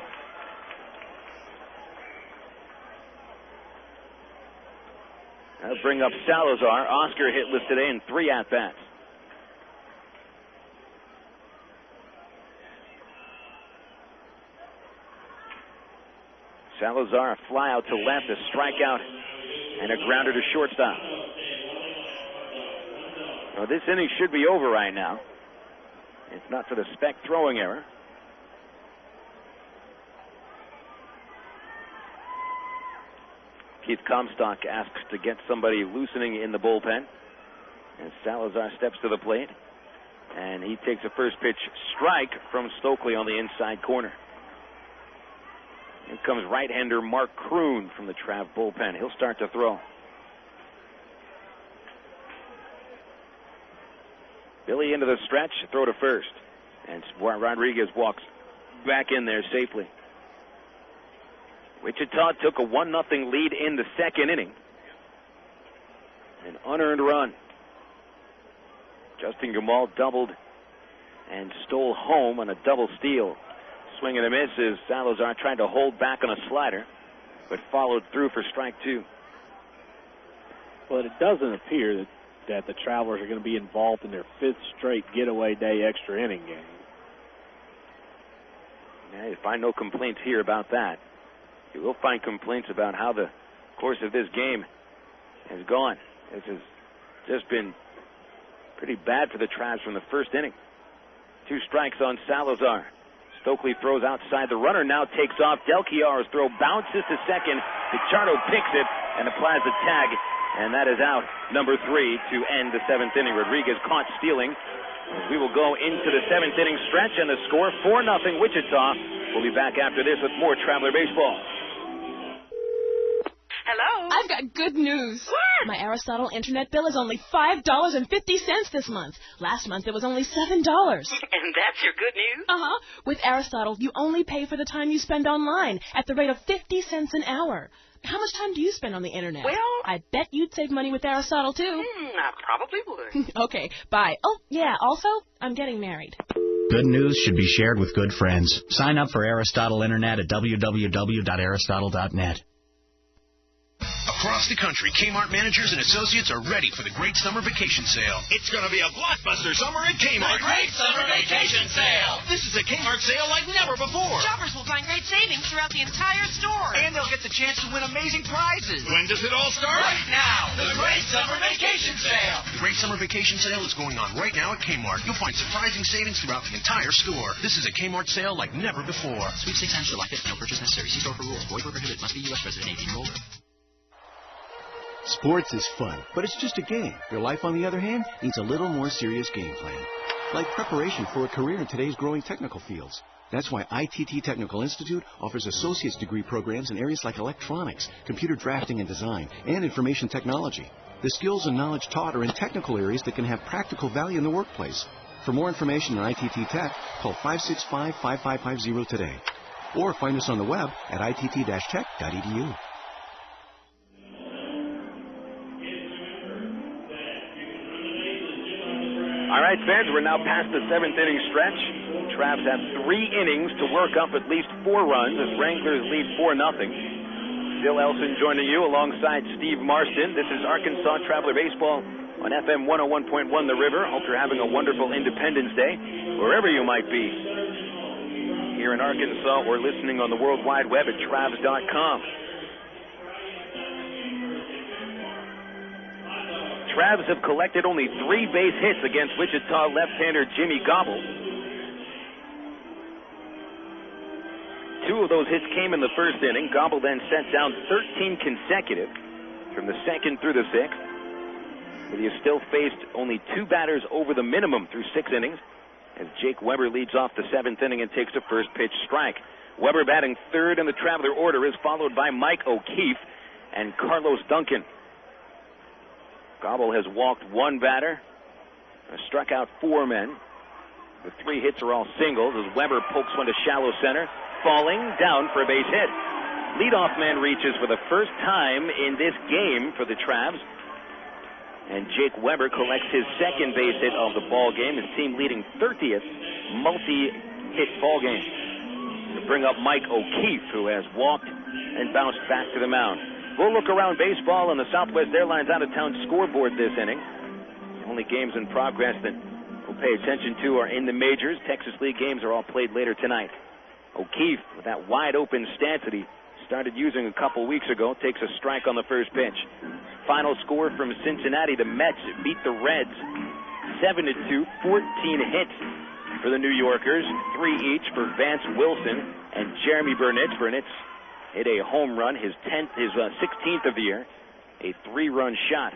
That'll bring up Salazar. Oscar hitless today in 3 at-bats. Salazar, a fly out to left, a strikeout, and a grounder to shortstop. Well, this inning should be over right now. It's not for the Speck throwing error. Keith Comstock asks to get somebody loosening in the bullpen. And Salazar steps to the plate. And he takes a first pitch strike from Stokely on the inside corner. Here comes right-hander Mark Kroon from the Trav bullpen. He'll start to throw. Billy into the stretch, throw to first. And Rodriguez walks back in there safely. Wichita took a 1-0 lead in the second inning. An unearned run. Justin Gamal doubled and stole home on a double steal. Swing and a miss as Salazar tried to hold back on a slider, but followed through for strike 2. Well, it doesn't appear that the Travelers are going to be involved in their 5th straight getaway day extra inning game. Yeah, you find no complaints here about that. You will find complaints about how the course of this game has gone. This has just been pretty bad for the Travs from the first inning. 2 strikes on Salazar. Stokely throws outside. The runner now takes off. Del Chiara's throw bounces to second. Pichardo picks it and applies the tag. And that is out number 3 to end the 7th inning. Rodriguez caught stealing. We will go into the 7th inning stretch, and the score 4-0 Wichita. We'll be back after this with more Traveler Baseball. Hello? I've got good news. What? My Aristotle internet bill is only $5.50 this month. Last month it was only $7. And that's your good news? Uh-huh. With Aristotle, you only pay for the time you spend online at the rate of 50 cents an hour. How much time do you spend on the internet? Well, I bet you'd save money with Aristotle, too. I probably would. Okay, bye. Oh, yeah, also, I'm getting married. Good news should be shared with good friends. Sign up for Aristotle Internet at www.aristotle.net. Across the country, Kmart managers and associates are ready for the great summer vacation sale. It's going to be a blockbuster summer at Kmart. The great summer vacation sale. This is a Kmart sale like never before. Shoppers will find great savings throughout the entire store. And they'll get the chance to win amazing prizes. When does it all start? Right now. The great summer vacation sale. The great summer vacation sale is going on right now at Kmart. You'll find surprising savings throughout the entire store. This is a Kmart sale like never before. Sweepstakes ends July 5th. No purchase necessary. See store for rules. Void where prohibited. Must be U.S. resident. 18 year old. Sports is fun, but it's just a game. Your life, on the other hand, needs a little more serious game plan. Like preparation for a career in today's growing technical fields. That's why ITT Technical Institute offers associate's degree programs in areas like electronics, computer drafting and design, and information technology. The skills and knowledge taught are in technical areas that can have practical value in the workplace. For more information on ITT Tech, call 565-5550 today. Or find us on the web at itt-tech.edu. All right, fans, we're now past the 7th inning stretch. Travs have 3 innings to work up at least 4 runs as Wranglers lead 4-0. Bill Elson joining you alongside Steve Marston. This is Arkansas Traveler Baseball on FM 101.1 The River. Hope you're having a wonderful Independence Day, wherever you might be, here in Arkansas or listening on the World Wide Web at Travs.com. Travs have collected only 3 base hits against Wichita left-hander Jimmy Gobble. 2 of those hits came in the first inning. Gobble then sent down 13 consecutive from the second through the sixth. But he has still faced only 2 batters over the minimum through 6 innings, as Jake Weber leads off the 7th inning and takes the first pitch strike. Weber batting third in the Traveler order is followed by Mike O'Keefe and Carlos Duncan. Gobble has walked 1 batter, struck out 4 men. The 3 hits are all singles as Weber pokes one to shallow center, falling down for a base hit. Leadoff man reaches for the first time in this game for the Travs, and Jake Weber collects his 2nd base hit of the ball game, his team leading 30th multi-hit ball game, to bring up Mike O'Keefe, who has walked and bounced back to the mound. We'll look around baseball on the Southwest Airlines out-of-town scoreboard this inning. The only games in progress that we'll pay attention to are in the majors. Texas League games are all played later tonight. O'Keefe, with that wide-open stance that he started using a couple weeks ago, takes a strike on the first pitch. Final score from Cincinnati, the Mets beat the Reds 7-2, 14 hits for the New Yorkers, 3 each for Vance Wilson and Jeremy Burnitz. Burnitz hit a home run, his 16th of the year, a 3-run shot,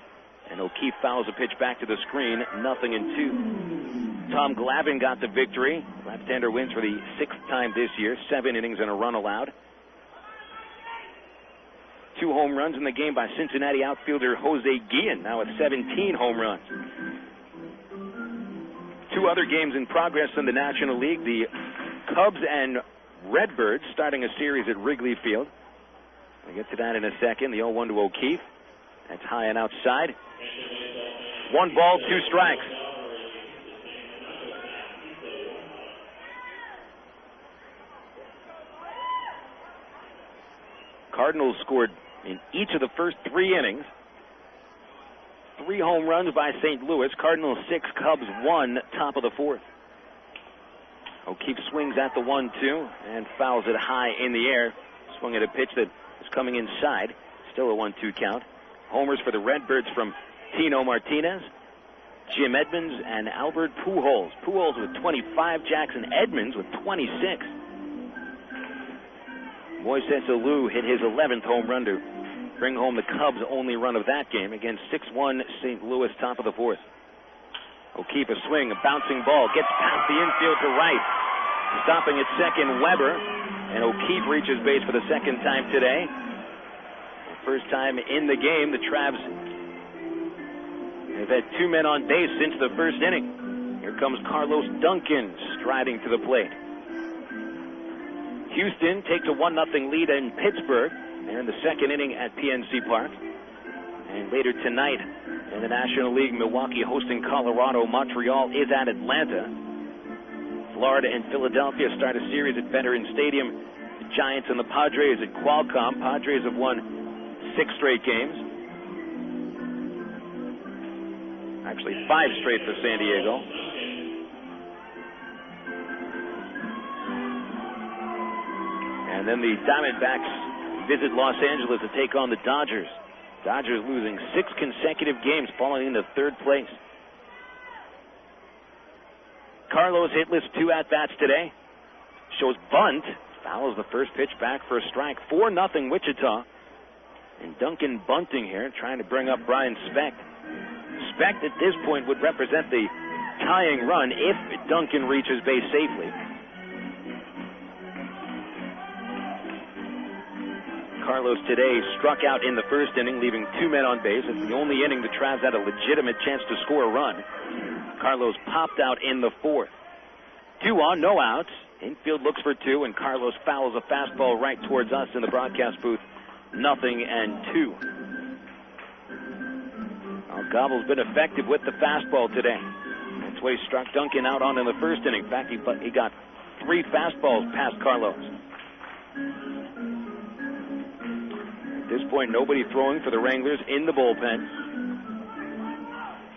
and O'Keefe fouls a pitch back to the screen, 0-2. Tom Glavine got the victory. Left-hander wins for the 6th time this year, 7 innings and a run allowed. 2 home runs in the game by Cincinnati outfielder Jose Guillen, now with 17 home runs. 2 other games in progress in the National League. The Cubs and Redbirds starting a series at Wrigley Field. We'll get to that in a second. The 0-1 to O'Keefe. That's high and outside. 1 ball, 2 strikes. Cardinals scored in each of the first 3 innings. 3 home runs by St. Louis. Cardinals 6, Cubs 1, top of the 4th. O'Keefe swings at the 1-2 and fouls it high in the air. Swung at a pitch that was coming inside. Still a 1-2 count. Homers for the Redbirds from Tino Martinez, Jim Edmonds, and Albert Pujols. Pujols with 25, Jackson Edmonds with 26. Moises Alou hit his 11th home run to bring home the Cubs' only run of that game against 6-1 St. Louis, top of the 4th. O'Keefe a swing, a bouncing ball, gets past the infield to right. Stopping at second, Weber, and O'Keefe reaches base for the 2nd time today. The first time in the game, the Travs have had 2 men on base since the first inning. Here comes Carlos Duncan striding to the plate. Houston takes a 1-0 lead in Pittsburgh. They're in the 2nd inning at PNC Park. And later tonight in the National League, Milwaukee hosting Colorado. Montreal is at Atlanta. Florida and Philadelphia start a series at Veterans Stadium. The Giants and the Padres at Qualcomm. Padres have won 6 straight games. Actually, 5 straight for San Diego. And then the Diamondbacks visit Los Angeles to take on the Dodgers. Dodgers losing 6 consecutive games, falling into 3rd place. Carlos hitless 2 at-bats today. Shows bunt. Fouls the first pitch back for a strike. 4-0 Wichita. And Duncan bunting here, trying to bring up Brian Specht. Specht at this point would represent the tying run if Duncan reaches base safely. Carlos today struck out in the first inning, leaving 2 men on base. It's the only inning the Travs had a legitimate chance to score a run. Carlos popped out in the 4th. 2 on, no outs. Infield looks for 2, and Carlos fouls a fastball right towards us in the broadcast booth. 0-2. Well, Gobble's been effective with the fastball today. That's what he struck Duncan out on in the first inning. In fact, he got 3 fastballs past Carlos. this point, nobody throwing for the Wranglers in the bullpen.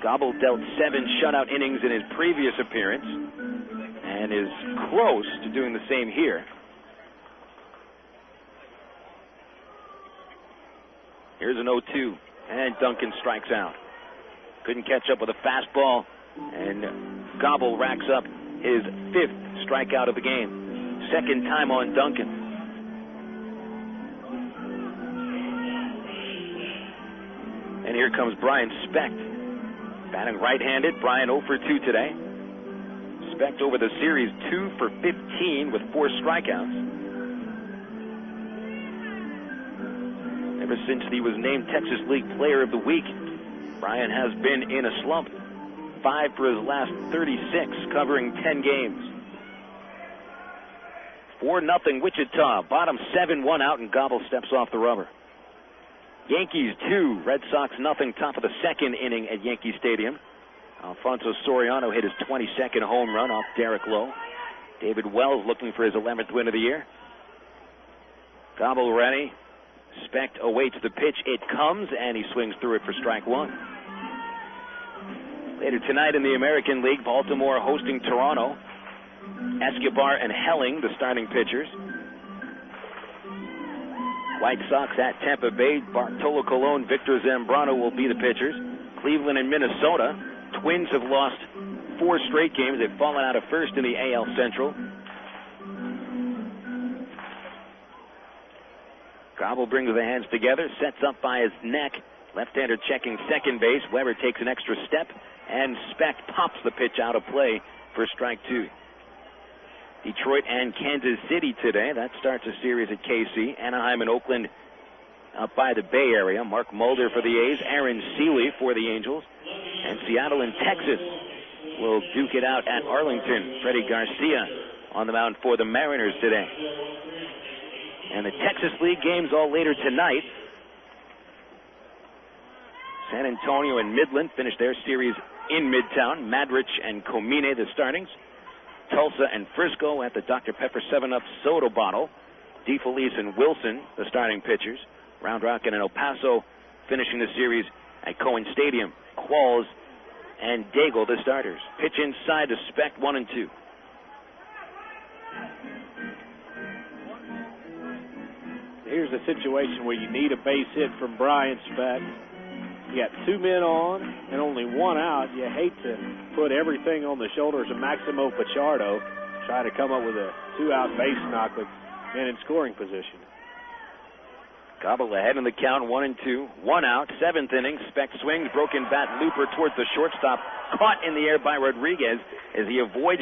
Gobble dealt 7 shutout innings in his previous appearance and is close to doing the same here. Here's an 0-2, and Duncan strikes out. Couldn't catch up with a fastball, and Gobble racks up his 5th strikeout of the game. Second time on Duncan. And here comes Brian Specht. Batting right-handed, Brian 0 for 2 today. Specht over the series 2 for 15 with 4 strikeouts. Ever since he was named Texas League Player of the Week, Brian has been in a slump. 5 for his last 36, covering 10 games. 4-0 Wichita. Bottom 7, 1 out, and Gobble steps off the rubber. Yankees 2, Red Sox 0, top of the 2nd inning at Yankee Stadium. Alfonso Soriano hit his 22nd home run off Derek Lowe. David Wells looking for his 11th win of the year. Gobble ready. Specht awaits the pitch. It comes, and he swings through it for strike 1. Later tonight in the American League, Baltimore hosting Toronto. Escobar and Helling, the starting pitchers. White Sox at Tampa Bay. Bartolo Colon, Victor Zambrano will be the pitchers. Cleveland and Minnesota. Twins have lost 4 straight games. They've fallen out of first in the AL Central. Gobble brings the hands together, sets up by his neck. Left-hander checking second base. Weber takes an extra step, and Specht pops the pitch out of play for strike 2. Detroit and Kansas City today. That starts a series at KC. Anaheim and Oakland up by the Bay Area. Mark Mulder for the A's. Aaron Seeley for the Angels. And Seattle and Texas will duke it out at Arlington. Freddie Garcia on the mound for the Mariners today. And the Texas League games all later tonight. San Antonio and Midland finish their series in Midtown. Madrich and Comine, the startings. Tulsa and Frisco at the Dr. Pepper 7-Up soda bottle. DeFelice and Wilson, the starting pitchers. Round Rock and El Paso finishing the series at Cohen Stadium. Qualls and Daigle, the starters. Pitch inside to Specht, 1-2. Here's a situation where you need a base hit from Brian Specht. You got 2 men on and only 1 out. You hate to put everything on the shoulders of Maximo Pichardo, try to come up with a 2-out base knock with men in scoring position. Gobble ahead in the count, 1-2. 1 out, 7th inning. Specht swings, broken bat looper towards the shortstop. Caught in the air by Rodriguez as he avoids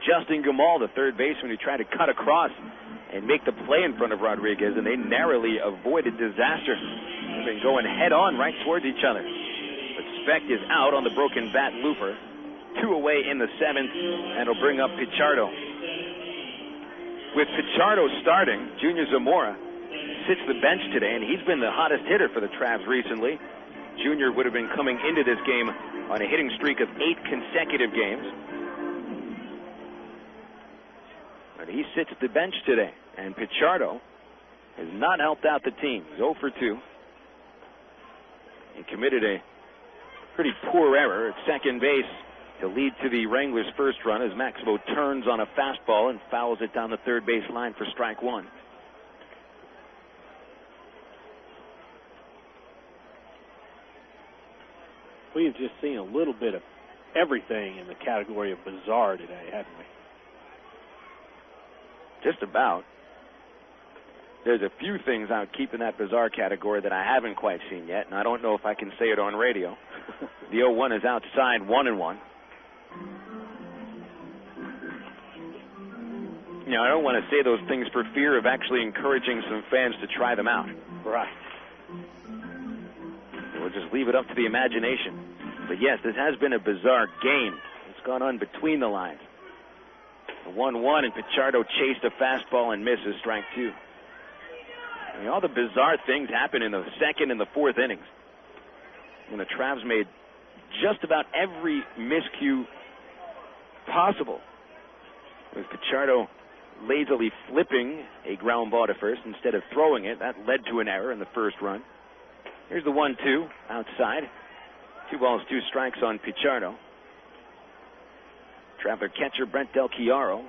Justin Gamal, the third baseman, who tried to cut across and make the play in front of Rodriguez, and they narrowly avoided disaster. They've been going head-on right towards each other. But Specht is out on the broken bat looper. 2 away in the 7th, and it'll bring up Pichardo. With Pichardo starting, Junior Zamora sits the bench today, and he's been the hottest hitter for the Travs recently. Junior would have been coming into this game on a hitting streak of 8 consecutive games. But he sits the bench today, and Pichardo has not helped out the team. He's 0 for 2. He committed a pretty poor error at second base to lead to the Wranglers' first run as Maximo turns on a fastball and fouls it down the third base line for strike 1. We have just seen a little bit of everything in the category of bizarre today, haven't we? Just about. There's a few things I would keep in that bizarre category that I haven't quite seen yet, and I don't know if I can say it on radio. The 0-1 is outside, 1-1. You know, I don't want to say those things for fear of actually encouraging some fans to try them out. Right. We'll just leave it up to the imagination. But yes, this has been a bizarre game. It's gone on between the lines. The 1-1, and Pichardo chased a fastball and misses strike 2. I mean, all the bizarre things happen in the 2nd and the 4th innings, when the Travs made just about every miscue possible, with Pichardo lazily flipping a ground ball to first instead of throwing it. That led to an error in the first run. Here's the 1-2 outside. 2 balls, 2 strikes on Pichardo. Traveler catcher Brent Del Chiaro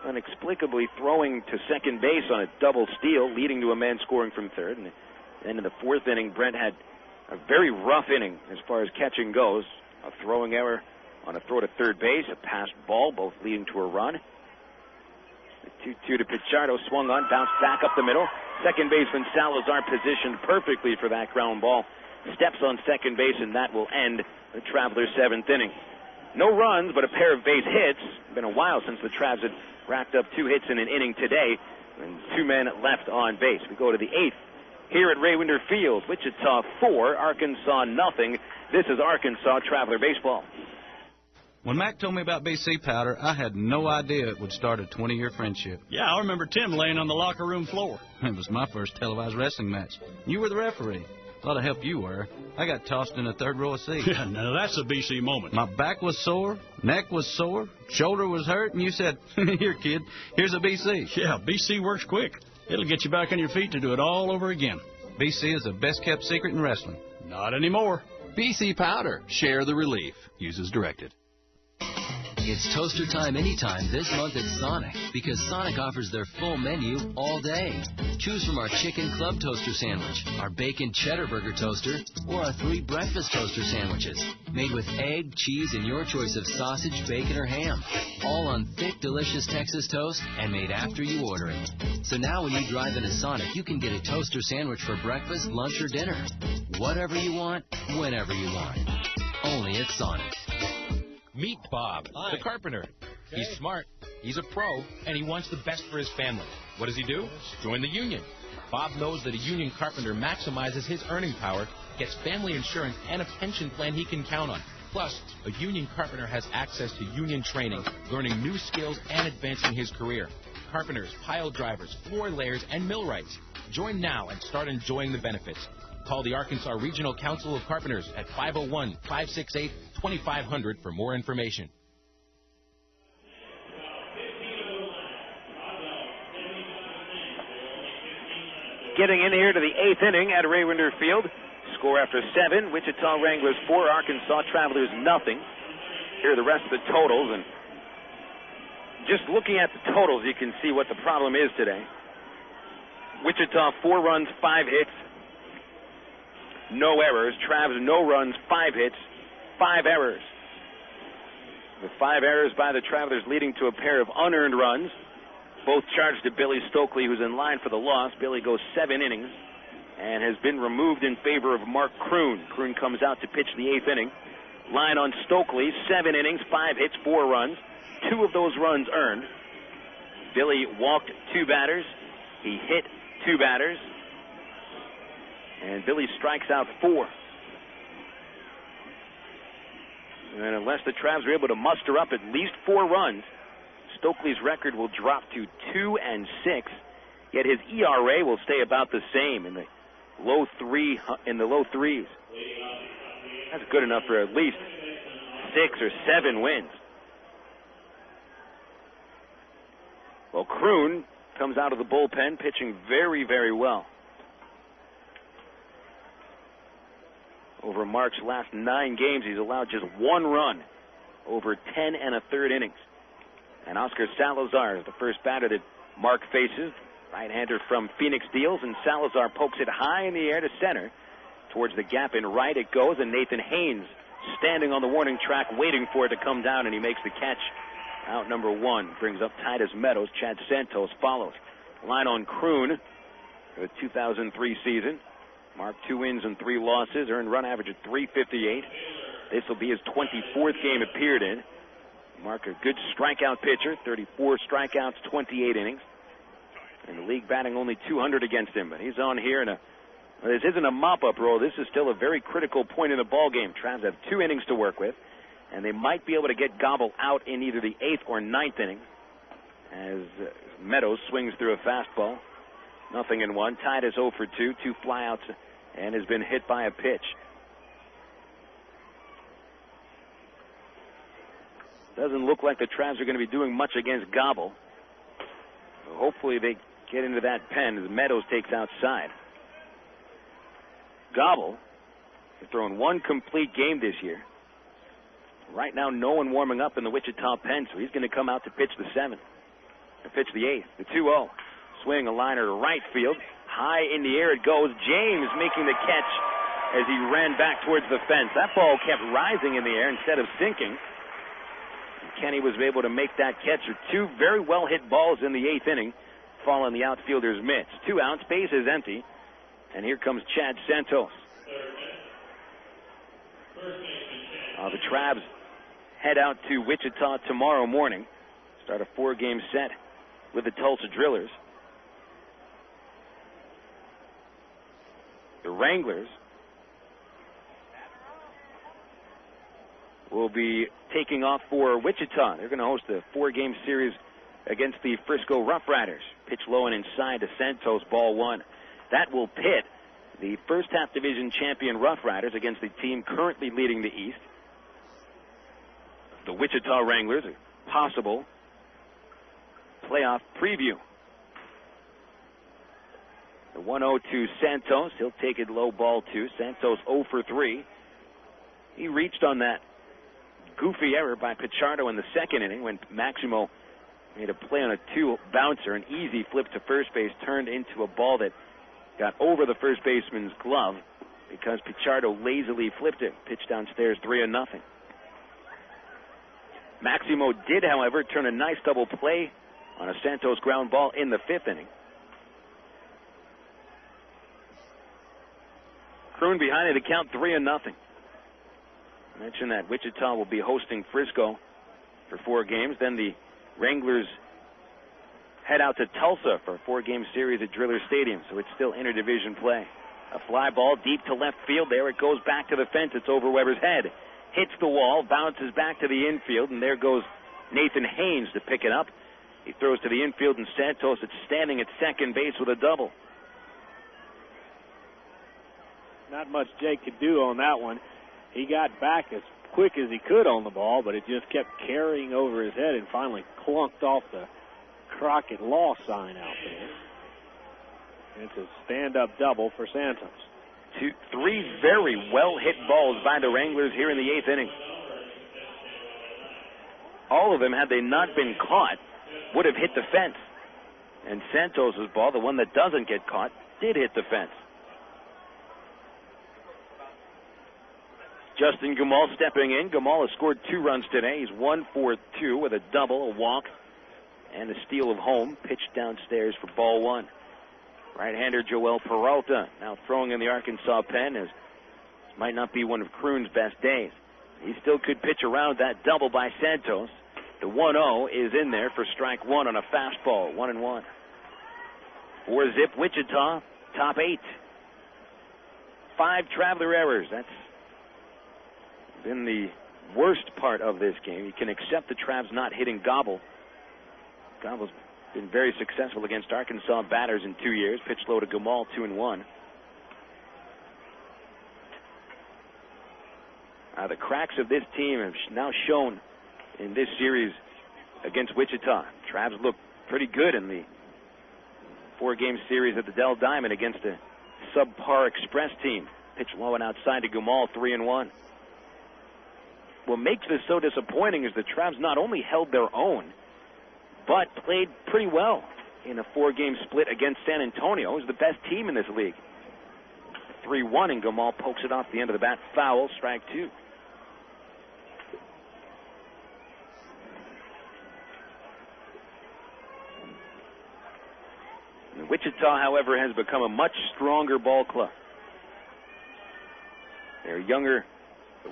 inexplicably throwing to second base on a double steal, leading to a man scoring from third. And then in the 4th inning, Brent had a very rough inning as far as catching goes. A throwing error on a throw to third base, a passed ball, both leading to a run. The 2-2 to Pichardo, swung on, bounced back up the middle. Second baseman Salazar positioned perfectly for that ground ball. Steps on second base, and that will end the Travelers' 7th inning. No runs, but a pair of base hits. It's been a while since the Travs had racked up 2 hits in an inning today, and 2 men left on base. We go to the 8th here at Raywinder Field. Wichita 4, Arkansas nothing. This is Arkansas Traveler Baseball. When Mac told me about BC Powder, I had no idea it would start a 20-year friendship. Yeah, I remember Tim laying on the locker room floor. It was my first televised wrestling match. You were the referee. A lot of help you were. I got tossed in the 3rd row of seats. Yeah, now that's a BC moment. My back was sore, neck was sore, shoulder was hurt, and you said, here, kid, here's a BC. Yeah, BC works quick. It'll get you back on your feet to do it all over again. BC is the best-kept secret in wrestling. Not anymore. BC Powder. Share the relief. Use as directed. It's toaster time anytime this month at Sonic, because Sonic offers their full menu all day. Choose from our chicken club toaster sandwich, our bacon cheddar burger toaster, or our 3 breakfast toaster sandwiches. Made with egg, cheese, and your choice of sausage, bacon, or ham. All on thick, delicious Texas toast and made after you order it. So now when you drive into Sonic, you can get a toaster sandwich for breakfast, lunch, or dinner. Whatever you want, whenever you want. Only at Sonic. Meet Bob, the carpenter. He's smart, he's a pro, and he wants the best for his family. What does he do? Join the union. Bob knows that a union carpenter maximizes his earning power, gets family insurance, and a pension plan he can count on. Plus, a union carpenter has access to union training, learning new skills, and advancing his career. Carpenters, pile drivers, floor layers, and millwrights. Join now and start enjoying the benefits. Call the Arkansas Regional Council of Carpenters at 501-568-2500 for more information. Getting in here to the 8th inning at Raywinder Field. Score after 7, Wichita Wranglers 4, Arkansas Travelers nothing. Here are the rest of the totals, and just looking at the totals, you can see what the problem is today. Wichita 4 runs, 5 hits. No errors. Travs, no runs, 5 hits, 5 errors. The 5 errors by the Travelers leading to a pair of unearned runs. Both charged to Billy Stokely, who's in line for the loss. Billy goes 7 innings and has been removed in favor of Mark Kroon. Kroon comes out to pitch the 8th inning. Line on Stokely, 7 innings, 5 hits, 4 runs. 2 of those runs earned. Billy walked 2 batters. He hit 2 batters. And Billy strikes out 4. And unless the Travs are able to muster up at least 4 runs, Stokely's record will drop to 2-6. Yet his ERA will stay about the same in the low 3s. That's good enough for at least 6 or 7 wins. Well, Kroon comes out of the bullpen pitching very, very well. Over Mark's last 9 games, he's allowed just 1 run over 10 1/3 innings. And Oscar Salazar is the first batter that Mark faces. Right-hander from Phoenix deals, and Salazar pokes it high in the air to center. Towards the gap in right it goes, and Nathan Haynes standing on the warning track waiting for it to come down, and he makes the catch. Out number 1, brings up Titus Meadows. Chad Santos follows. Line on Kroon for the 2003 season. Mark 2 wins and 3 losses, earned run average of .358. This will be his 24th game appeared in. Mark, a good strikeout pitcher, 34 strikeouts, 28 innings. In the league batting only .200 against him, but he's on here in this isn't a mop-up role. This is still a very critical point in the ball game. Travs have 2 innings to work with, and they might be able to get gobbled out in either the 8th or 9th inning as Meadows swings through a fastball. 0-1. Tied is 0 for 2, 2 flyouts, and has been hit by a pitch. Doesn't look like the Travs are going to be doing much against Gobble. So hopefully they get into that pen as Meadows takes outside. Gobble has thrown one complete game this year. Right now, no one warming up in the Wichita pen, so he's going to come out to pitch the 7th. To pitch the 8th. The 2-0. Swing a liner to right field. High in the air it goes. James making the catch as he ran back towards the fence. That ball kept rising in the air instead of sinking. And Kenny was able to make that catch with two very well hit balls in the 8th inning. Fall in the outfielder's mitts. 2 outs, base is empty. And here comes Chad Santos. The Travs head out to Wichita tomorrow morning. Start a 4-game set with the Tulsa Drillers. The Wranglers will be taking off for Wichita. They're going to host a 4-game series against the Frisco Rough Riders. Pitch low and inside to Santos, ball 1. That will pit the first half division champion Rough Riders against the team currently leading the East. The Wichita Wranglers, a possible playoff preview. The 1-0 to Santos. He'll take it low, ball 2. Santos 0 for 3. He reached on that goofy error by Pichardo in the 2nd inning when Maximo made a play on a 2 bouncer. An easy flip to first base turned into a ball that got over the first baseman's glove because Pichardo lazily flipped it. Pitched downstairs 3-0. Maximo did, however, turn a nice double play on a Santos ground ball in the 5th inning. Kroon behind it to count 3-0. I mentioned that Wichita will be hosting Frisco for 4 games. Then the Wranglers head out to Tulsa for a 4-game series at Driller Stadium, so it's still interdivision play. A fly ball deep to left field. There it goes back to the fence. It's over Weber's head. Hits the wall, bounces back to the infield, and there goes Nathan Haynes to pick it up. He throws to the infield, and Santos is standing at second base with a double. Not much Jake could do on that one. He got back as quick as he could on the ball, but it just kept carrying over his head and finally clunked off the Crockett Law sign out there. It's a stand-up double for Santos. 3 very well-hit balls by the Wranglers here in the 8th inning. All of them, had they not been caught, would have hit the fence. And Santos's ball, the one that doesn't get caught, did hit the fence. Justin Gumal stepping in. Gumal has scored 2 runs today. He's 1 for 2 with a double, a walk, and a steal of home. Pitched downstairs for ball 1. Right-hander Joel Peralta now throwing in the Arkansas pen, as this might not be one of Kroon's best days. He still could pitch around that double by Santos. The 1-0 is in there for strike 1 on a fastball. 1-1. 4-zip Wichita, top 8. 5 Traveler errors. That's been the worst part of this game. You can accept the Travs not hitting Gobble. Gobble's been very successful against Arkansas batters in 2 years. Pitch low to Gumal, 2-1. The cracks of this team have now shown in this series against Wichita. Travs look pretty good in the 4-game series at the Dell Diamond against a subpar Express team. Pitch low and outside to Gumal, 3-1. What makes this so disappointing is the Travs not only held their own, but played pretty well in a 4-game split against San Antonio, who's the best team in this league. 3-1, and Gumal pokes it off the end of the bat. Foul, strike 2. And Wichita, however, has become a much stronger ball club. Their younger,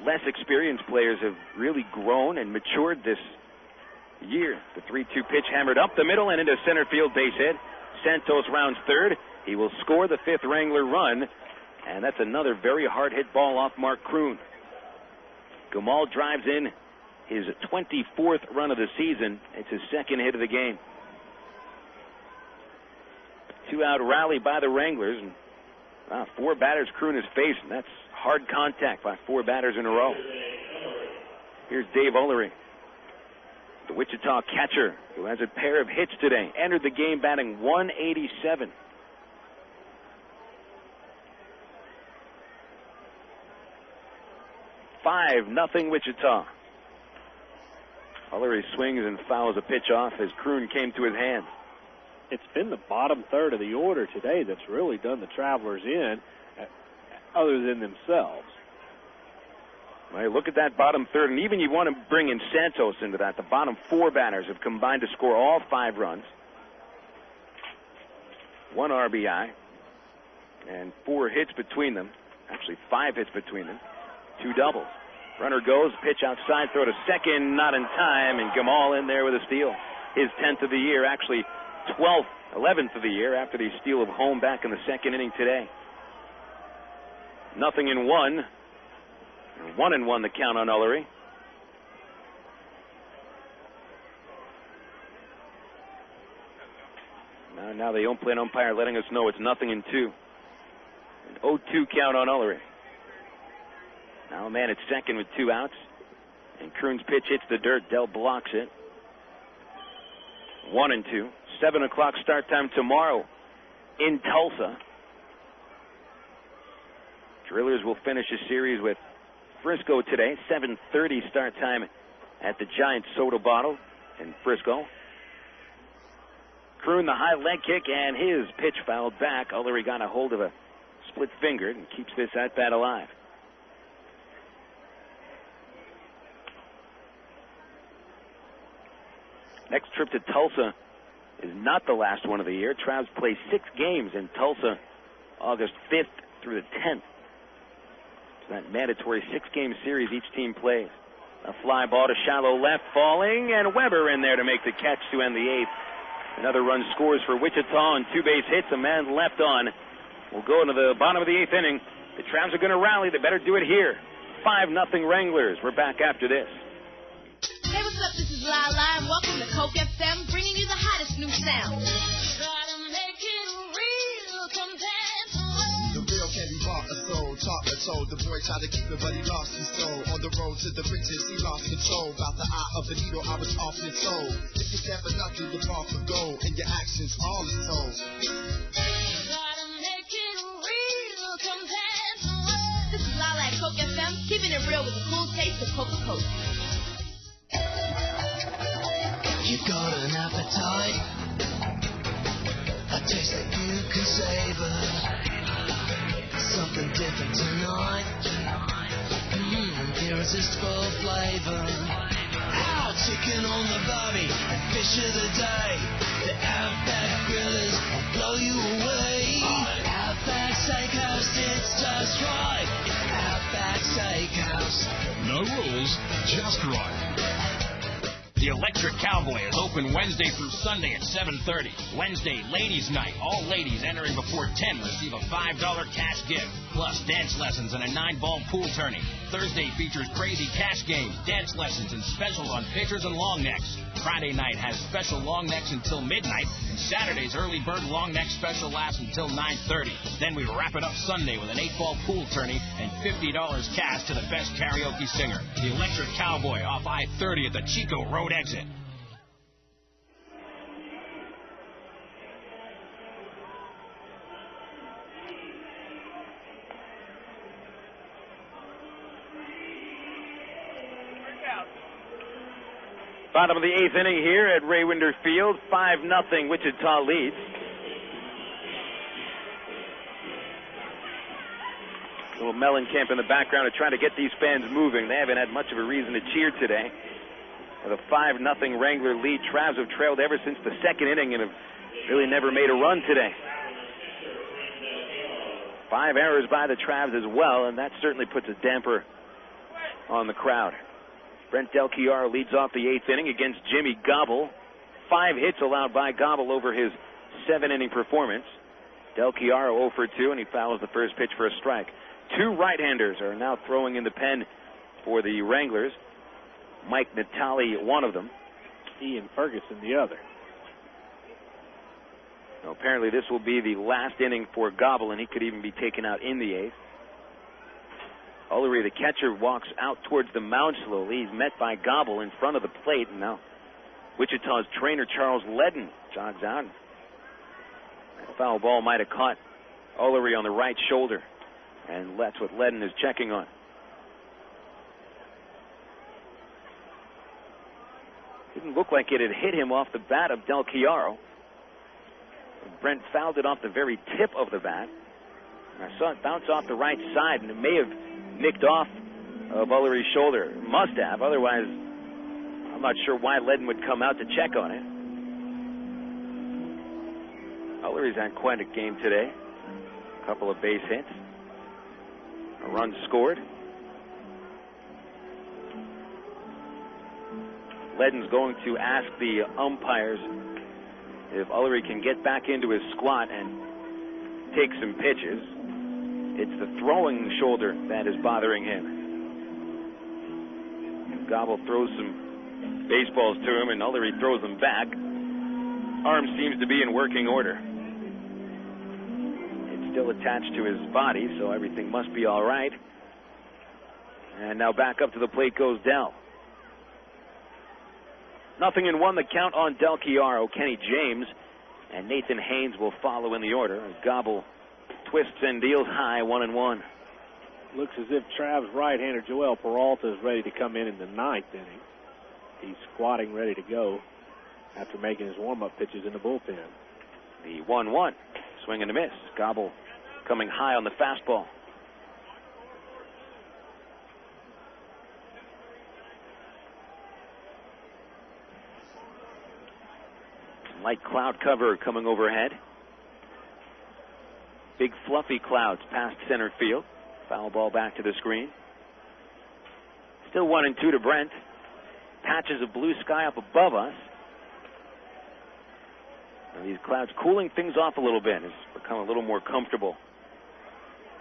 less experienced players have really grown and matured this year. The 3-2 pitch hammered up the middle and into center field, base hit. Santos rounds third. He will score the 5th Wrangler run, and that's another very hard hit ball off Mark Kroon. Gumal drives in his 24th run of the season. It's his 2nd hit of the game. 2-out rally by the Wranglers, and 4 batters Kroon has faced, and that's hard contact by 4 batters in a row. Here's Dave Ullery. The Wichita catcher, who has a pair of hits today, entered the game batting 187. Nothing Wichita. Ullery swings and fouls a pitch off as Kroon came to his hand. It's been the bottom third of the order today that's really done the Travelers in, other than themselves. Well, look at that bottom third, and even you want to bring in Santos into that. The bottom four batters have combined to score all 5 runs. 1 RBI, and 4 hits between them. Actually, 5 hits between them. 2 doubles. Runner goes, pitch outside, throw to second, not in time, and Gamal in there with a steal. His 10th of the year, actually 11th of the year after the steal of home back in the second inning today. 0-1. 1-1 the count on Ullery. Now the home plate umpire letting us know it's 0-2. An 0-2 count on Ullery. Now a man at second with 2 outs. And Kroon's pitch hits the dirt. Dell blocks it. 1-2. 7 o'clock start time tomorrow in Tulsa. Drillers will finish a series with Frisco today. 7:30 start time at the Giant Soda Bottle in Frisco. Kroon the high leg kick, and his pitch fouled back. Ullery got a hold of a split finger and keeps this at bat alive. Next trip to Tulsa is not the last one of the year. Travs play 6 games in Tulsa, August 5th through the 10th. It's that mandatory 6-game series each team plays. A fly ball to shallow left, falling, and Weber in there to make the catch to end the 8th. Another run scores for Wichita on 2 base hits. A man left on. We'll go into the bottom of the 8th inning. The Travs are going to rally. They better do it here. 5-0 Wranglers. We're back after this. Hey, what's up? This is Lala, and welcome to Coke FM, bringing you the hottest new sound. The real can be bought, a soul, taught, told. The boy tried to keep it, but he lost his soul. On the road to the riches, he lost control. About the eye of the needle, I was off his soul. If you stand for nothing, you're off for gold, and your actions all is told. This is Lala at Coke FM, keeping it real with the cool taste of Coca-Cola. You got an appetite, a taste that you can savor, something different tonight, irresistible flavor. Ow, chicken on the barbie, fish of the day, the Outback Grillers will blow you away. Outback Steakhouse, it's just right. Outback Steakhouse. No rules, just right. The Electric Cowboy is open Wednesday through Sunday at 7:30. Wednesday, Ladies Night. All ladies entering before 10 receive a $5 cash gift, plus dance lessons and a 9-ball pool tourney. Thursday features crazy cash games, dance lessons, and specials on pitchers and long necks. Friday night has special long necks until midnight, and Saturday's early bird long neck special lasts until 9:30. Then we wrap it up Sunday with an 8-ball pool tourney and $50 cash to the best karaoke singer. The Electric Cowboy off I-30 at the Chico Road exit. Bottom of the 8th inning here at Ray Winder Field. 5-0 Wichita leads. A little Mellencamp in the background to try to get these fans moving. They haven't had much of a reason to cheer today. With a 5-0 Wrangler lead, Travs have trailed ever since the second inning and have really never made a run today. 5 errors by the Travs as well, and that certainly puts a damper on the crowd. Brent Del Chiaro leads off the 8th inning against Jimmy Gobble. 5 hits allowed by Gobble over his 7-inning performance. Del Chiaro 0 for 2, and he fouls the first pitch for a strike. 2 right-handers are now throwing in the pen for the Wranglers. Mike Natale, one of them. Ian Ferguson, the other. Now, apparently this will be the last inning for Gobble, and he could even be taken out in the 8th. Ullery, the catcher, walks out towards the mound slowly. He's met by Gobble in front of the plate, and now Wichita's trainer, Charles Ledden, jogs out. That foul ball might have caught Ullery on the right shoulder, and that's what Ledden is checking on. Didn't look like it had hit him off the bat of Del Chiaro. Brent fouled it off the very tip of the bat. I saw it bounce off the right side, and it may have nicked off of Ullery's shoulder. Must have, otherwise I'm not sure why Ledden would come out to check on it. Ullery's had quite a game today. A couple of base hits. A run scored. Ledden's going to ask the umpires if Ullery can get back into his squat and take some pitches. It's the throwing shoulder that is bothering him. Gobble throws some baseballs to him, and Ullery throws them back. Arm seems to be in working order. It's still attached to his body, so everything must be all right. And now back up to the plate goes Del. 0-1 the count on Del Chiaro. Kenny James and Nathan Haynes will follow in the order as Gobble twists and deals high, 1-1. Looks as if Trav's right-hander Joel Peralta is ready to come in the ninth inning. He's squatting ready to go after making his warm-up pitches in the bullpen. The 1-1, swing and a miss. Gobble coming high on the fastball. Light cloud cover coming overhead. Big fluffy clouds past center field. Foul ball back to the screen. Still 1-2 to Brent. Patches of blue sky up above us. And these clouds cooling things off a little bit. It's become a little more comfortable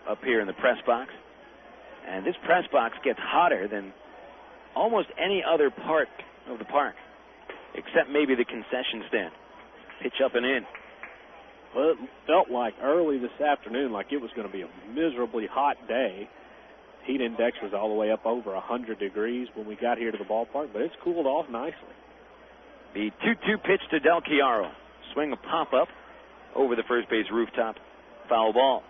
up here in the press box. And this press box gets hotter than almost any other part of the park, except maybe the concession stand. Pitch up and in. Well, it felt like early this afternoon like it was going to be a miserably hot day. Heat index was all the way up over 100 degrees when we got here to the ballpark, but it's cooled off nicely. The 2-2 pitch to Del Chiaro. Swing a pop-up over the first base rooftop. Foul ball.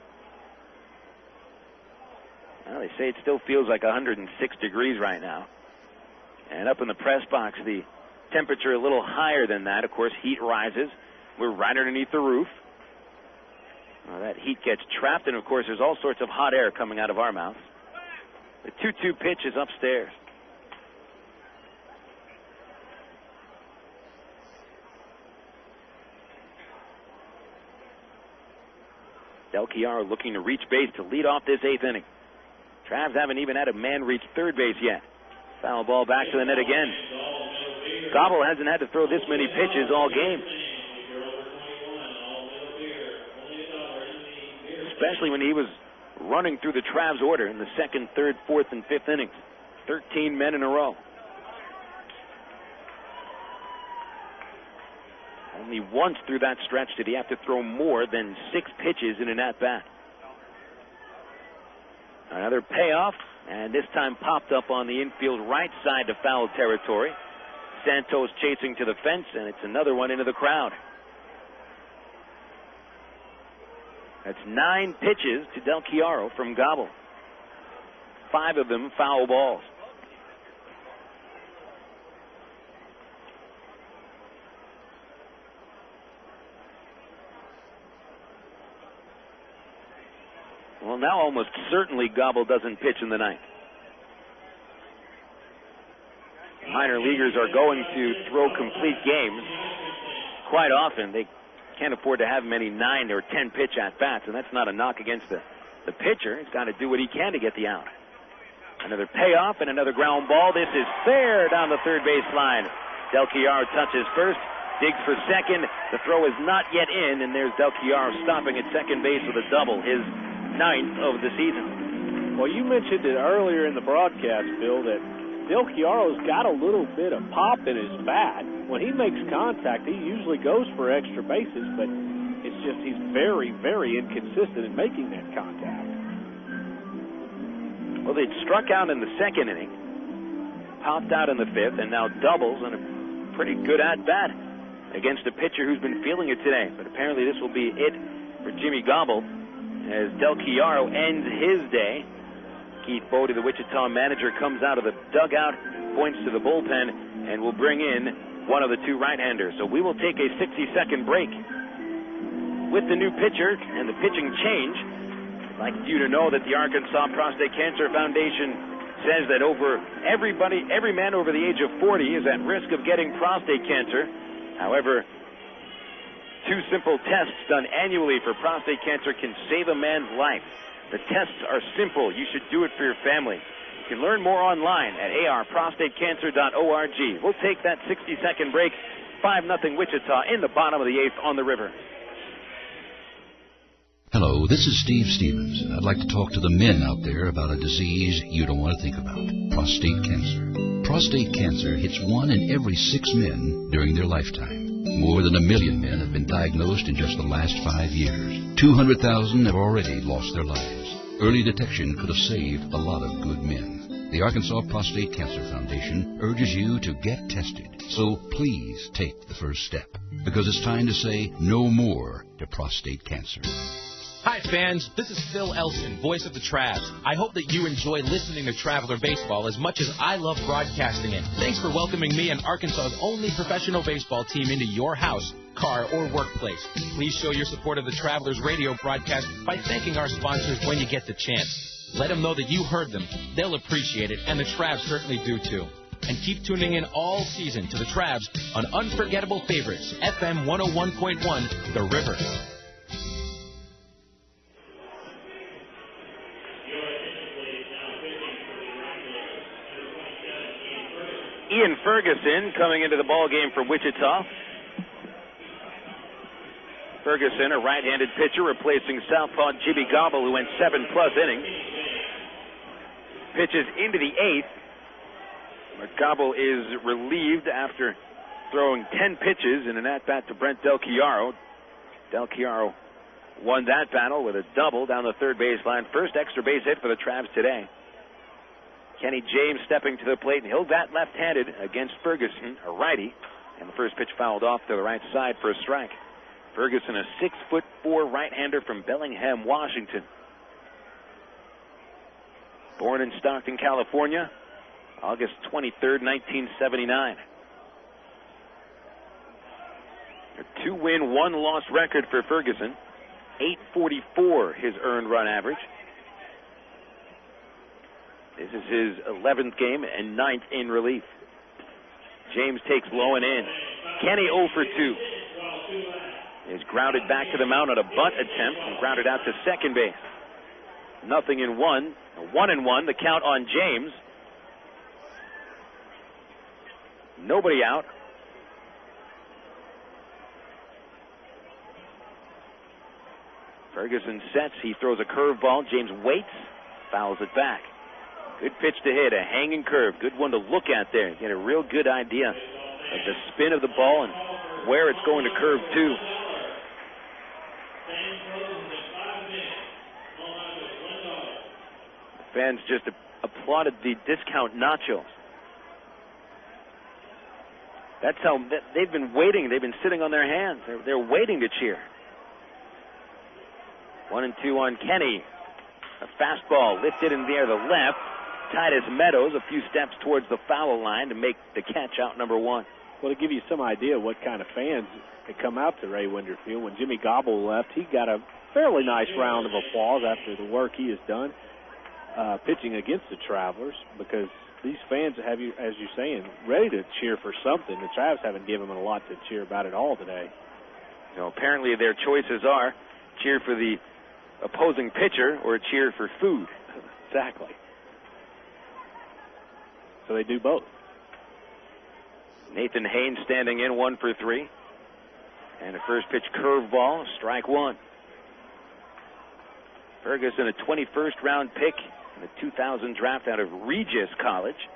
Well, they say it still feels like 106 degrees right now. And up in the press box, the temperature a little higher than that. Of course, heat rises. We're right underneath the roof. Well, that heat gets trapped, and of course, there's all sorts of hot air coming out of our mouths. The 2-2 pitch is upstairs. Del Chiaro looking to reach base to lead off this eighth inning. Travs haven't even had a man reach third base yet. Foul ball back to the net again. Gobble hasn't had to throw this many pitches all game, especially when he was running through the Travs order in the second, third, fourth, and fifth innings. 13 men in a row. Only once through that stretch did he have to throw more than 6 pitches in an at-bat. Another payoff, and this time popped up on the infield right side to foul territory. Santos chasing to the fence, and it's another one into the crowd. That's 9 pitches to Del Chiaro from Gobble. 5 of them foul balls. Well, now almost certainly Gobble doesn't pitch in the ninth. Minor leaguers are going to throw complete games quite often. They can't afford to have many 9 or 10 pitch at-bats, and that's not a knock against the pitcher. He's got to do what he can to get the out. Another payoff and another ground ball. This is fair down the third base line. Del Chiaro touches first, digs for second. The throw is not yet in, and there's Del Chiaro stopping at second base with a double, his 9th of the season. Well, you mentioned it earlier in the broadcast, Bill, that Del Chiaro's got a little bit of pop in his bat. When he makes contact, he usually goes for extra bases, but it's just he's very, very inconsistent in making that contact. Well, they'd struck out in the second inning, popped out in the fifth, and now doubles and a pretty good at-bat against a pitcher who's been feeling it today. But apparently this will be it for Jimmy Gobble as Del Chiaro ends his day. Keith Bodie, the Wichita manager, comes out of the dugout, points to the bullpen, and will bring in one of the two right-handers. So we will take a 60-second break. With the new pitcher and the pitching change, I'd like you to know that the Arkansas Prostate Cancer Foundation says that every man over the age of 40 is at risk of getting prostate cancer. However, 2 simple tests done annually for prostate cancer can save a man's life. The tests are simple. You should do it for your family. You can learn more online at arprostatecancer.org. We'll take that 60-second break. 5-0 Wichita in the bottom of the 8th on the River. Hello, this is Steve Stevens, and I'd like to talk to the men out there about a disease you don't want to think about, prostate cancer. Prostate cancer hits 1 in every 6 men during their lifetime. More than 1 million men have been diagnosed in just the last 5 years. 200,000 have already lost their lives. Early detection could have saved a lot of good men. The Arkansas Prostate Cancer Foundation urges you to get tested. So please take the first step, because it's time to say no more to prostate cancer. Hi, fans. This is Phil Elson, voice of the Travs. I hope that you enjoy listening to Traveler Baseball as much as I love broadcasting it. Thanks for welcoming me and Arkansas's only professional baseball team into your house, car, or workplace. Please show your support of the Travelers radio broadcast by thanking our sponsors when you get the chance. Let them know that you heard them. They'll appreciate it, and the Travs certainly do, too. And keep tuning in all season to the Travs on Unforgettable Favorites, FM 101.1, The River. Ian Ferguson coming into the ball game for Wichita. Ferguson, a right-handed pitcher, replacing southpaw Jimmy Gobble, who went 7+ innings. Pitches into the 8th. But Gobble is relieved after throwing 10 pitches in an at-bat to Brent Del Chiaro. Del Chiaro won that battle with a double down the third baseline. First extra base hit for the Travs today. Kenny James stepping to the plate, and he'll bat left-handed against Ferguson, a righty. And the first pitch fouled off to the right side for a strike. Ferguson, a 6'4" right-hander from Bellingham, Washington. Born in Stockton, California, August 23rd, 1979. A 2-win, 1-loss record for Ferguson. 844 his earned run average. This is his 11th game and 9th in relief. James takes low and in. Kenny 0 for 2. Is grounded back to the mound on a bunt attempt and grounded out to second base. 0-1. 1-1. The count on James. Nobody out. Ferguson sets. He throws a curveball. James waits. Fouls it back. Good pitch to hit, a hanging curve. Good one to look at there. Get a real good idea of the spin of the ball and where it's going to curve to. The fans just applauded the discount nachos. That's how they've been waiting. They've been sitting on their hands. They're waiting to cheer. 1-2 on Kenny. A fastball lifted in the air to the left. Titus Meadows a few steps towards the foul line to make the catch out number 1. Well, to give you some idea what kind of fans had come out to Ray Winder Field, when Jimmy Gobble left, he got a fairly nice round of applause after the work he has done pitching against the Travelers, because these fans have, you, as you're saying, ready to cheer for something. The Travs haven't given them a lot to cheer about at all today. You know, apparently their choices are cheer for the opposing pitcher or cheer for food. Exactly. So they do both. Nathan Haynes standing in 1 for 3. And a first pitch curveball, strike 1. Ferguson, a 21st round pick in the 2000 draft out of Regis College.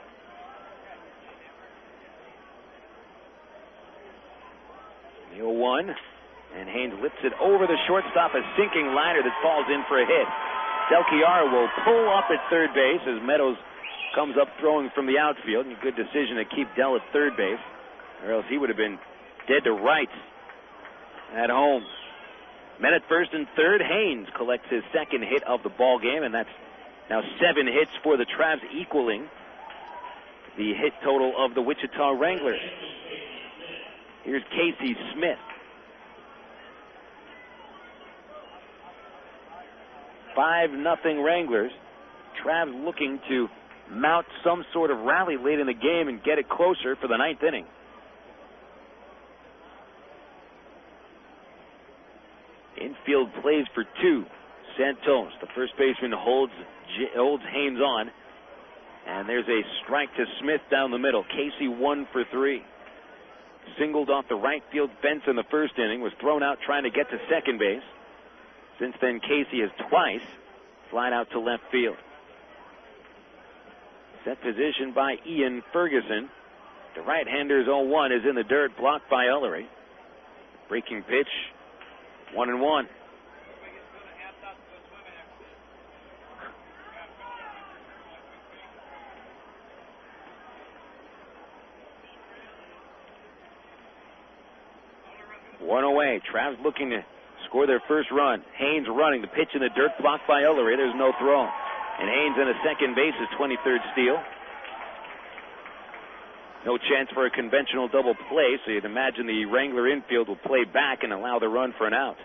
The 0-1. And Haynes lifts it over the shortstop, a sinking liner that falls in for a hit. Del Chiaro will pull up at third base as Meadows comes up throwing from the outfield. And a good decision to keep Del at third base. or else he would have been dead to rights at home. Men at first and third. Haynes collects his second hit of the ball game, and that's now 7 hits for the Travs, equaling the hit total of the Wichita Wranglers. Here's Casey Smith. 5-0 Wranglers. Travs looking to mount some sort of rally late in the game and get it closer for the 9th inning. Infield plays for 2. Santos, the first baseman, holds Haynes on. And there's a strike to Smith down the middle. Casey 1 for 3. Singled off the right field fence in the first inning, was thrown out trying to get to second base. Since then, Casey has twice flied out to left field. Set position by Ian Ferguson. The right-hander's 0-1 is in the dirt, blocked by Ullery. Breaking pitch, 1-1. One away. Travs looking to score their first run. Haynes running. The pitch in the dirt, blocked by Ullery. There's no throw. And Haynes in a second base, his 23rd steal. No chance for a conventional double play, so you'd imagine the Wrangler infield will play back and allow the run for an out.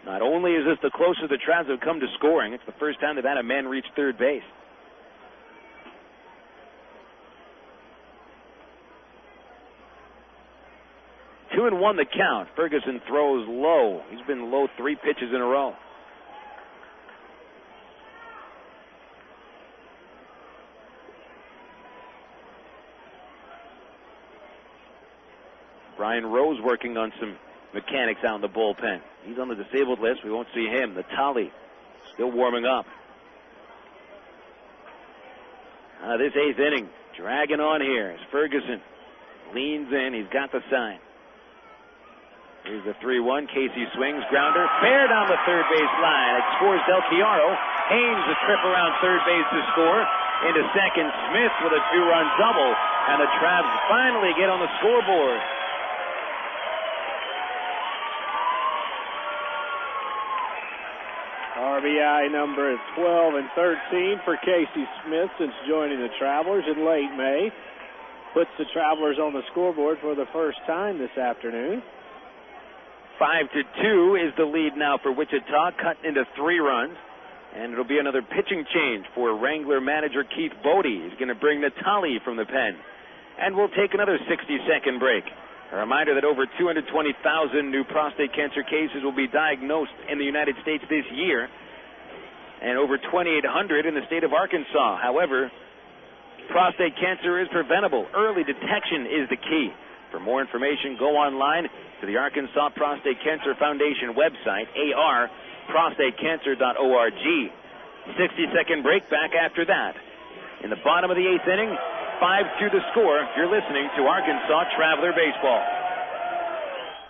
Not only is this the closest the Travs have come to scoring, it's the first time they've had a man reach third base. Two and one the count. Ferguson throws low. He's been low 3 pitches in a row. Brian Rose working on some mechanics out in the bullpen. He's on the disabled list. We won't see him. The Natali still warming up. This 8th inning, dragging on here as Ferguson leans in. He's got the sign. Here's the 3-1. Casey swings, grounder, fair down the third base line. It scores Del Chiaro. Haynes a trip around third base to score. Into second, Smith with a 2-run double, and the Travs finally get on the scoreboard. RBI number 12 and 13 for Casey Smith since joining the Travelers in late May. Puts the Travelers on the scoreboard for the first time this afternoon. 5-2 is the lead now for Wichita, cut into 3 runs. And it'll be another pitching change for Wrangler manager Keith Bodie. He's going to bring Natali from the pen. And we'll take another 60-second break. A reminder that over 220,000 new prostate cancer cases will be diagnosed in the United States this year, and over 2,800 in the state of Arkansas. However, prostate cancer is preventable. Early detection is the key. For more information, go online to the Arkansas Prostate Cancer Foundation website, arprostatecancer.org. 60-second break, back after that. In the bottom of the 8th inning, 5-2 the score. You're listening to Arkansas Traveler Baseball.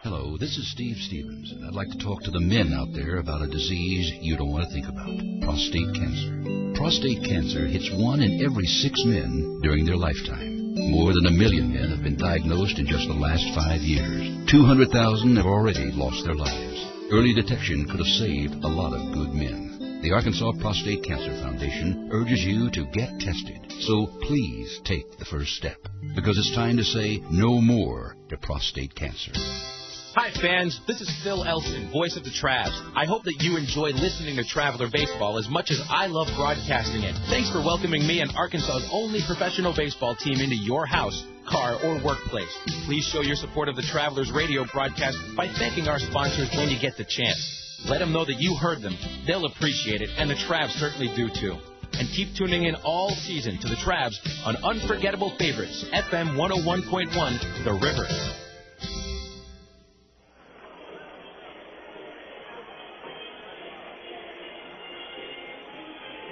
Hello, this is Steve Stevens. I'd like to talk to the men out there about a disease you don't want to think about, prostate cancer. Prostate cancer hits 1 in every 6 men during their lifetime. More than 1 million men have been diagnosed in just the last 5 years. 200,000 have already lost their lives. Early detection could have saved a lot of good men. The Arkansas Prostate Cancer Foundation urges you to get tested. So please take the first step, because it's time to say no more to prostate cancer. Hi, fans. This is Phil Elson, voice of the Travs. I hope that you enjoy listening to Traveler Baseball as much as I love broadcasting it. Thanks for welcoming me and Arkansas's only professional baseball team into your house, car, or workplace. Please show your support of the Travelers radio broadcast by thanking our sponsors when you get the chance. Let them know that you heard them. They'll appreciate it, and the Travs certainly do too. And keep tuning in all season to the Travs on Unforgettable Favorites, FM 101.1, The River.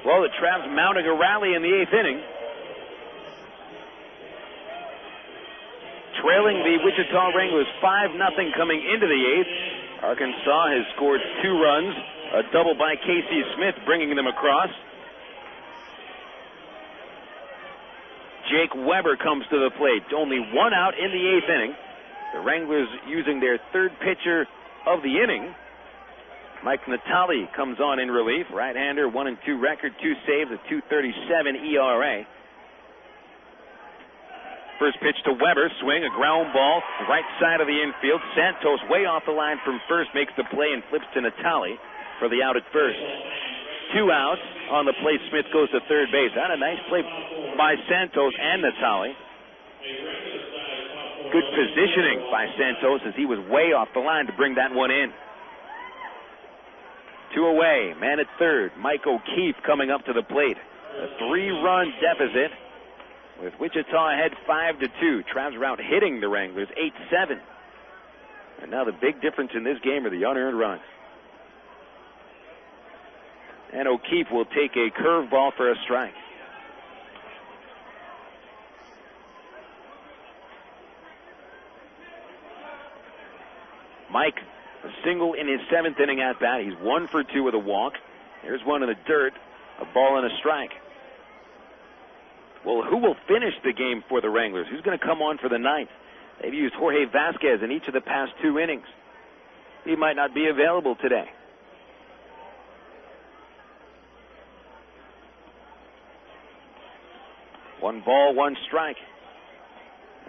Well, the Travs mounting a rally in the 8th inning. Trailing the Wichita Wranglers 5-0 coming into the 8th. Arkansas has scored 2 runs, a double by Casey Smith bringing them across. Jake Weber comes to the plate. Only one out in the 8th inning. The Wranglers using their third pitcher of the inning. Mike Natale comes on in relief. Right-hander, 1-2 record, 2 saves, a 2.37 ERA. First pitch to Weber, swing, a ground ball, right side of the infield. Santos way off the line from first, makes the play and flips to Natale for the out at first. 2 outs on the plate. Smith goes to third base. That a nice play by Santos and Natale. Good positioning by Santos as he was way off the line to bring that one in. 2 away, man at third. Mike O'Keefe coming up to the plate. A 3-run deficit with Wichita ahead 5-2. Travs are out hitting the Wranglers 8-7. And now the big difference in this game are the unearned runs. And O'Keefe will take a curveball for a strike. Mike, a single in his 7th inning at bat. He's 1 for 2 with a walk. There's one in the dirt, a ball and a strike. Well, who will finish the game for the Wranglers? Who's going to come on for the 9th? They've used Jorge Vasquez in each of the past 2 innings. He might not be available today. One ball, 1 strike.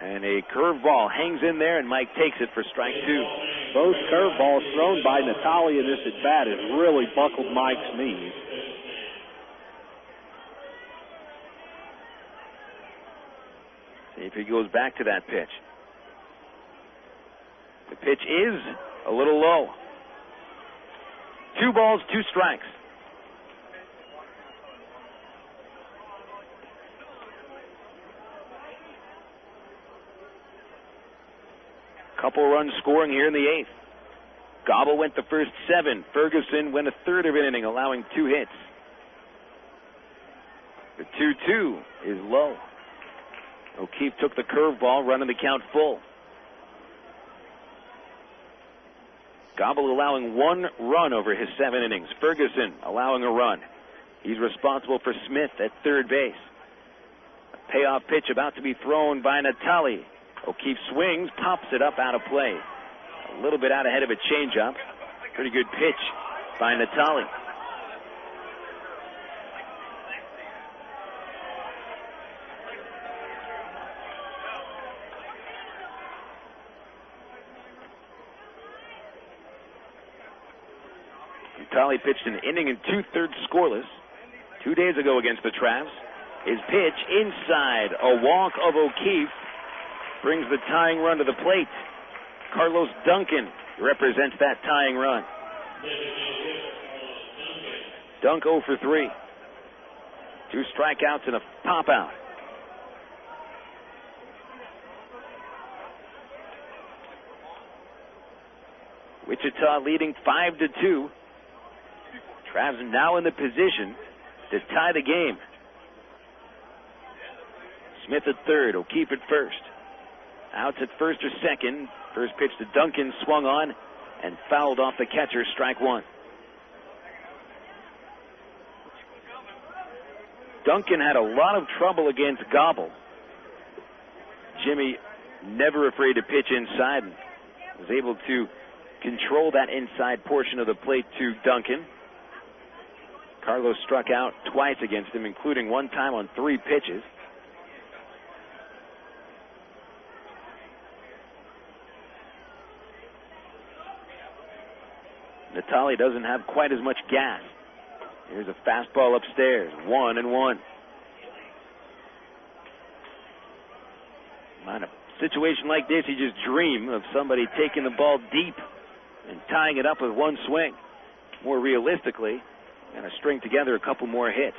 And a curveball hangs in there, and Mike takes it for strike 2. Those curveballs thrown by Natale in this at-bat has really buckled Mike's knees. See if he goes back to that pitch. The pitch is a little low. 2 balls, 2 strikes. Couple runs scoring here in the 8th. Gobble went the first 7. Ferguson went a third of an inning, allowing 2 hits. The 2-2 is low. O'Keefe took the curveball, running the count full. Gobble allowing 1 run over his 7 innings. Ferguson allowing a run. He's responsible for Smith at third base. A payoff pitch about to be thrown by Natale. O'Keefe swings, pops it up out of play. A little bit out ahead of a changeup. Pretty good pitch by Natale. Natale pitched an inning and 2/3 scoreless 2 days ago against the Travs. His pitch inside, a walk of O'Keefe, brings the tying run to the plate. Carlos Duncan represents that tying run. Dunk 0 for 3. 2 strikeouts and a pop out. Wichita leading 5-2. Travs now in the position to tie the game. Smith at third, O'Keefe at first. Outs at first or second. First pitch to Duncan, swung on and fouled off the catcher, strike 1. Duncan had a lot of trouble against Gobble. Jimmy never afraid to pitch inside and was able to control that inside portion of the plate to Duncan. Carlos struck out twice against him, including 1 time on 3 pitches. Natale doesn't have quite as much gas. Here's a fastball upstairs, 1-1. In a situation like this, you just dream of somebody taking the ball deep and tying it up with 1 swing. More realistically, and string together a couple more hits.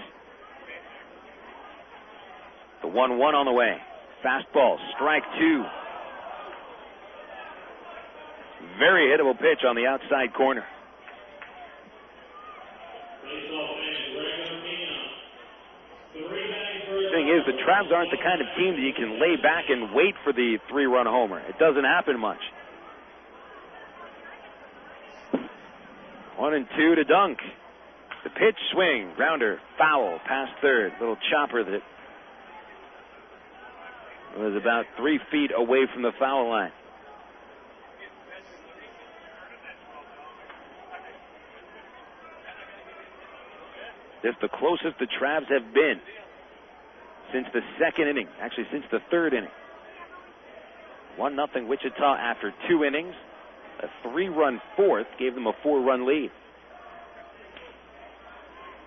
The 1-1 on the way. Fastball, strike 2. Very hittable pitch on the outside corner. The thing is, the Travs aren't the kind of team that you can lay back and wait for the 3-run homer. It doesn't happen much. 1-2 to Dunk. The pitch, swing, grounder, foul, past third. Little chopper that was about 3 feet away from the foul line. This is the closest the Travs have been since the second inning. Actually, since the third inning. 1-0 Wichita after 2 innings. A 3-run fourth gave them a 4-run lead.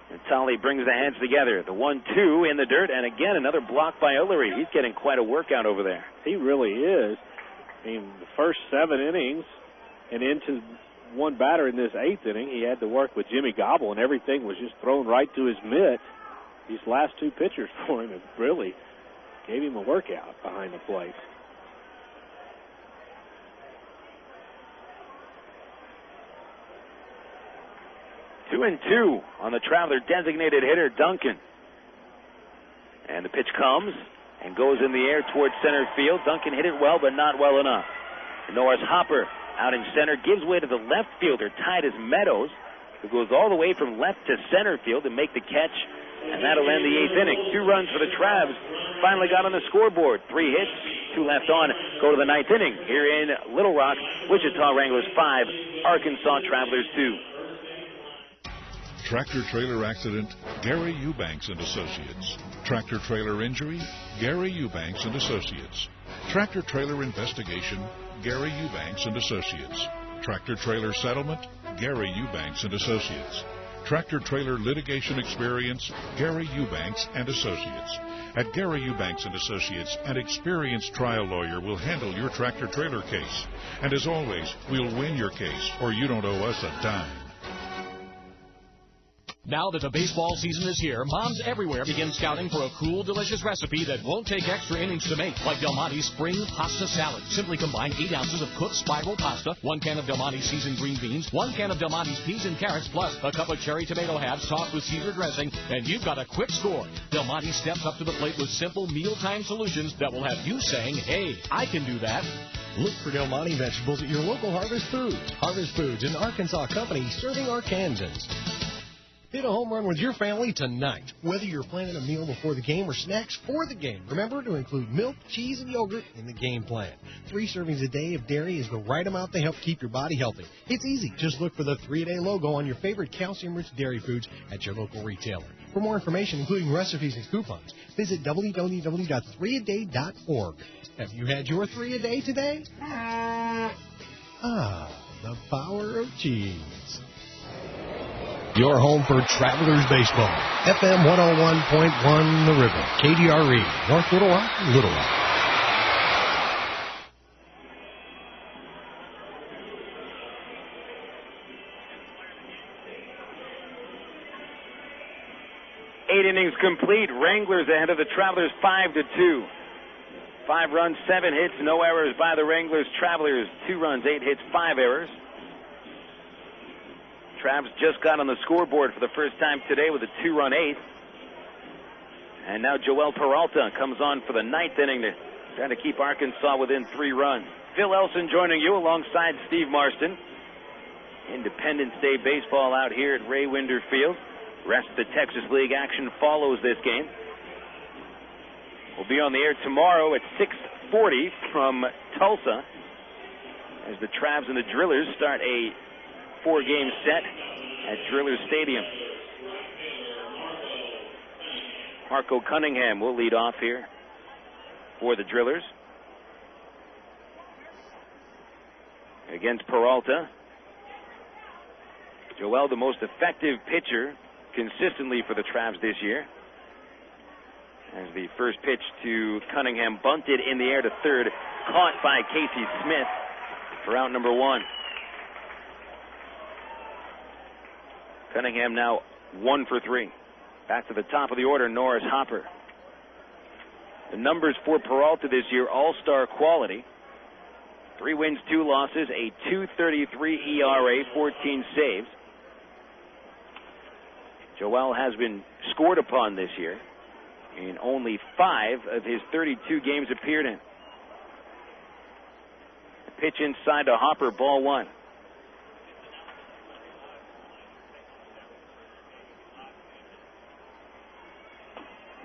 And Tully brings the hands together. The 1-2 in the dirt, and again another block by Ullery. He's getting quite a workout over there. He really is. I mean, the first 7 innings and into one batter in this 8th inning, he had to work with Jimmy Gobble, and everything was just thrown right to his mitt. These last 2 pitchers for him have really gave him a workout behind the plate. Two and two on the Traveler designated hitter, Duncan. And the pitch comes and goes in the air towards center field. Duncan hit it well, but not well enough. Norris Hopper out in center gives way to the left fielder, Titus Meadows, who goes all the way from left to center field to make the catch. And that'll end the 8th inning. 2 runs for the Travs. Finally got on the scoreboard. 3 hits, 2 left on. Go to the 9th inning here in Little Rock. Wichita Wranglers 5, Arkansas Travelers 2. Tractor trailer accident, Gary Eubanks and Associates. Tractor trailer injury, Gary Eubanks and Associates. Tractor trailer investigation, Gary Eubanks and Associates. Tractor trailer settlement, Gary Eubanks and Associates. Tractor trailer litigation experience, Gary Eubanks and Associates. At Gary Eubanks and Associates, an experienced trial lawyer will handle your tractor trailer case. And as always, we'll win your case, or you don't owe us a dime. Now that the baseball season is here, moms everywhere begin scouting for a cool, delicious recipe that won't take extra innings to make, like Del Monte's Spring Pasta Salad. Simply combine 8 ounces of cooked spiral pasta, 1 can of Del Monte's seasoned green beans, 1 can of Del Monte's peas and carrots, plus a cup of cherry tomato halves topped with Caesar dressing, and you've got a quick score. Del Monte steps up to the plate with simple mealtime solutions that will have you saying, hey, I can do that. Look for Del Monte vegetables at your local Harvest Foods. Harvest Foods, an Arkansas company serving Arkansans. Hit a home run with your family tonight. Whether you're planning a meal before the game or snacks for the game, remember to include milk, cheese, and yogurt in the game plan. 3 servings a day of dairy is the right amount to help keep your body healthy. It's easy. Just look for the 3-a-day logo on your favorite calcium-rich dairy foods at your local retailer. For more information, including recipes and coupons, visit www.3aday.org. Have you had your 3-a-day today? The power of cheese. Your home for Travelers Baseball. FM 101.1 The River. KDRE. North Little Rock, Little Rock. Eight innings complete. Wranglers ahead of the Travelers 5-2. 5 runs, 7 hits, no errors by the Wranglers. Travelers 2 runs, 8 hits, 5 errors. Travs just got on the scoreboard for the first time today with a 2-run 8th. And now Joel Peralta comes on for the 9th inning to try to keep Arkansas within 3 runs. Phil Elson joining you alongside Steve Marston. Independence Day baseball out here at Ray Winder Field. Rest of the Texas League action follows this game. We'll be on the air tomorrow at 6:40 from Tulsa as the Travs and the Drillers start a 4-game set at Drillers Stadium. Marco Cunningham will lead off here for the Drillers against Peralta. Joel, the most effective pitcher consistently for the Travs this year, as the first pitch to Cunningham bunted in the air to third, caught by Casey Smith for out number 1. Cunningham now 1 for 3. Back to the top of the order, Norris Hopper. The numbers for Peralta this year, all-star quality. 3 wins, 2 losses, a 2.33 ERA, 14 saves. Joel has been scored upon this year in only 5 of his 32 games appeared in. Pitch inside to Hopper, ball 1.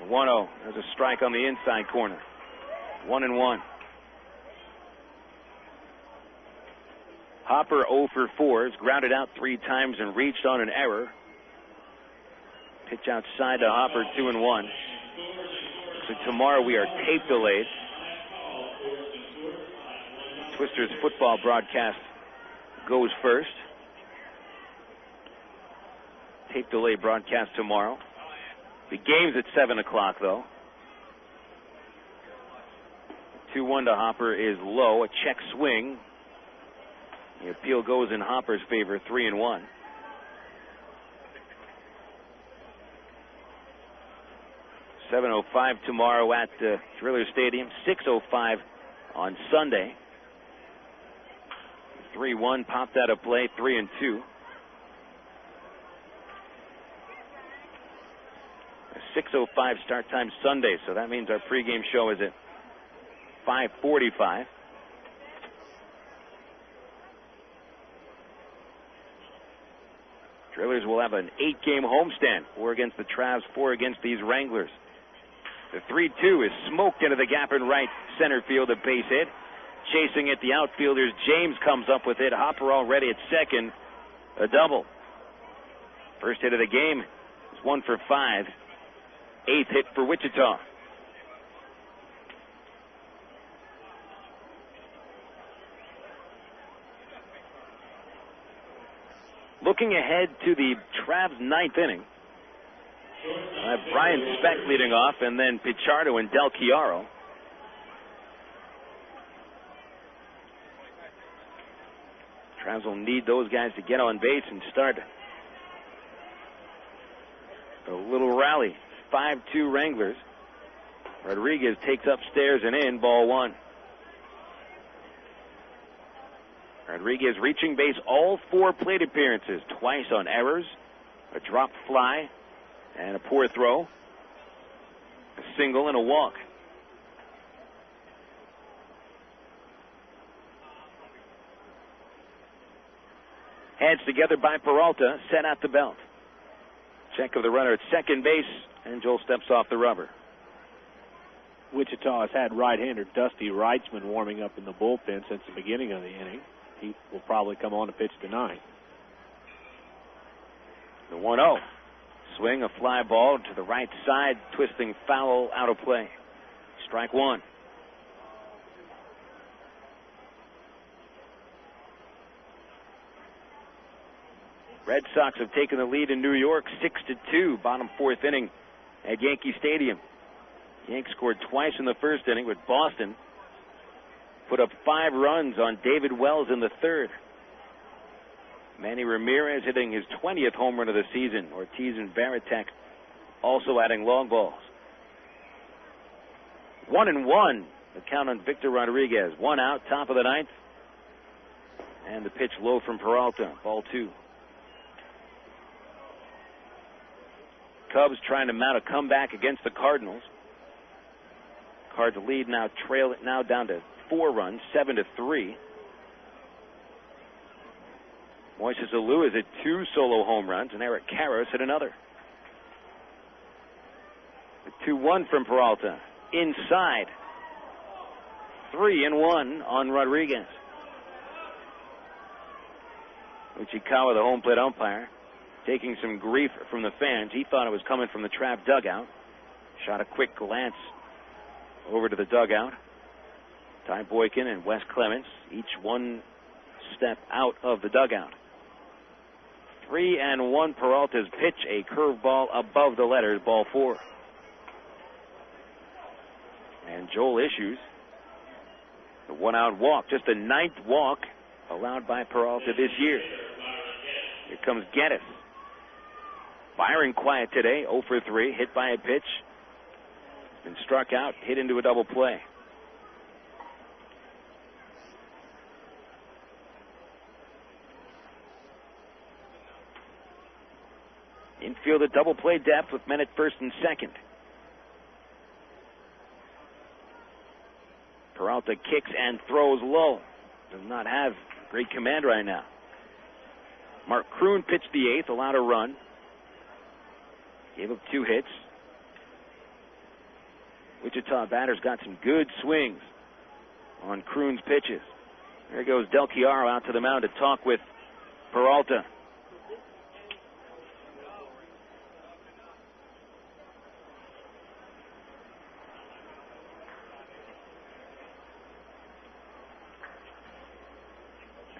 The 1-0. There's a strike on the inside corner. 1-1. Hopper 0 for 4. Is grounded out 3 times and reached on an error. Pitch outside to Hopper, 2-1. So tomorrow we are tape delayed. Twisters football broadcast goes first. Tape delay broadcast tomorrow. The game's at 7 o'clock, though. 2-1 to Hopper is low. A check swing. The appeal goes in Hopper's favor, 3-1. $7:05 tomorrow at Driller Stadium. 6:05 on Sunday. 3-1 popped out of play. 3-2. A 6:05 start time Sunday, so that means our pregame show is at 5:45. Drillers will have an 8-game homestand. 4 against the Travs, 4 against these Wranglers. The 3-2 is smoked into the gap in right center field, a base hit. Chasing it, the outfielders. James comes up with it. Hopper already at second. A double. First hit of the game is 1 for 5. 8th hit for Wichita. Looking ahead to the Travs 9th inning. Brian Speck leading off, and then Pichardo and Del Chiaro. Travs will need those guys to get on base and start a little rally. 5-2 Wranglers. Rodriguez takes upstairs and in, ball 1. Rodriguez reaching base all 4 plate appearances, twice on errors, a dropped fly, and a poor throw, a single and a walk. Heads together by Peralta, set at the belt. Check of the runner at second base, and Joel steps off the rubber. Wichita has had right-hander Dusty Reitzman warming up in the bullpen since the beginning of the inning. He will probably come on to pitch tonight. The 1-0. Swing, a fly ball to the right side, twisting foul, out of play. Strike 1. Red Sox have taken the lead in New York, 6-2, bottom 4th inning at Yankee Stadium. Yanks scored twice in the first inning, with Boston put up 5 runs on David Wells in the 3rd. Manny Ramirez hitting his 20th home run of the season. Ortiz and Varitek also adding long balls. 1-1, the count on Victor Rodriguez. 1 out, top of the 9th. And the pitch low from Peralta, ball 2. Cubs trying to mount a comeback against the Cardinals. Cards lead now down to 4 runs, 7-3. Moises Alou is at 2 solo home runs, and Eric Karros hit another. The 2-1 from Peralta. Inside. 3-1 on Rodriguez. Uchikawa, the home plate umpire, taking some grief from the fans. He thought it was coming from the Trav dugout. Shot a quick glance over to the dugout. Ty Boykin and Wes Clements, each 1 step out of the dugout. 3-1 Peralta's pitch, a curveball above the letters, ball 4. And Joel issues the 1-out walk, just the 9th walk allowed by Peralta this year. Here comes Geddes. Firing quiet today, 0 for 3, hit by a pitch. Been struck out, hit into a double play. Infield at double play depth with men at first and second. Peralta kicks and throws low. Does not have great command right now. Mark Kroon pitched the 8th, allowed a run. Gave up 2 hits. Wichita batters got some good swings on Kroon's pitches. There goes Del Chiaro out to the mound to talk with Peralta.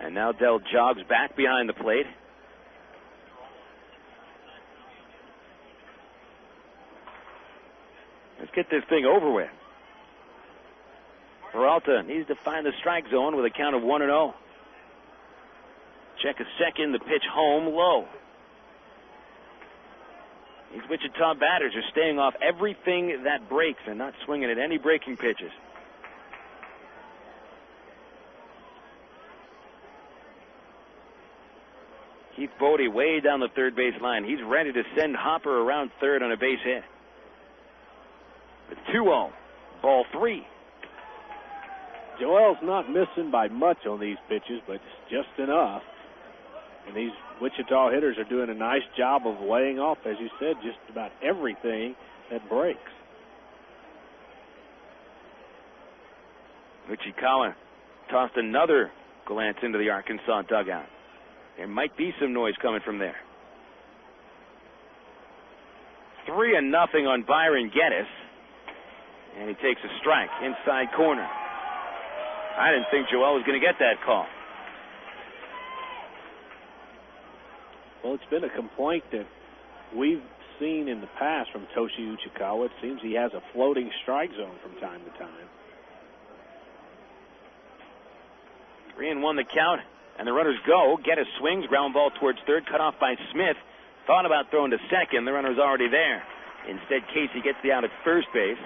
And now Del jogs back behind the plate. Let's get this thing over with. Peralta needs to find the strike zone with a count of 1-0. Check a second, the pitch home low. These Wichita batters are staying off everything that breaks and not swinging at any breaking pitches. Keith Bodie way down the third base line. He's ready to send Hopper around third on a base hit. With 2-0, ball 3. Joel's not missing by much on these pitches, but just enough. And these Wichita hitters are doing a nice job of laying off, as you said, just about everything that breaks. Uchikawa tossed another glance into the Arkansas dugout. There might be some noise coming from there. 3-0 on Byron Geddes. And he takes a strike inside corner. I didn't think Joel was going to get that call. Well, it's been a complaint that we've seen in the past from Toshi Uchikawa. It seems he has a floating strike zone from time to time. 3-1 the count, and the runners go. Geddes swings, ground ball towards third, cut off by Smith. Thought about throwing to second. The runner's already there. Instead, Casey gets the out at first base.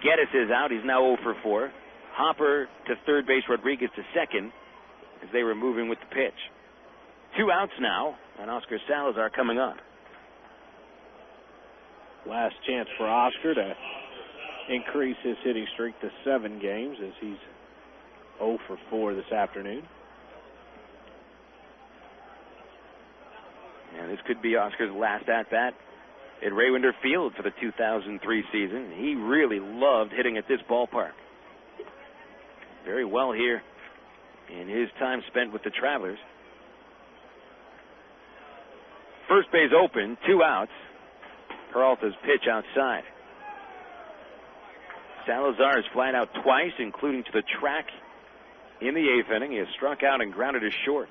Geddes is out. He's now 0 for 4. Hopper to third base, Rodriguez to second, as they were moving with the pitch. 2 outs now, and Oscar Salazar coming up. Last chance for Oscar to increase his hitting streak to 7 games, as he's 0 for 4 this afternoon. And this could be Oscar's last at-bat at Raywinder Field for the 2003 season. He really loved hitting at this ballpark. Very well here in his time spent with the Travelers. First base open, 2 outs. Peralta's pitch outside. Salazar has flied out twice, including to the track in the 8th inning. He has struck out and grounded as short.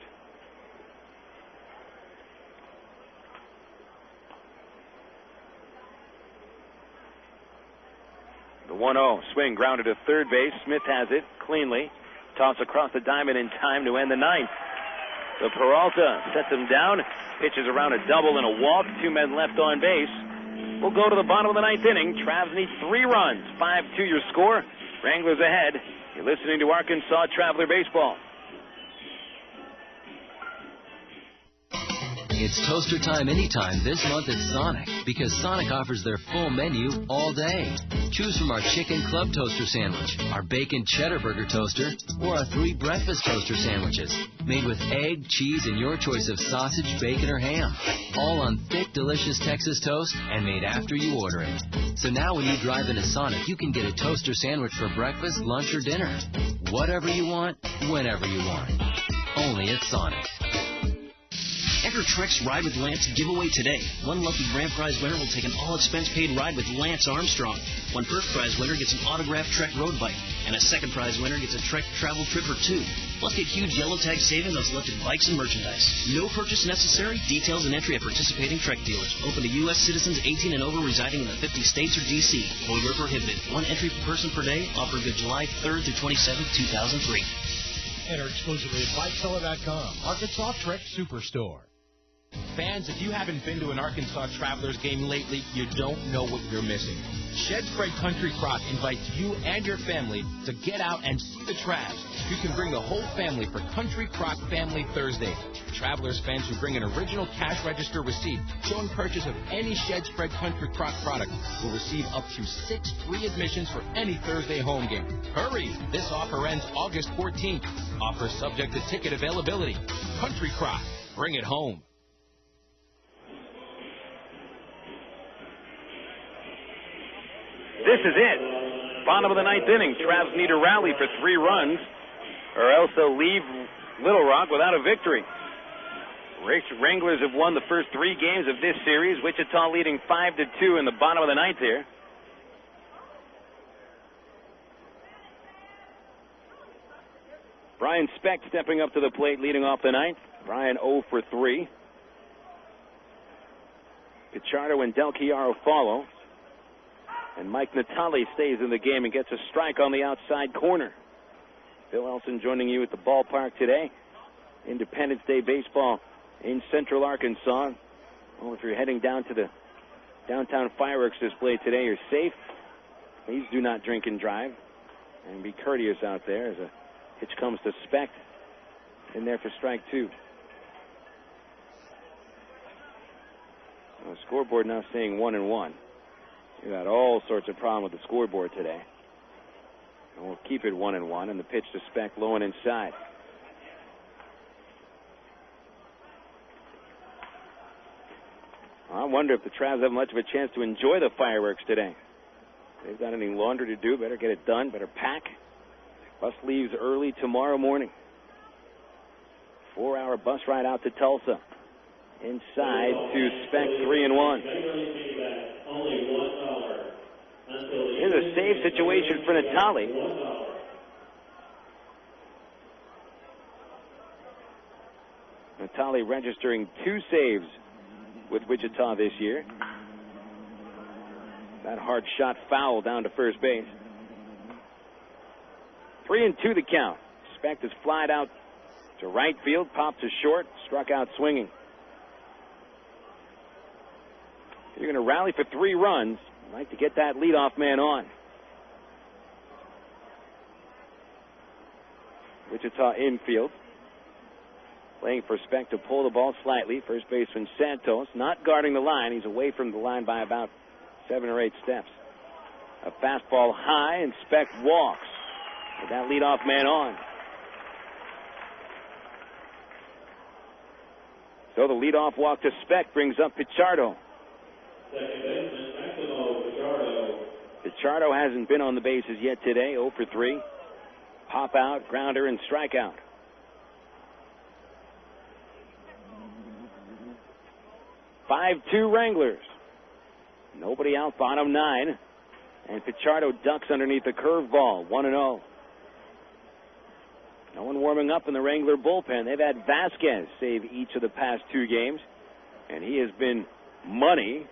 The 1-0 swing grounded to third base. Smith has it cleanly. Toss across the diamond in time to end the 9th. So Peralta sets him down. Pitches around a double and a walk. 2 men left on base. We'll go to the bottom of the 9th inning. Travs need 3 runs. 5-2 your score. Wranglers ahead. You're listening to Arkansas Traveler Baseball. It's toaster time anytime this month at Sonic, because Sonic offers their full menu all day. Choose from our chicken club toaster sandwich, our bacon cheddar burger toaster, or our 3 breakfast toaster sandwiches, made with egg, cheese, and your choice of sausage, bacon, or ham. All on thick, delicious Texas toast and made after you order it. So now when you drive into Sonic, you can get a toaster sandwich for breakfast, lunch, or dinner. Whatever you want, whenever you want. Only at Sonic. Enter Trek's Ride with Lance giveaway today. One lucky grand prize winner will take an all-expense-paid ride with Lance Armstrong. One first prize winner gets an autographed Trek road bike. And a second prize winner gets a Trek travel trip for 2. Plus get huge yellow tag savings on selected bikes and merchandise. No purchase necessary. Details and entry at participating Trek dealers. Open to U.S. citizens 18 and over residing in the 50 states or D.C. Void where prohibited. 1 entry per person per day. Offer good July 3rd through 27th, 2003. Enter exclusively at BikeSeller.com. Arkansas Trek Superstore. Fans, if you haven't been to an Arkansas Travelers game lately, you don't know what you're missing. Shed Spread Country Crock invites you and your family to get out and see the Travs. You can bring the whole family for Country Crock Family Thursday. Travelers fans who bring an original cash register receipt showing purchase of any Shed Spread Country Crock product will receive up to 6 free admissions for any Thursday home game. Hurry! This offer ends August 14th. Offer subject to ticket availability. Country Crock. Bring it home. This is it. Bottom of the ninth inning. Travs need a rally for 3 runs, or else they'll leave Little Rock without a victory. Wranglers have won the first 3 games of this series. Wichita leading 5-2 in the bottom of the ninth here. Brian Speck stepping up to the plate, leading off the ninth. Brian 0 for 3. Pichardo and Del Chiaro follow. And Mike Natale stays in the game and gets a strike on the outside corner. Bill Elson joining you at the ballpark today. Independence Day baseball in Central Arkansas. Well, if you're heading down to the downtown fireworks display today, you're safe. Please do not drink and drive. And be courteous out there as a pitch comes to Speck. In there for strike 2. The scoreboard now saying 1-1. You got all sorts of problems with the scoreboard today. And we'll keep it 1-1, and the pitch to Speck low and inside. I wonder if the Travs have much of a chance to enjoy the fireworks today. If they've got any laundry to do, better get it done, better pack. Bus leaves early tomorrow morning. 4-hour bus ride out to Tulsa. Inside to Speck, 3-1. Here's a save situation for Natale. Natale registering 2 saves with Wichita this year. That hard shot foul down to first base. 3-2 the count. Speck is flied out to right field, popped to short, struck out swinging. You're going to rally for 3 runs. You'd like to get that leadoff man on. Wichita infield. Playing for Speck to pull the ball slightly. First baseman Santos not guarding the line. He's away from the line by about 7 or 8 steps. A fastball high, and Speck walks with that leadoff man on. So the leadoff walk to Speck brings up Pichardo. Pichardo hasn't been on the bases yet today. 0 for 3. Pop out, grounder, and strikeout. (5-2) Wranglers. Nobody out, bottom 9. And Pichardo ducks underneath the curveball. 1-0. No one warming up in the Wrangler bullpen. They've had Vasquez save each of the past 2 games. And he has been money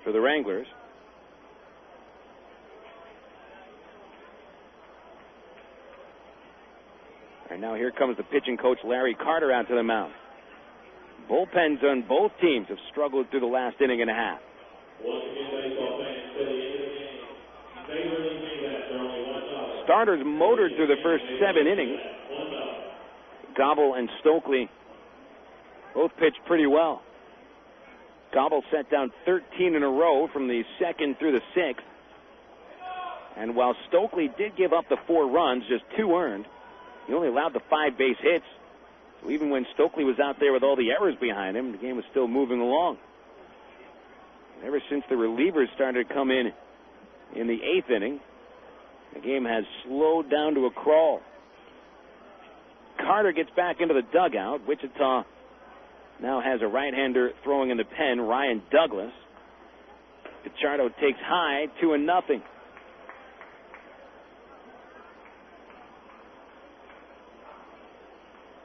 for the Wranglers. And now here comes the pitching coach Larry Carter out to the mound. Bullpens on both teams have struggled through the last inning and a half. Starters motored through the first 7 innings. Gobble and Stokely both pitched pretty well. Gobble set down 13 in a row from the 2nd through the 6th. And while Stokely did give up the 4 runs, just 2 earned, he only allowed the 5 base hits. So even when Stokely was out there with all the errors behind him, the game was still moving along. And ever since the relievers started to come in the 8th inning, the game has slowed down to a crawl. Carter gets back into the dugout. Wichita now has a right-hander throwing in the pen, Ryan Douglas. Pichardo takes high, 2-0.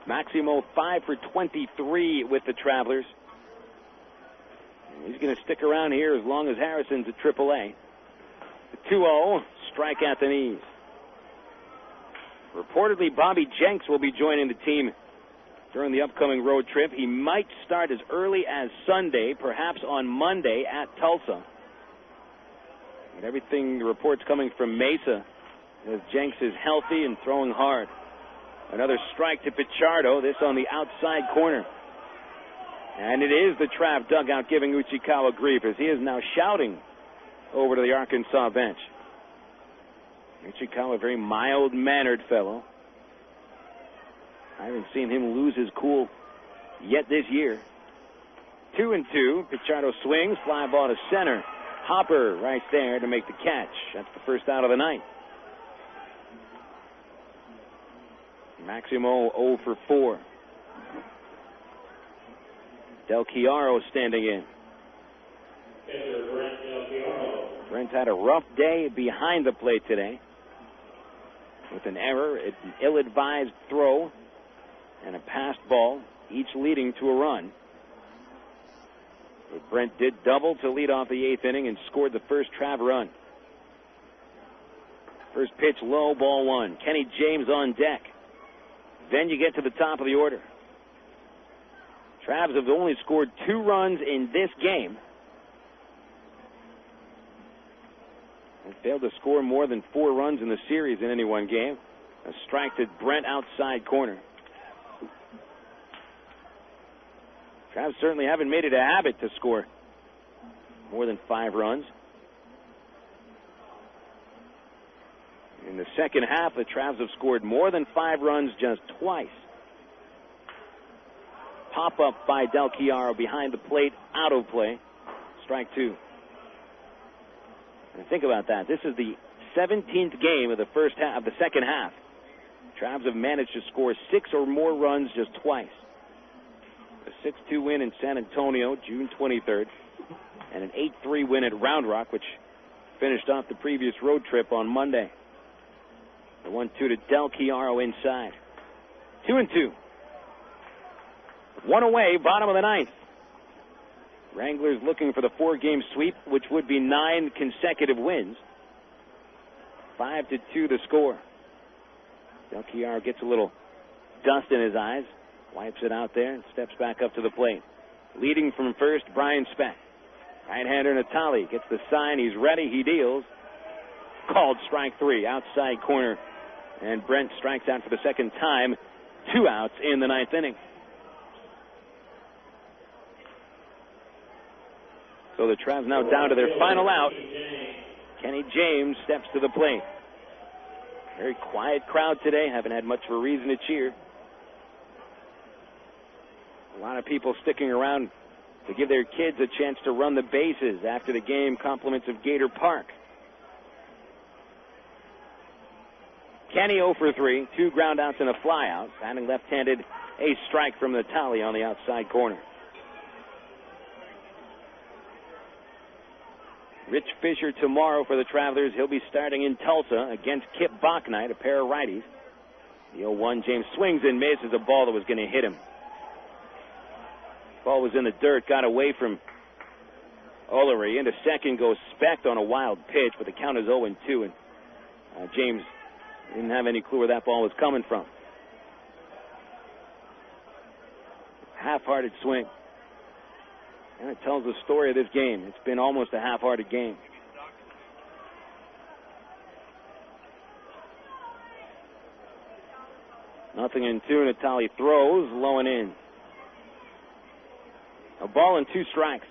Maximo 5 for 23 with the Travelers. He's going to stick around here as long as Harrison's at AAA. The 2-0, strike at the knees. Reportedly, Bobby Jenks will be joining the team during the upcoming road trip. He might start as early as Sunday, perhaps on Monday at Tulsa. And everything, the reports coming from Mesa, as Jenks is healthy and throwing hard. Another strike to Pichardo, this on the outside corner. And it is the Trav dugout giving Uchikawa grief as he is now shouting over to the Arkansas bench. Uchikawa, a very mild-mannered fellow. I haven't seen him lose his cool yet this year. 2-2. Pichardo swings, fly ball to center. Hopper right there to make the catch. That's the first out of the ninth. Maximo 0 for 4. Del Chiaro standing in. Brent had a rough day behind the plate today with an error, an ill-advised throw, and a passed ball, each leading to a run. But Brent did double to lead off the eighth inning and scored the first Trav run. First pitch low, ball one. Kenny James on deck. Then you get to the top of the order. Travs have only scored 2 runs in this game. And failed to score more than 4 runs in the series in any one game. A strike to Brent outside corner. Travs certainly haven't made it a habit to score more than 5 runs. In the second half, the Travs have scored more than 5 runs just twice. Pop up by Del Chiaro behind the plate, out of play. Strike 2. And think about that. This is the 17th game of the first half, of the second half. Travs have managed to score 6 or more runs just twice. A 6-2 win in San Antonio, June 23rd, and an 8-3 win at Round Rock, which finished off the previous road trip on Monday. The 1-2 to Del Chiaro inside. 2-2. 1 away, bottom of the ninth. Wranglers looking for the 4-game sweep, which would be 9 consecutive wins. 5-2 the score. Del Chiaro gets a little dust in his eyes, wipes it out there, and steps back up to the plate. Leading from first, Brian Speck. Right-hander Natali gets the sign. He's ready. He deals. Called strike 3, outside corner. And Brent strikes out for the second time. 2 outs in the ninth inning. So the Travs now down to their final out. Kenny James steps to the plate. Very quiet crowd today. Haven't had much of a reason to cheer. A lot of people sticking around to give their kids a chance to run the bases after the game. Compliments of Gator Park. Kenny 0 for 3. 2 ground outs and a fly out. Batting left-handed, a strike from Natali on the outside corner. Rich Fisher tomorrow for the Travelers. He'll be starting in Tulsa against Kip Bachnight, a pair of righties. The 0-1, James swings and misses a ball that was going to hit him. Ball was in the dirt, got away from Ullery. Into second goes Specht on a wild pitch, but the count is 0-2, and James didn't have any clue where that ball was coming from. Half-hearted swing. And it tells the story of this game. It's been almost a half-hearted game. Nothing in 2. Natali throws, low and in. A ball and 2 strikes.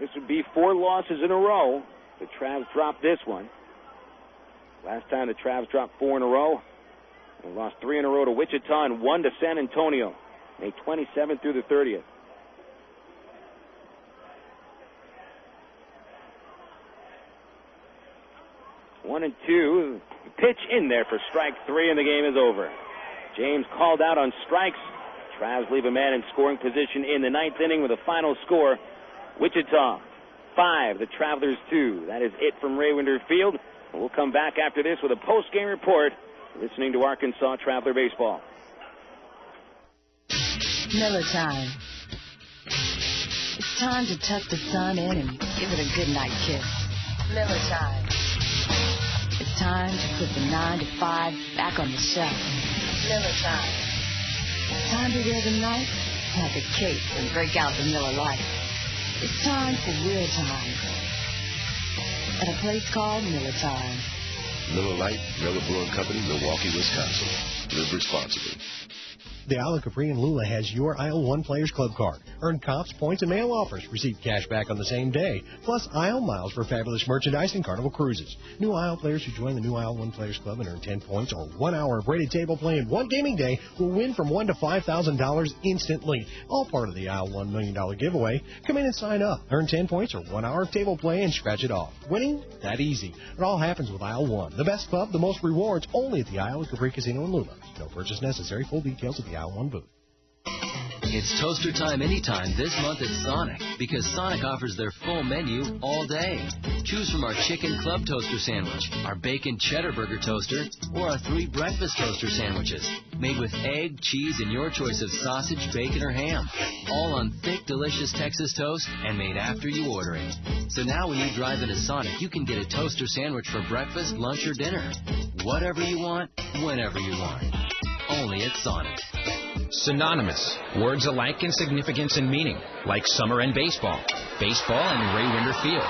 This would be 4 losses in a row. The Travs dropped this one. Last time the Travs dropped 4 in a row. They lost 3 in a row to Wichita and 1 to San Antonio. May 27th through the 30th. 1-2. Pitch in there for strike 3, and the game is over. James called out on strikes. Travs leave a man in scoring position in the ninth inning with a final score. Wichita 5, the Travelers 2. That is it from Raywinder Field. We'll come back after this with a post-game report. Listening to Arkansas Traveler Baseball. Miller time. It's time to tuck the sun in and give it a goodnight kiss. Miller time. It's time to put the 9 to 5 back on the shelf. Miller time. It's time to wear the night like a cape and break out the Miller Lite. It's time for real time. At a place called Miller Time. Miller Lite, Miller Brewing Company, Milwaukee, Wisconsin. Live responsibly. The Isle of Capri in Lula has your Isle One Players Club card. Earn comps, points, and mail offers. Receive cash back on the same day. Plus Isle miles for fabulous merchandise and Carnival cruises. New Isle players who join the new Isle One Players Club and earn 10 points or 1 hour of rated table play and one gaming day will win from $1,000 to $5,000 instantly. All part of the Isle $1 million giveaway. Come in and sign up. Earn 10 points or 1 hour of table play and scratch it off. Winning? That easy. It all happens with Isle One. The best club, the most rewards, only at the Isle of Capri Casino in Lula. No purchase necessary. Full details at the Isle One booth. It's toaster time anytime this month at Sonic, because Sonic offers their full menu all day. Choose from our chicken club toaster sandwich, our bacon cheddar burger toaster, or our 3 breakfast toaster sandwiches, made with egg, cheese, and your choice of sausage, bacon, or ham, all on thick, delicious Texas toast and made after you order it. So now when you drive into Sonic, you can get a toaster sandwich for breakfast, lunch, or dinner. Whatever you want, whenever you want. Only at Sonic. Synonymous. Words alike in significance and meaning, like summer and baseball. Baseball and Ray Winder Field.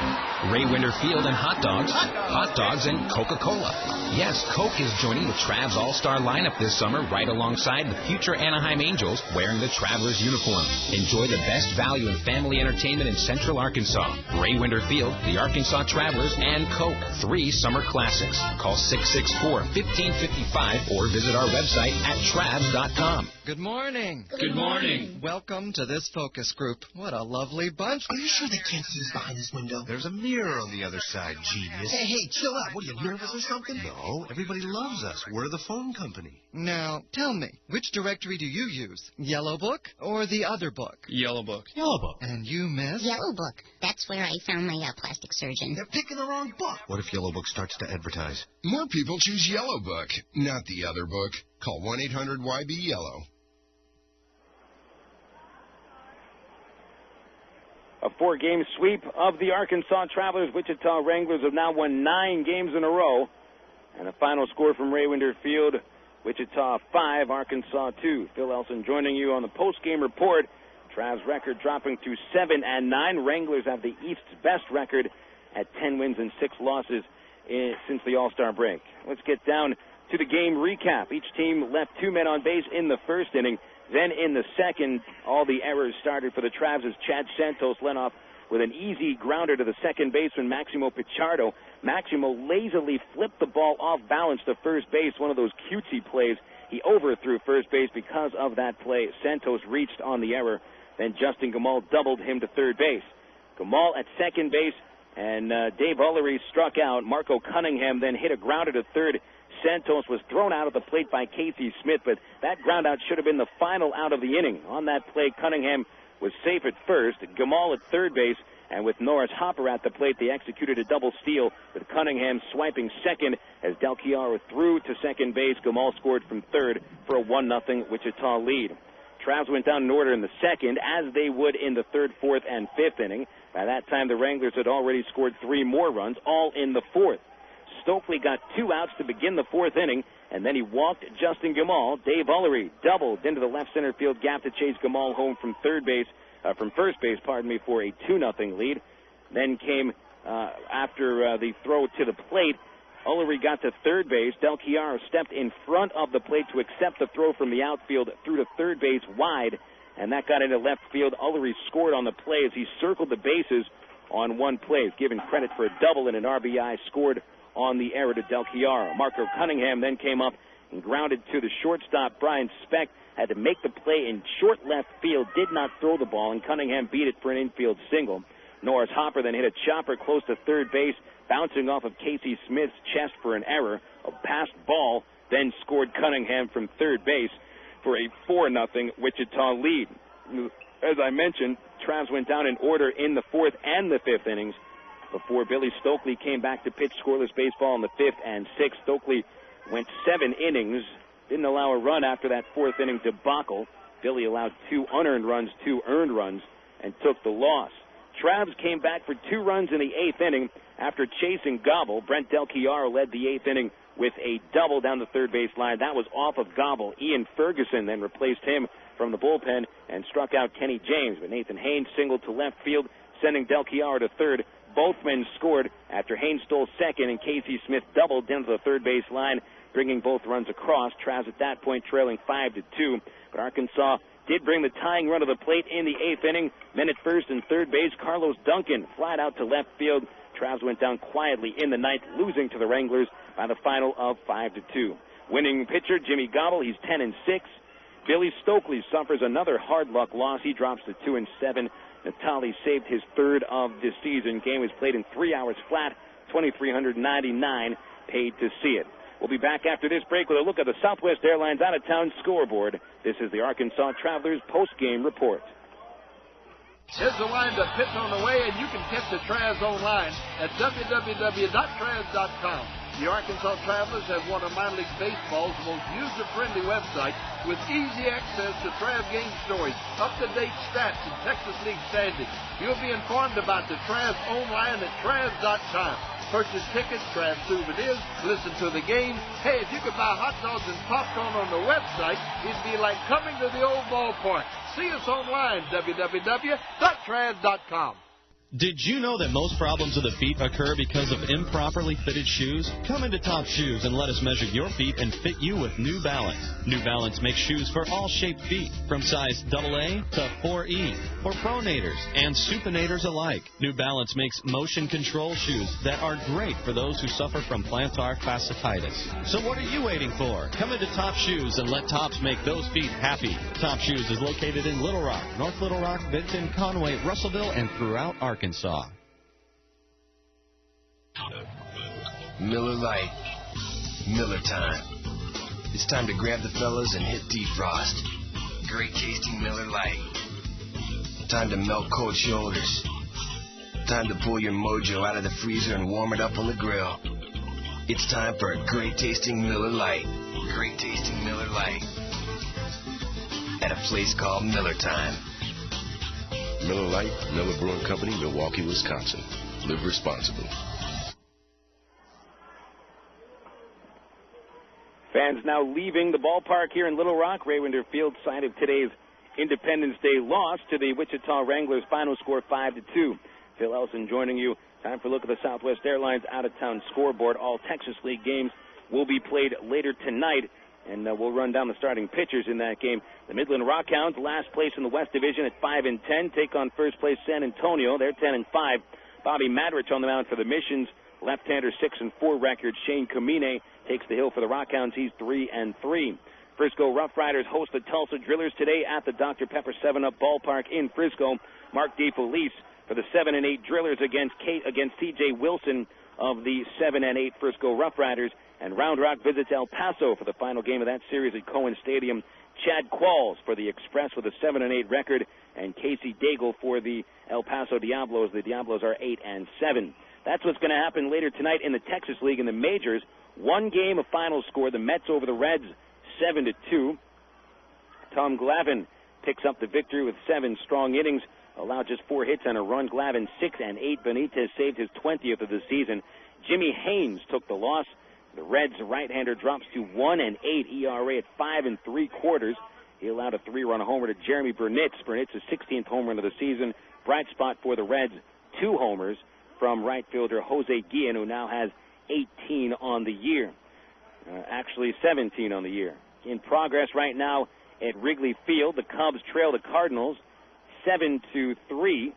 Ray Winder Field and hot dogs. Hot dogs and Coca-Cola. Yes, Coke is joining the Travs All-Star lineup this summer right alongside the future Anaheim Angels wearing the Travelers uniform. Enjoy the best value in family entertainment in Central Arkansas. Ray Winder Field, the Arkansas Travelers, and Coke. 3 summer classics. Call 664-1555 or visit our website at travs.com. Good morning. Good morning. Welcome to this focus group. What a lovely bunch. Are you sure they can't see us behind this window? There's a mirror on the other side, genius. Hey, chill out. What, are you nervous or something? No, everybody loves us. We're the phone company. Now, tell me, which directory do you use? Yellow Book or the other book? Yellow Book. Yellow Book. And you, miss? Yellow Book. That's where I found my plastic surgeon. They're picking the wrong book. What if Yellow Book starts to advertise? More people choose Yellow Book, not the other book. Call 1-800-YB-YELLOW. A 4-game sweep of the Arkansas Travelers. Wichita Wranglers have now won 9 games in a row. And a final score from Ray Winder Field, Wichita 5, Arkansas 2. Phil Elson joining you on the post-game report. Trav's record dropping to 7-9. Wranglers have the East's best record at 10 wins and 6 losses since the All-Star break. Let's get down to the game recap. Each team left 2 men on base in the first inning. Then in the second, all the errors started for the Travs as Chad Santos led off with an easy grounder to the second baseman, Maximo Pichardo. Maximo lazily flipped the ball off balance to first base, one of those cutesy plays. He overthrew first base because of that play. Santos reached on the error. Then Justin Gamal doubled him to third base. Gamal at second base, and Dave Ullery struck out. Marco Cunningham then hit a grounder to third. Santos was thrown out of the plate by Casey Smith, but that ground out should have been the final out of the inning. On that play, Cunningham was safe at first, Gamal at third base, and with Norris Hopper at the plate, they executed a double steal with Cunningham swiping second as Del Chiaro threw to second base. Gamal scored from third for a 1-0 Wichita lead. Travs went down in order in the second, as they would in the third, fourth, and fifth inning. By that time, the Wranglers had already scored 3 more runs, all in the fourth. Stokely got 2 outs to begin the fourth inning, and then he walked Justin Gamal. Dave Ullery doubled into the left center field gap to chase Gamal home from first base, for a 2-0 lead. Then came after the throw to the plate, Ullery got to third base. Del Chiaro stepped in front of the plate to accept the throw from the outfield, threw to third base wide, and that got into left field. Ullery scored on the play as he circled the bases on one play, given credit for a double and an RBI scored on the error to Del Chiaro. Marco Cunningham then came up and grounded to the shortstop. Brian Speck had to make the play in short left field, did not throw the ball, and Cunningham beat it for an infield single. Norris Hopper then hit a chopper close to third base, bouncing off of Casey Smith's chest for an error. A passed ball then scored Cunningham from third base for a 4-0 Wichita lead. As I mentioned, Travs went down in order in the fourth and the fifth innings before Billy Stokely came back to pitch scoreless baseball in the fifth and sixth. Stokely went 7 innings, didn't allow a run after that fourth inning debacle. Billy allowed 2 unearned runs, 2 earned runs, and took the loss. Travs came back for 2 runs in the 8th inning after chasing Gobble. Brent Del Chiaro led the 8th inning with a double down the third base line. That was off of Gobble. Ian Ferguson then replaced him from the bullpen and struck out Kenny James. But Nathan Haynes singled to left field, sending Del Chiaro to third. Both men scored after Haynes stole second and Casey Smith doubled down to the third base line, bringing both runs across. Travs at that point trailing 5-2. But Arkansas did bring the tying run to the plate in the 8th inning. Men at first and third base, Carlos Duncan flied out to left field. Travs went down quietly in the 9th, losing to the Wranglers by the final of 5-2. Winning pitcher Jimmy Gobble, he's 10-6. Billy Stokely suffers another hard luck loss. He drops to 2-7. Natali saved his third of the season. Game was played in 3 hours flat, 2,399 paid to see it. We'll be back after this break with a look at the Southwest Airlines out-of-town scoreboard. This is the Arkansas Travelers post-game report. Here's the wind-up pitch on the way, and you can catch the Travs online at www.travs.com. The Arkansas Travelers have one of minor league baseball's most user-friendly websites with easy access to Trav game stories, up-to-date stats, and Texas League standings. You'll be informed about the Travs online at travs.com. Purchase tickets, Travs souvenirs, listen to the game. Hey, if you could buy hot dogs and popcorn on the website, it'd be like coming to the old ballpark. See us online, www.travs.com. Did you know that most problems of the feet occur because of improperly fitted shoes? Come into Top Shoes and let us measure your feet and fit you with New Balance. New Balance makes shoes for all shaped feet, from size AA to 4E, for pronators and supinators alike. New Balance makes motion control shoes that are great for those who suffer from plantar fasciitis. So what are you waiting for? Come into Top Shoes and let Tops make those feet happy. Top Shoes is located in Little Rock, North Little Rock, Benton, Conway, Russellville, and throughout Arkansas. Miller Lite. Miller time. It's time to grab the fellas and hit defrost. Great tasting Miller Lite. Time to melt cold shoulders. Time to pull your mojo out of the freezer and warm it up on the grill. It's time for a great tasting Miller Lite. Great tasting Miller Lite. At a place called Miller Time. Miller Lite, Miller Brewing Company, Milwaukee, Wisconsin. Live responsibly. Fans now leaving the ballpark here in Little Rock. Raywinder Field side of today's Independence Day loss to the Wichita Wranglers. Final score 5-2. Phil Elson joining you. Time for a look at the Southwest Airlines out-of-town scoreboard. All Texas League games will be played later tonight. And we'll run down the starting pitchers in that game. The Midland Rockhounds, last place in the West Division at 5-10, take on first place San Antonio. They're 10-5. Bobby Madrich on the mound for the Missions. Left-hander 6-4 record. Shane Kamine takes the hill for the Rockhounds. He's 3-3. Frisco Rough Riders host the Tulsa Drillers today at the Dr. Pepper 7-Up ballpark in Frisco. Mark DeFelice for the 7-8 Drillers against T.J. Wilson of the 7-8 Frisco Rough Riders. And Round Rock visits El Paso for the final game of that series at Cohen Stadium. Chad Qualls for the Express with a 7-8 record, and Casey Daigle for the El Paso Diablos. The Diablos are 8-7. That's what's going to happen later tonight in the Texas League in the majors. One game of final score, the Mets over the Reds, 7-2. Tom Glavine picks up the victory with 7 strong innings, allowed just 4 hits and a run. Glavine 6-8. Benitez saved his 20th of the season. Jimmy Haynes took the loss. The Reds' right-hander drops to 1-8 ERA at 5 3/4. He allowed a 3-run homer to Jeremy Burnitz. Burnitz's 16th home run of the season. Bright spot for the Reds, 2 homers from right fielder Jose Guillen, who now has 18 on the year. Actually 17 on the year. In progress right now at Wrigley Field, the Cubs trail the Cardinals 7-3.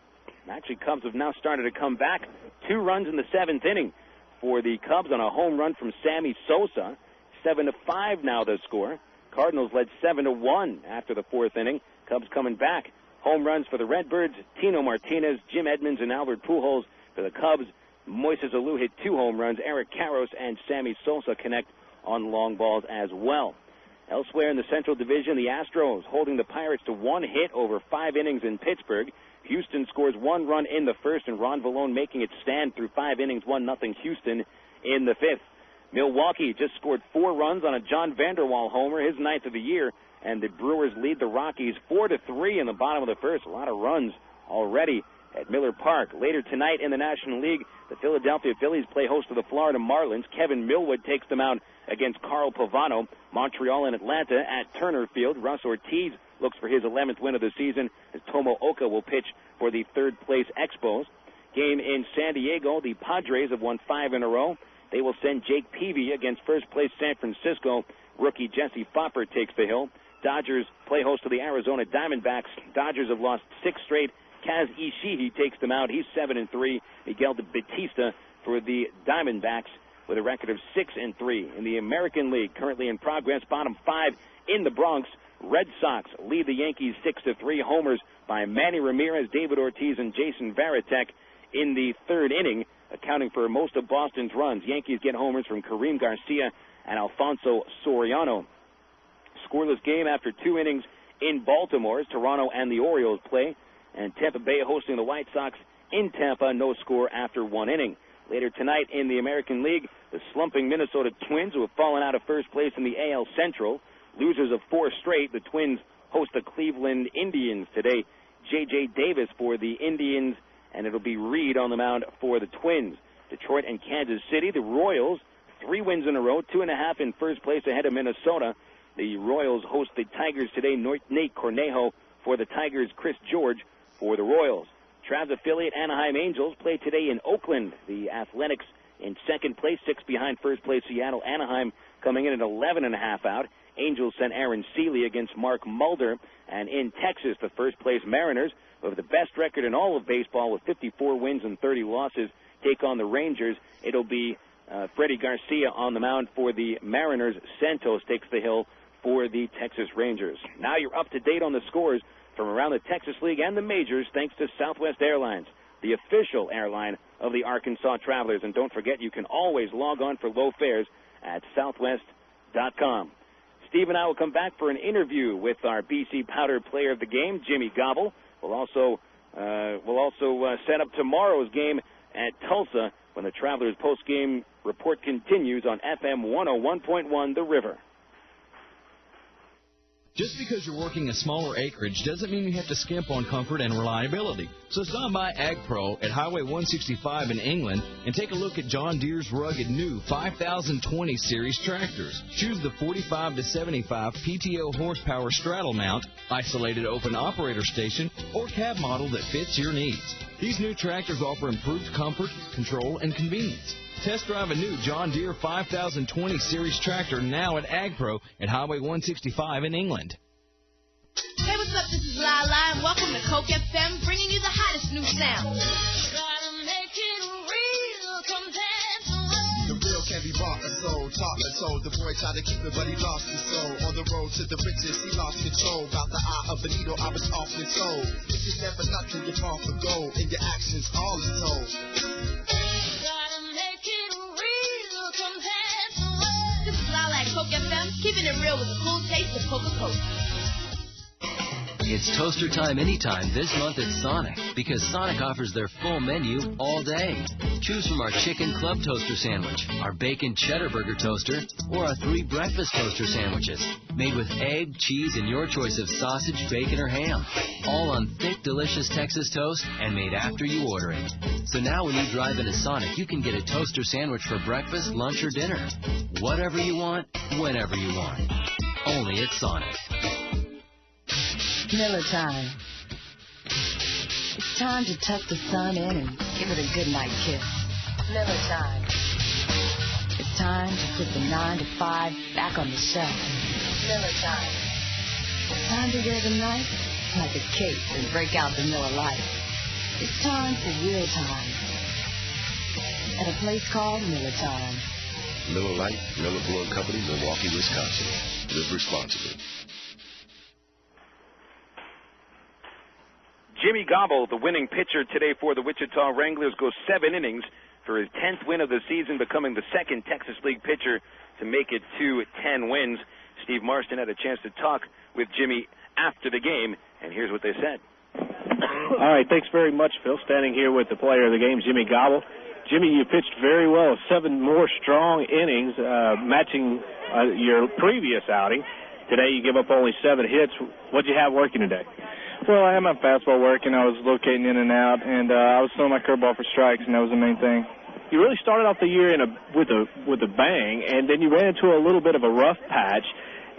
Actually, Cubs have now started to come back. 2 runs in the 7th inning for the Cubs on a home run from Sammy Sosa. 7-5 now the score. Cardinals led 7-1 after the 4th inning. Cubs coming back. Home runs for the Redbirds, Tino Martinez, Jim Edmonds, and Albert Pujols. For the Cubs, Moises Alou hit 2 home runs. Eric Karros and Sammy Sosa connect on long balls as well. Elsewhere in the Central Division, the Astros holding the Pirates to 1 hit over 5 innings in Pittsburgh. Houston scores 1 run in the 1st, and Ron Vallone making it stand through 5 innings, 1-0 Houston in the 5th. Milwaukee just scored 4 runs on a John Vanderwall homer, his 9th of the year, and the Brewers lead the Rockies 4-3 in the bottom of the 1st. A lot of runs already at Miller Park. Later tonight in the National League, the Philadelphia Phillies play host to the Florida Marlins. Kevin Millwood takes them out against Carl Pavano. Montreal and Atlanta at Turner Field. Russ Ortiz looks for his 11th win of the season as Tomo Oka will pitch for the 3rd place Expos. game in San Diego. The Padres have won 5 in a row. They will send Jake Peavy against first-place San Francisco. Rookie Jesse Fopper takes the hill. Dodgers play host to the Arizona Diamondbacks. Dodgers have lost 6 straight. Kaz Ishii takes them out. He's 7-3. Miguel Batista for the Diamondbacks with a record of 6-3. In the American League, currently in progress, bottom 5 in the Bronx. Red Sox lead the Yankees 6-3. Homers by Manny Ramirez, David Ortiz, and Jason Varitek in the 3rd inning, accounting for most of Boston's runs. Yankees get homers from Kareem Garcia and Alfonso Soriano. Scoreless game after 2 innings in Baltimore as Toronto and the Orioles play, and Tampa Bay hosting the White Sox in Tampa, no score after 1 inning. Later tonight in the American League, the slumping Minnesota Twins, who have fallen out of first place in the AL Central, losers of 4 straight. The Twins host the Cleveland Indians today. J.J. Davis for the Indians, and it'll be Reed on the mound for the Twins. Detroit and Kansas City, the Royals, 3 wins in a row, 2.5 in first place ahead of Minnesota. The Royals host the Tigers today. Nate Cornejo for the Tigers, Chris George for the Royals. Travs affiliate Anaheim Angels play today in Oakland. The Athletics in 2nd place, 6 behind first place Seattle. Anaheim coming in at 11.5 out. Angels sent Aaron Seeley against Mark Mulder. And in Texas, the first place Mariners, who have the best record in all of baseball with 54 wins and 30 losses, take on the Rangers. It'll be Freddie Garcia on the mound for the Mariners. Santos takes the hill for the Texas Rangers. Now you're up to date on the scores from around the Texas League and the majors thanks to Southwest Airlines, the official airline of the Arkansas Travelers. And don't forget, you can always log on for low fares at southwest.com. Steve and I will come back for an interview with our BC Powder player of the game, Jimmy Gobble. We'll also set up tomorrow's game at Tulsa when the Travelers post-game report continues on FM 101.1 The River. Just because you're working a smaller acreage doesn't mean you have to skimp on comfort and reliability. So stop by Ag Pro at Highway 165 in England and take a look at John Deere's rugged new 5020 series tractors. Choose the 45 to 75 PTO horsepower straddle mount, isolated open operator station, or cab model that fits your needs. These new tractors offer improved comfort, control, and convenience. Test drive a new John Deere 5020 series tractor now at Ag Pro at Highway 165 in England. Hey, what's up? This is Lala, and welcome to Coke FM, bringing you the hottest new sound. The real can be bought and sold, taught and sold. The boy tried to keep it, but he lost his soul. On the road to the riches, he lost control. About the eye of a needle, I was often told. This is never nothing, you fall for gold. In your actions, all is told. This is Lala at Coke FM, keeping it real with a cool taste of Coca-Cola. It's toaster time anytime this month at Sonic, because Sonic offers their full menu all day. Choose from our chicken club toaster sandwich, our bacon cheddar burger toaster, or our 3 breakfast toaster sandwiches, made with egg, cheese, and your choice of sausage, bacon, or ham. All on thick, delicious Texas toast and made after you order it. So now when you drive into Sonic, you can get a toaster sandwich for breakfast, lunch, or dinner. Whatever you want, whenever you want. Only at Sonic. Miller time. It's time to tuck the sun in and give it a goodnight kiss. Miller time. It's time to put the 9 to 5 back on the shelf. Miller time. It's time to wear the night like a cape and break out the Miller Lite. It's time for real time. At a place called Miller Time. Miller Lite, Miller Brewing Company, Milwaukee, Wisconsin. Live responsibly. Jimmy Gobble, the winning pitcher today for the Wichita Wranglers, goes 7 innings for his 10th win of the season, becoming the second Texas League pitcher to make it to 10 wins. Steve Marston had a chance to talk with Jimmy after the game, and here's what they said. All right, thanks very much, Phil. Standing here with the player of the game, Jimmy Gobble. Jimmy, you pitched very well, 7 more strong innings, matching your previous outing. Today you give up only 7 hits. What did you have working today? Well, I had my fastball working. I was locating in and out, and I was throwing my curveball for strikes, and that was the main thing. You really started off the year with a bang, and then you ran into a little bit of a rough patch.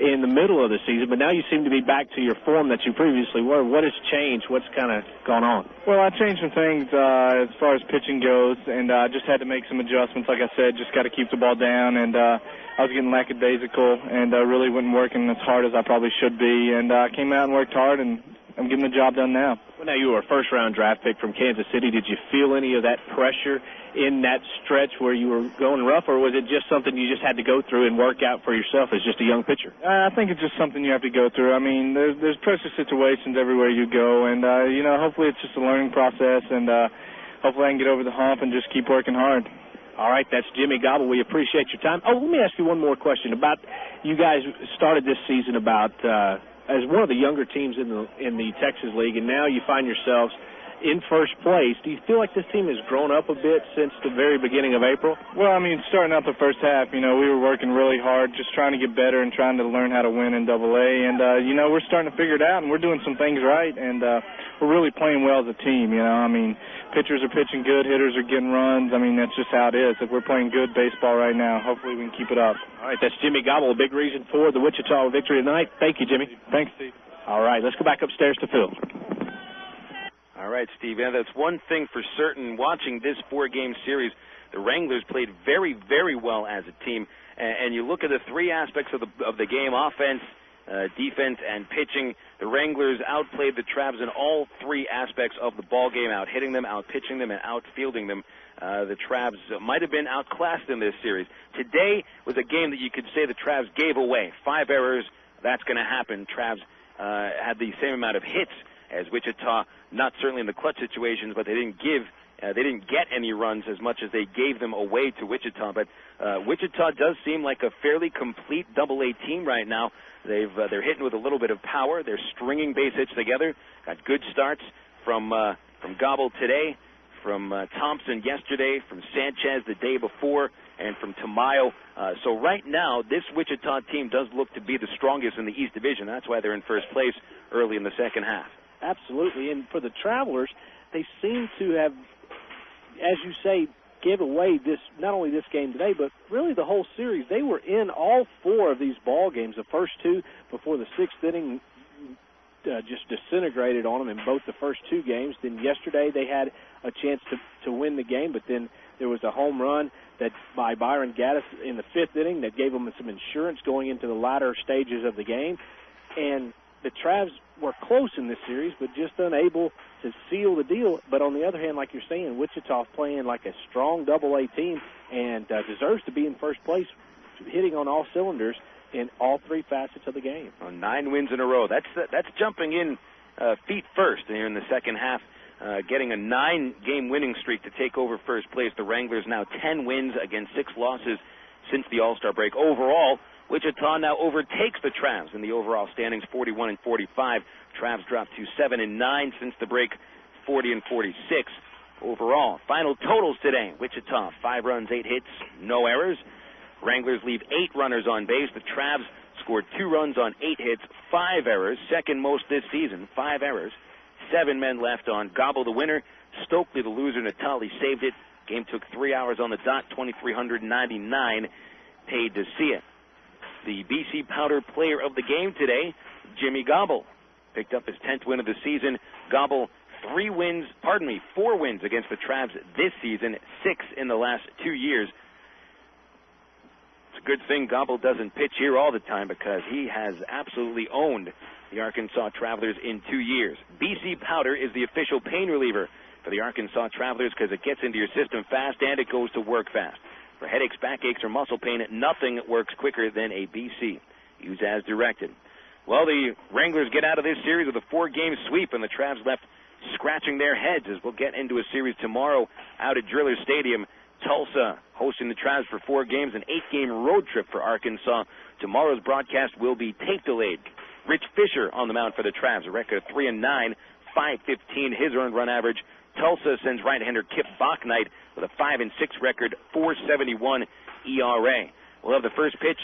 in the middle of the season, but now you seem to be back to your form that you previously were. What has changed? What's kind of gone on? Well, I changed some things as far as pitching goes, and I just had to make some adjustments. Like I said, just got to keep the ball down, and I was getting lackadaisical and really wasn't working as hard as I probably should be, and I came out and worked hard, and I'm getting the job done now. Well, now you were a first-round draft pick from Kansas City. Did you feel any of that pressure in that stretch where you were going rough, or was it just something you just had to go through and work out for yourself as just a young pitcher? I think it's just something you have to go through. I mean, there's pressure situations everywhere you go, and, hopefully it's just a learning process, and hopefully I can get over the hump and just keep working hard. All right, that's Jimmy Gobble. We appreciate your time. Oh, let me ask you one more question about you guys started this season about as one of the younger teams in the Texas League, and now you find yourselves in first place. Do you feel like this team has grown up a bit since the very beginning of April? Well, I mean, starting out the first half, we were working really hard, just trying to get better and trying to learn how to win in AA. And, we're starting to figure it out, and we're doing some things right, and we're really playing well as a team, I mean, pitchers are pitching good, hitters are getting runs. I mean, that's just how it is. If we're playing good baseball right now, hopefully we can keep it up. All right, that's Jimmy Gobble, a big reason for the Wichita victory tonight. Thank you, Jimmy. Thanks, Steve. All right, let's go back upstairs to Phil. All right, Steve. Yeah, that's one thing for certain. Watching this four-game series, the Wranglers played very, very well as a team. And you look at the three aspects of the game: offense, defense, and pitching. The Wranglers outplayed the Travs in all three aspects of the ball game: out hitting them, out pitching them, and out fielding them. The Travs might have been outclassed in this series. Today was a game that you could say the Travs gave away. 5 errors. That's going to happen. Travs had the same amount of hits as Wichita, not certainly in the clutch situations, but they didn't get any runs as much as they gave them away to Wichita. But Wichita does seem like a fairly complete AA team right now. They're hitting with a little bit of power. They're stringing base hits together. Got good starts from Gobble today, from Thompson yesterday, from Sanchez the day before, and from Tamayo. So right now, this Wichita team does look to be the strongest in the East Division. That's why they're in first place early in the second half. Absolutely, and for the Travelers, they seem to have, as you say, give away not only this game today, but really the whole series. They were in all 4 of these ball games. The first 2 before the 6th inning just disintegrated on them in both the first 2 games. Then yesterday they had a chance to win the game, but then there was a home run by Byron Gaddis in the 5th inning that gave them some insurance going into the latter stages of the game. And the Travs were close in this series, but just unable to seal the deal. But on the other hand, like you're saying, Wichita playing like a strong AA team and deserves to be in first place, hitting on all cylinders in all 3 facets of the game. 9 wins in a row. That's jumping in feet first here in the second half, getting a 9-game winning streak to take over first place. The Wranglers now 10 wins against 6 losses since the All-Star break. Overall, Wichita now overtakes the Travs in the overall standings, 41-45. Travs dropped to 7-9 since the break, 40-46 overall. Final totals today: Wichita 5 runs, 8 hits, no errors. Wranglers leave 8 runners on base. The Travs scored 2 runs on 8 hits, 5 errors, second most this season, 5 errors. 7 men left on. Gobble the winner, Stokely the loser. Natali saved it. Game took 3 hours on the dot, 2,399 paid to see it. The BC Powder player of the game today, Jimmy Gobble, picked up his 10th win of the season. Gobble, 4 wins against the Travs this season, 6 in the last 2 years. It's a good thing Gobble doesn't pitch here all the time, because he has absolutely owned the Arkansas Travelers in 2 years. BC Powder is the official pain reliever for the Arkansas Travelers, because it gets into your system fast and it goes to work fast. For headaches, backaches, or muscle pain, nothing works quicker than a BC. Use as directed. Well, the Wranglers get out of this series with a 4-game sweep, and the Travs left scratching their heads, as we'll get into a series tomorrow out at Driller Stadium. Tulsa hosting the Travs for 4 games, an 8-game road trip for Arkansas. Tomorrow's broadcast will be tape delayed. Rich Fisher on the mound for the Travs, a record of 3-9, 5.15 his earned run average. Tulsa sends right-hander Kip Bachnight with a 5-6 record, 4.71 ERA. We'll have the first pitch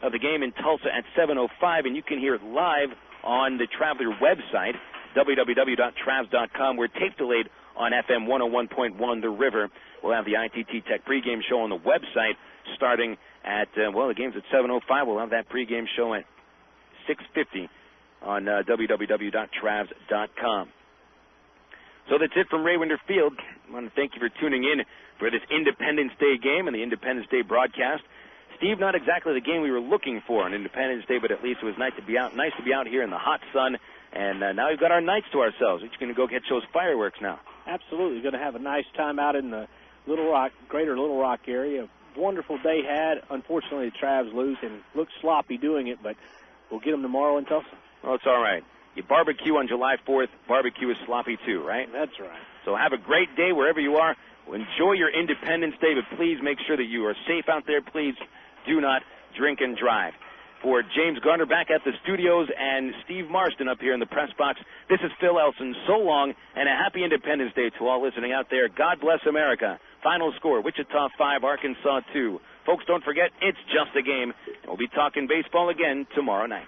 of the game in Tulsa at 7:05, and you can hear it live on the Traveler website, www.travs.com. We're tape delayed on FM 101.1 The River. We'll have the ITT Tech pregame show on the website starting at, the game's at 7:05. We'll have that pregame show at 650 on www.travs.com. So that's it from Ray Winder Field. I want to thank you for tuning in for this Independence Day game and the Independence Day broadcast. Steve, not exactly the game we were looking for on Independence Day, but at least it was nice to be out here in the hot sun. And now we've got our nights to ourselves. We're just going to go catch those fireworks now. Absolutely. Going to have a nice time out in the greater Little Rock area. Wonderful day had. Unfortunately, the Travs lose and look sloppy doing it, but we'll get them tomorrow in Tulsa. Well, it's all right. You barbecue on July 4th. Barbecue is sloppy too, right? That's right. So have a great day wherever you are. Enjoy your Independence Day, but please make sure that you are safe out there. Please do not drink and drive. For James Garner back at the studios and Steve Marston up here in the press box, this is Phil Elson. So long, and a happy Independence Day to all listening out there. God bless America. Final score, Wichita 5, Arkansas 2. Folks, don't forget, it's just a game. And we'll be talking baseball again tomorrow night.